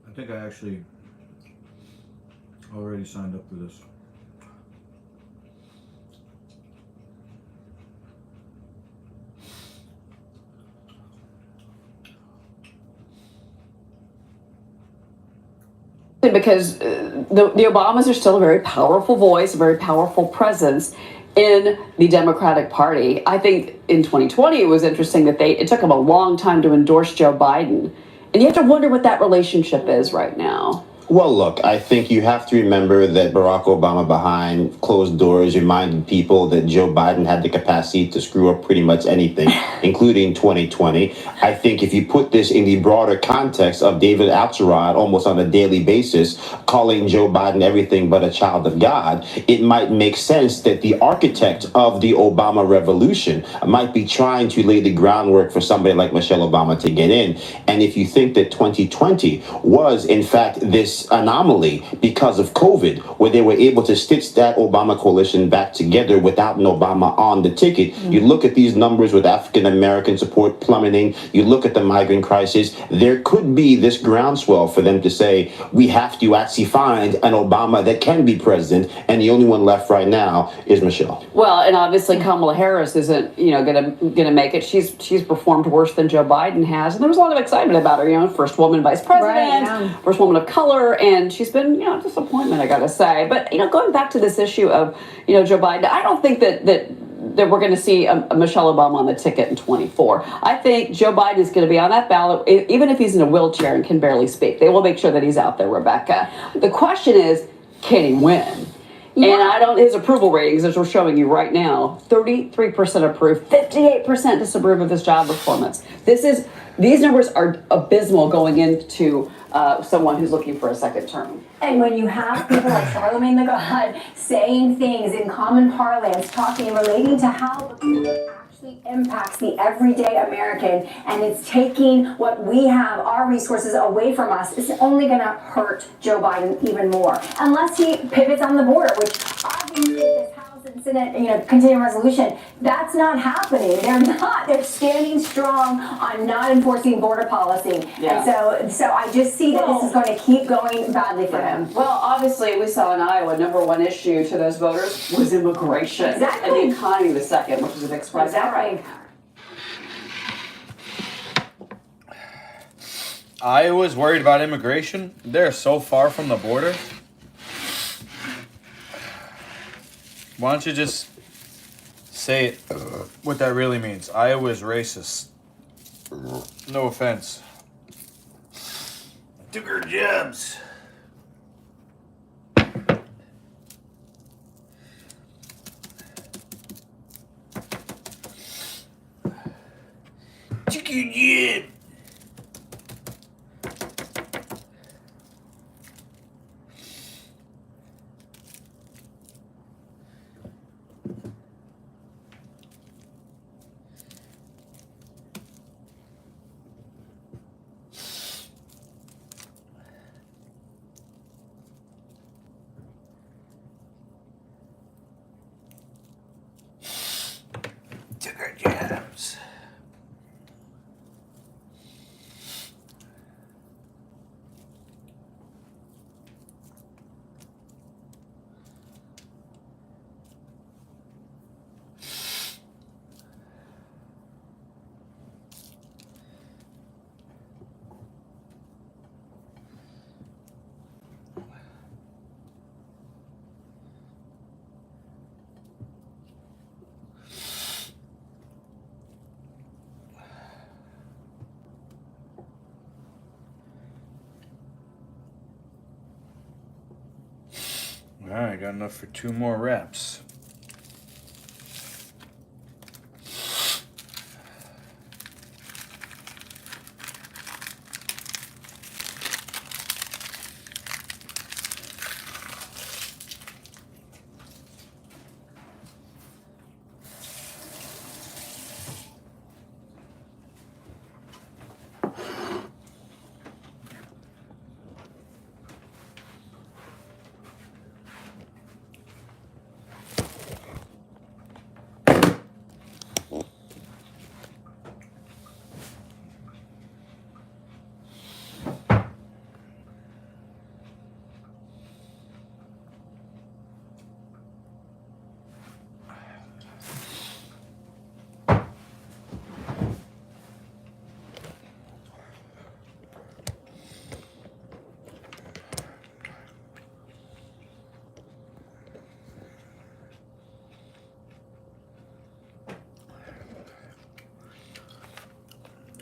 I think I actually already signed up for this. Because the Obamas are still a very powerful voice, a very powerful presence in the Democratic Party. I think in 2020 it was interesting that it took them a long time to endorse Joe Biden. And you have to wonder what that relationship is right now. Well, look, I think you have to remember that Barack Obama behind closed doors reminded people that Joe Biden had the capacity to screw up pretty much anything, including 2020. I think if you put this in the broader context of David Axelrod almost on a daily basis, calling Joe Biden everything but a child of God, it might make sense that the architect of the Obama revolution might be trying to lay the groundwork for somebody like Michelle Obama to get in. And if you think that 2020 was, in fact, this anomaly because of COVID, where they were able to stitch that Obama coalition back together without an Obama on the ticket. You look at these numbers with African American support plummeting, you look at the migrant crisis, there could be this groundswell for them to say, we have to actually find an Obama that can be president, and the only one left right now is Michelle. Well, and obviously Kamala Harris isn't, gonna make it. She's performed worse than Joe Biden has, and there was a lot of excitement about her. First woman vice president, first woman of color, and she's been, a disappointment, I gotta say. But going back to this issue of, Joe Biden, I don't think that we're going to see a Michelle Obama on the ticket in 24. I think Joe Biden is going to be on that ballot, even if he's in a wheelchair and can barely speak. They will make sure that he's out there, Rebecca. The question is, can he win? Yeah. And his approval ratings, as we're showing you right now, 33% approve, 58% disapprove of his job performance. These numbers are abysmal going into someone who's looking for a second term. And when you have people like Charlemagne the God saying things in common parlance, talking and relating to how the food actually impacts the everyday American, and it's taking what we have, our resources, away from us, it's only going to hurt Joe Biden even more. Unless he pivots on the border, which obviously this House and Senate, continuing resolution, that's not happening. They're not. They're standing strong on not enforcing border policy. Yeah. And so I just see that this is going to keep going badly for him. Well, obviously, we saw in Iowa, number one issue to those voters was immigration. Exactly. And the economy the second, which is a big surprise. Exactly. Iowa's worried about immigration. They're so far from the border. Why don't you just say it, what that really means? Iowa is racist. No offense. Took her jobs. Took your job. Alright, got enough for 2 more reps.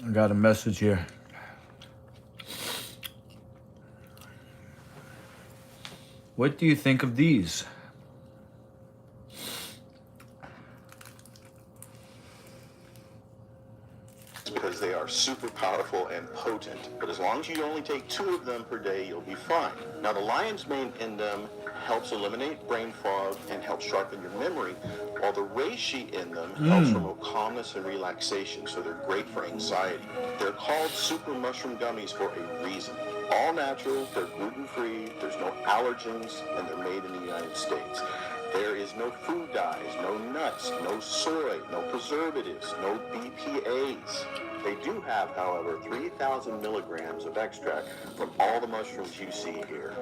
I got a message here. What do you think of these? Because they are super powerful and potent. But as long as you only take 2 of them per day, you'll be fine. Now, the lion's mane in them helps eliminate brain fog and helps sharpen your memory, while the reishi in them helps promote calmness and relaxation, so they're great for anxiety. They're called super mushroom gummies for a reason. All natural, they're gluten-free, there's no allergens, and they're made in the United States. There is no food dyes, no nuts, no soy, no preservatives, no BPAs. They do have, however, 3,000 milligrams of extract from all the mushrooms you see here.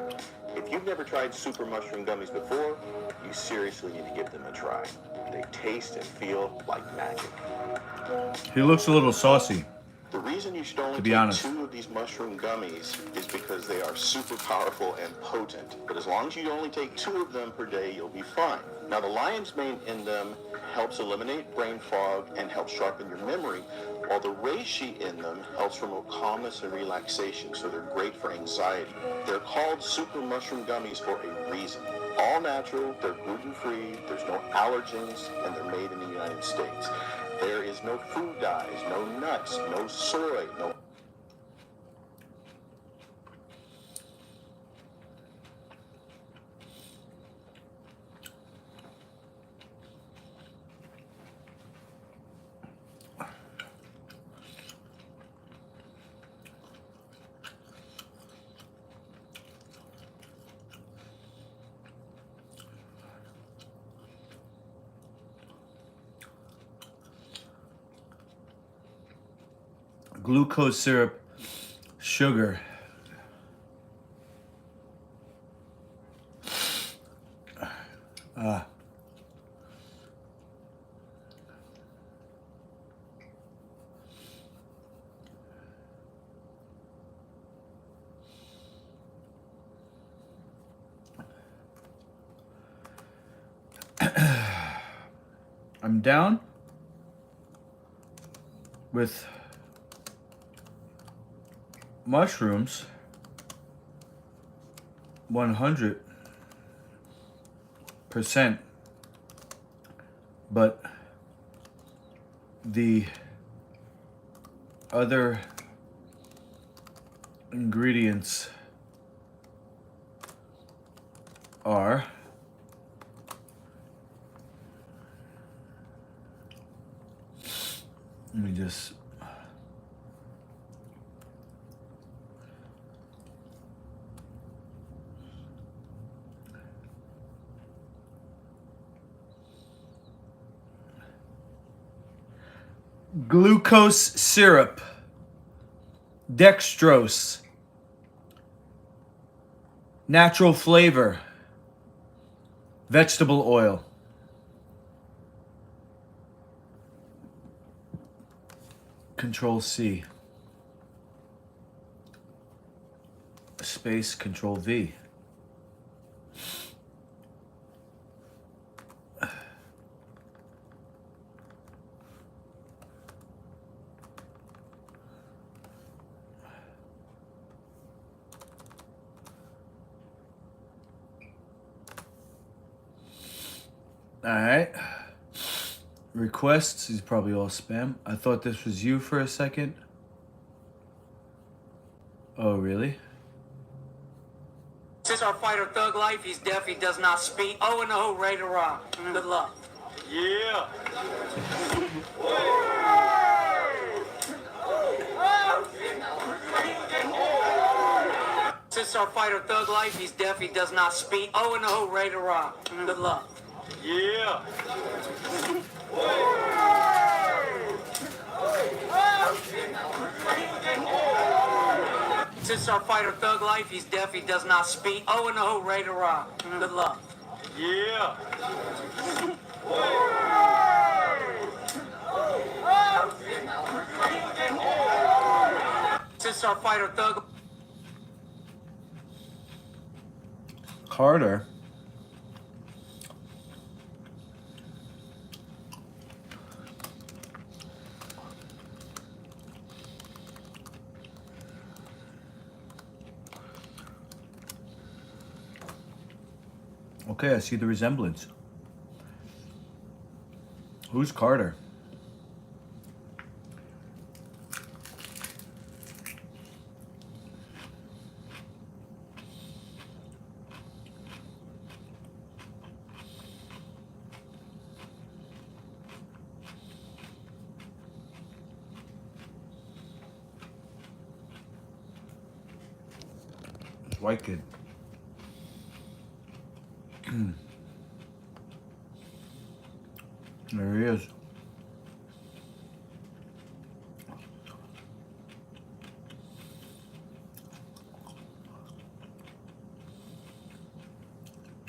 If you've never tried super mushroom gummies before, you seriously need to give them a try. They taste and feel like magic. He looks a little saucy. The reason you should only To be take honest. 2 of these mushroom gummies is because they are super powerful and potent. But as long as you only take 2 of them per day, you'll be fine. Now, the lion's mane in them helps eliminate brain fog and helps sharpen your memory, while the reishi in them helps promote calmness and relaxation, so they're great for anxiety. They're called super mushroom gummies for a reason. All natural, they're gluten-free, there's no allergens, and they're made in the United States. There is no food dyes, no nuts, no soy, no... Glucose syrup, sugar. I'm down with mushrooms 100%, but the other ingredients are let me just glucose syrup, dextrose, natural flavor, vegetable oil. Control C. Space Control V. Alright. Requests is probably all spam. I thought this was you for a second. Oh, really? Since our fighter thug life, he's deaf, he does not speak. Oh and oh, ready to rock. Good luck. Yeah. Since our fighter thug life, he's deaf, he does not speak. Oh and oh, ready to rock. Good luck. Yeah. Since our fighter thug life, he's deaf, he does not speak. Oh and oh, ready to rock. Good luck. Yeah. Since our fighter thug. Carter. Okay, I see the resemblance. Who's Carter? This white kid. There he is.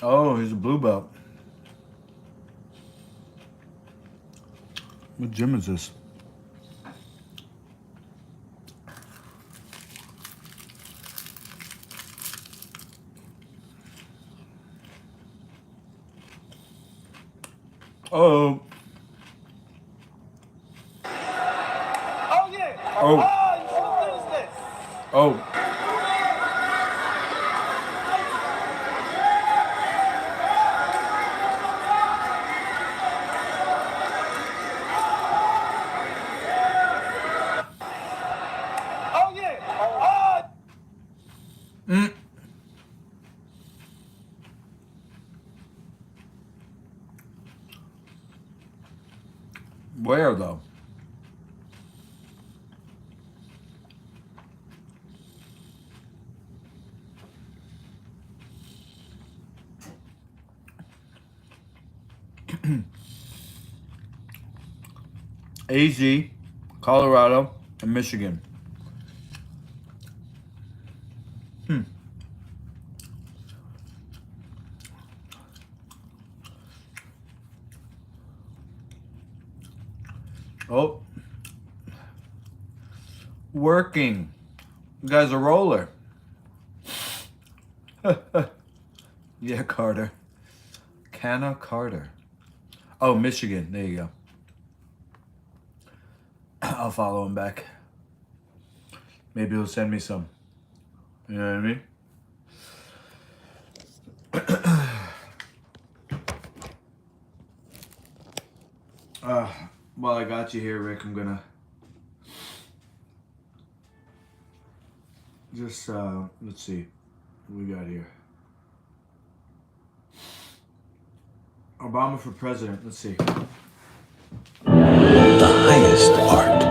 Oh, he's a blue belt. What gym is this? Oh. Oh yeah. Oh. Oh. Oh yeah. Mm. Where though? AZ, Colorado, and Michigan. Oh. Working. You guys a roller. Yeah, Carter. Canna Carter. Oh, Michigan. There you go. I'll follow him back. Maybe he'll send me some. You know what I mean? While I got you here, Rick, I'm gonna just, let's see what we got here. Obama for president, let's see. The highest art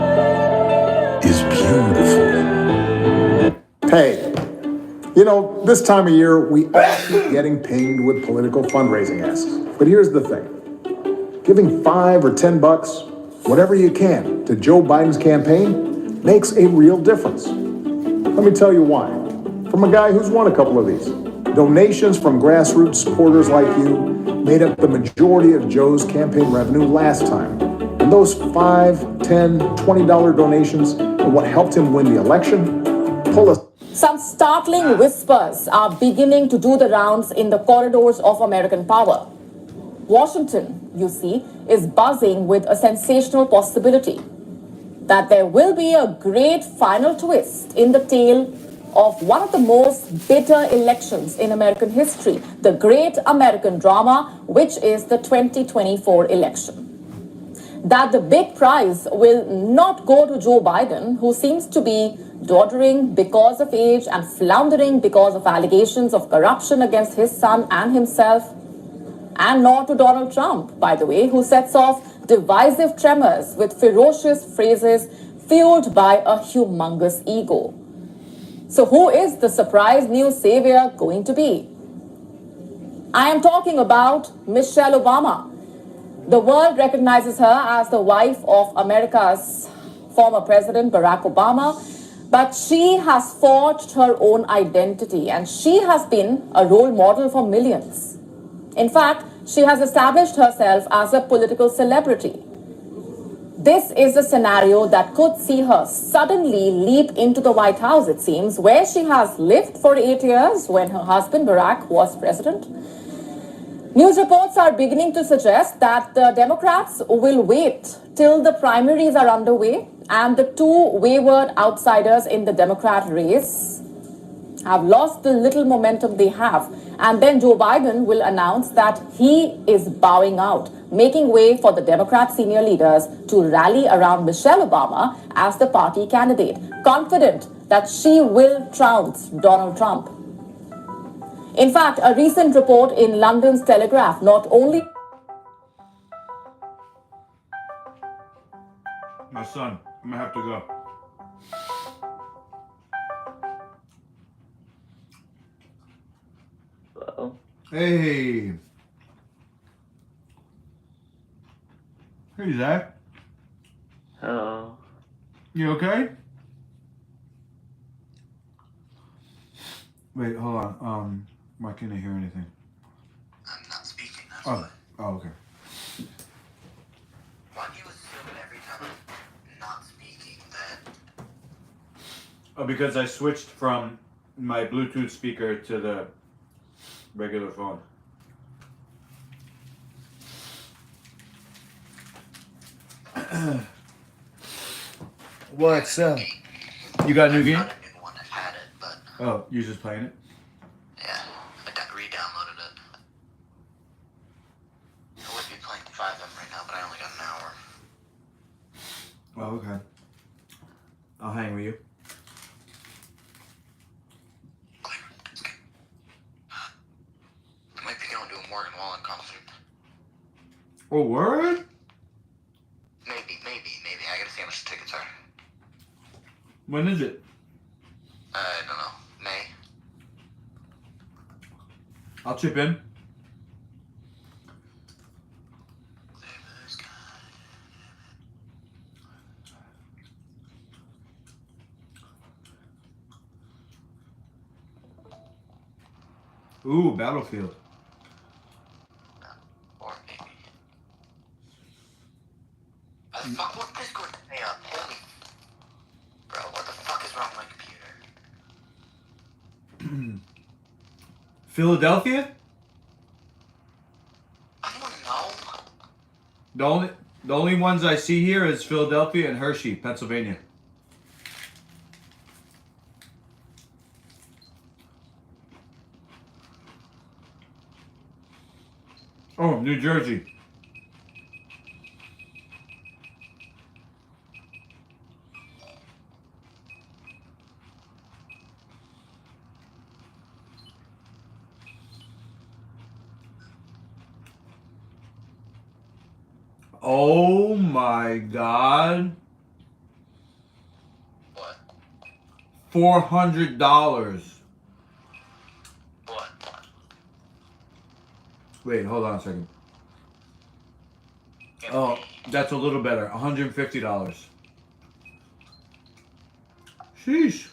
is beautiful. Hey, you know, this time of year, we all keep getting pinged with political fundraising asks. But here's the thing. Giving $5 or $10, whatever you can, to Joe Biden's campaign makes a real difference. Let me tell you why. From a guy who's won a couple of these. Donations from grassroots supporters like you made up the majority of Joe's campaign revenue last time. And those $5, $10, $20 donations are what helped him win the election. Pull us. Some startling whispers are beginning to do the rounds in the corridors of American power. Washington, you see, is buzzing with a sensational possibility that there will be a great final twist in the tale of one of the most bitter elections in American history, the great American drama, which is the 2024 election. That the big prize will not go to Joe Biden, who seems to be doddering because of age and floundering because of allegations of corruption against his son and himself, and nor to Donald Trump, by the way, who sets off divisive tremors with ferocious phrases fueled by a humongous ego. So who is the surprise new savior going to be? I am talking about Michelle Obama. The world recognizes her as the wife of America's former president, Barack Obama, but she has forged her own identity and she has been a role model for millions. In fact, she has established herself as a political celebrity. This is a scenario that could see her suddenly leap into the White House, it seems, where she has lived for 8 years when her husband Barack was president. News reports are beginning to suggest that the Democrats will wait till the primaries are underway and the two wayward outsiders in the Democrat race have lost the little momentum they have. And then Joe Biden will announce that he is bowing out, making way for the Democrat senior leaders to rally around Michelle Obama as the party candidate, confident that she will trounce Donald Trump. In fact, a recent report in London's Telegraph not only... My son, I'm gonna have to go. Hello. Hey. Hey, Zach. Hello. You okay? Wait, hold on. Why can't I hear anything? I'm not speaking. Oh, okay. Why do you assume every time I'm not speaking that... Oh, because I switched from my Bluetooth speaker to the regular phone. What's up? You got a new game? Oh, you just playing it? Yeah, I re-downloaded it. I would be playing 5 of them right now, but I only got an hour. Oh, okay. I'll hang with you. I might be going to a Morgan Wallen concert. Oh, word? Maybe. I gotta see how much the tickets are. When is it? I don't know. May? I'll chip in. Ooh, Battlefield. Or maybe. Fuck, what Discord did they up? Holy... Bro, what the fuck is wrong with my computer? Philadelphia? I don't know. The only ones I see here is Philadelphia and Hershey, Pennsylvania. Oh, New Jersey. Oh my God. What? $400. What? Wait, hold on a second. Oh, that's a little better. $150. Sheesh.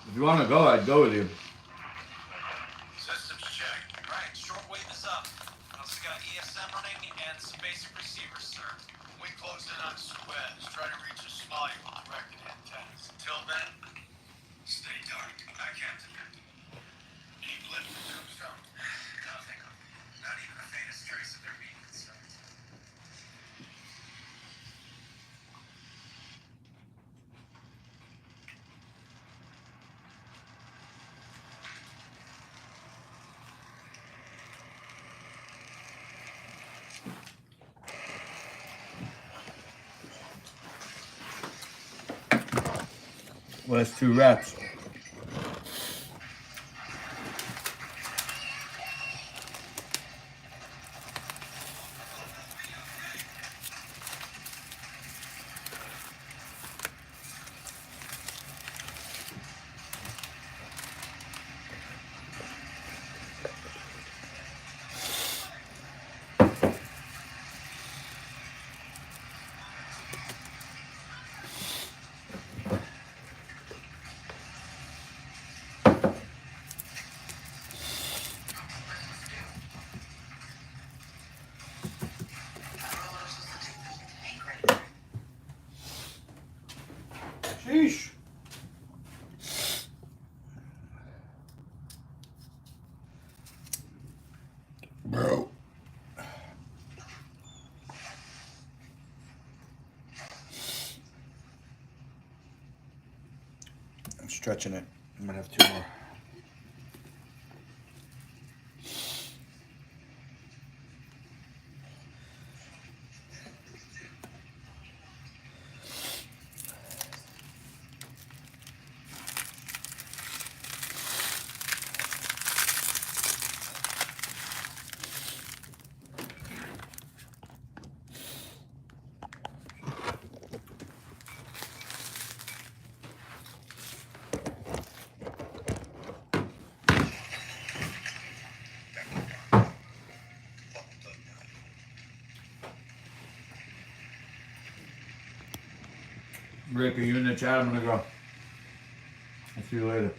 If you want to go, I'd go with you. Systems check. Right, shortwave is up. Also got ESM running and some basic receivers, sir. We close in on Suez. Try to reach a small directed antennas. Until then, stay dark. I can't detect. Any blip from Tombstone? Nothing. Not even the faintest trace of their being concerned. Last 2 reps. Sheesh. Bro. I'm stretching it. I'm gonna have 2 more. Rick, are you in the chat? I'm gonna go. I'll see you later.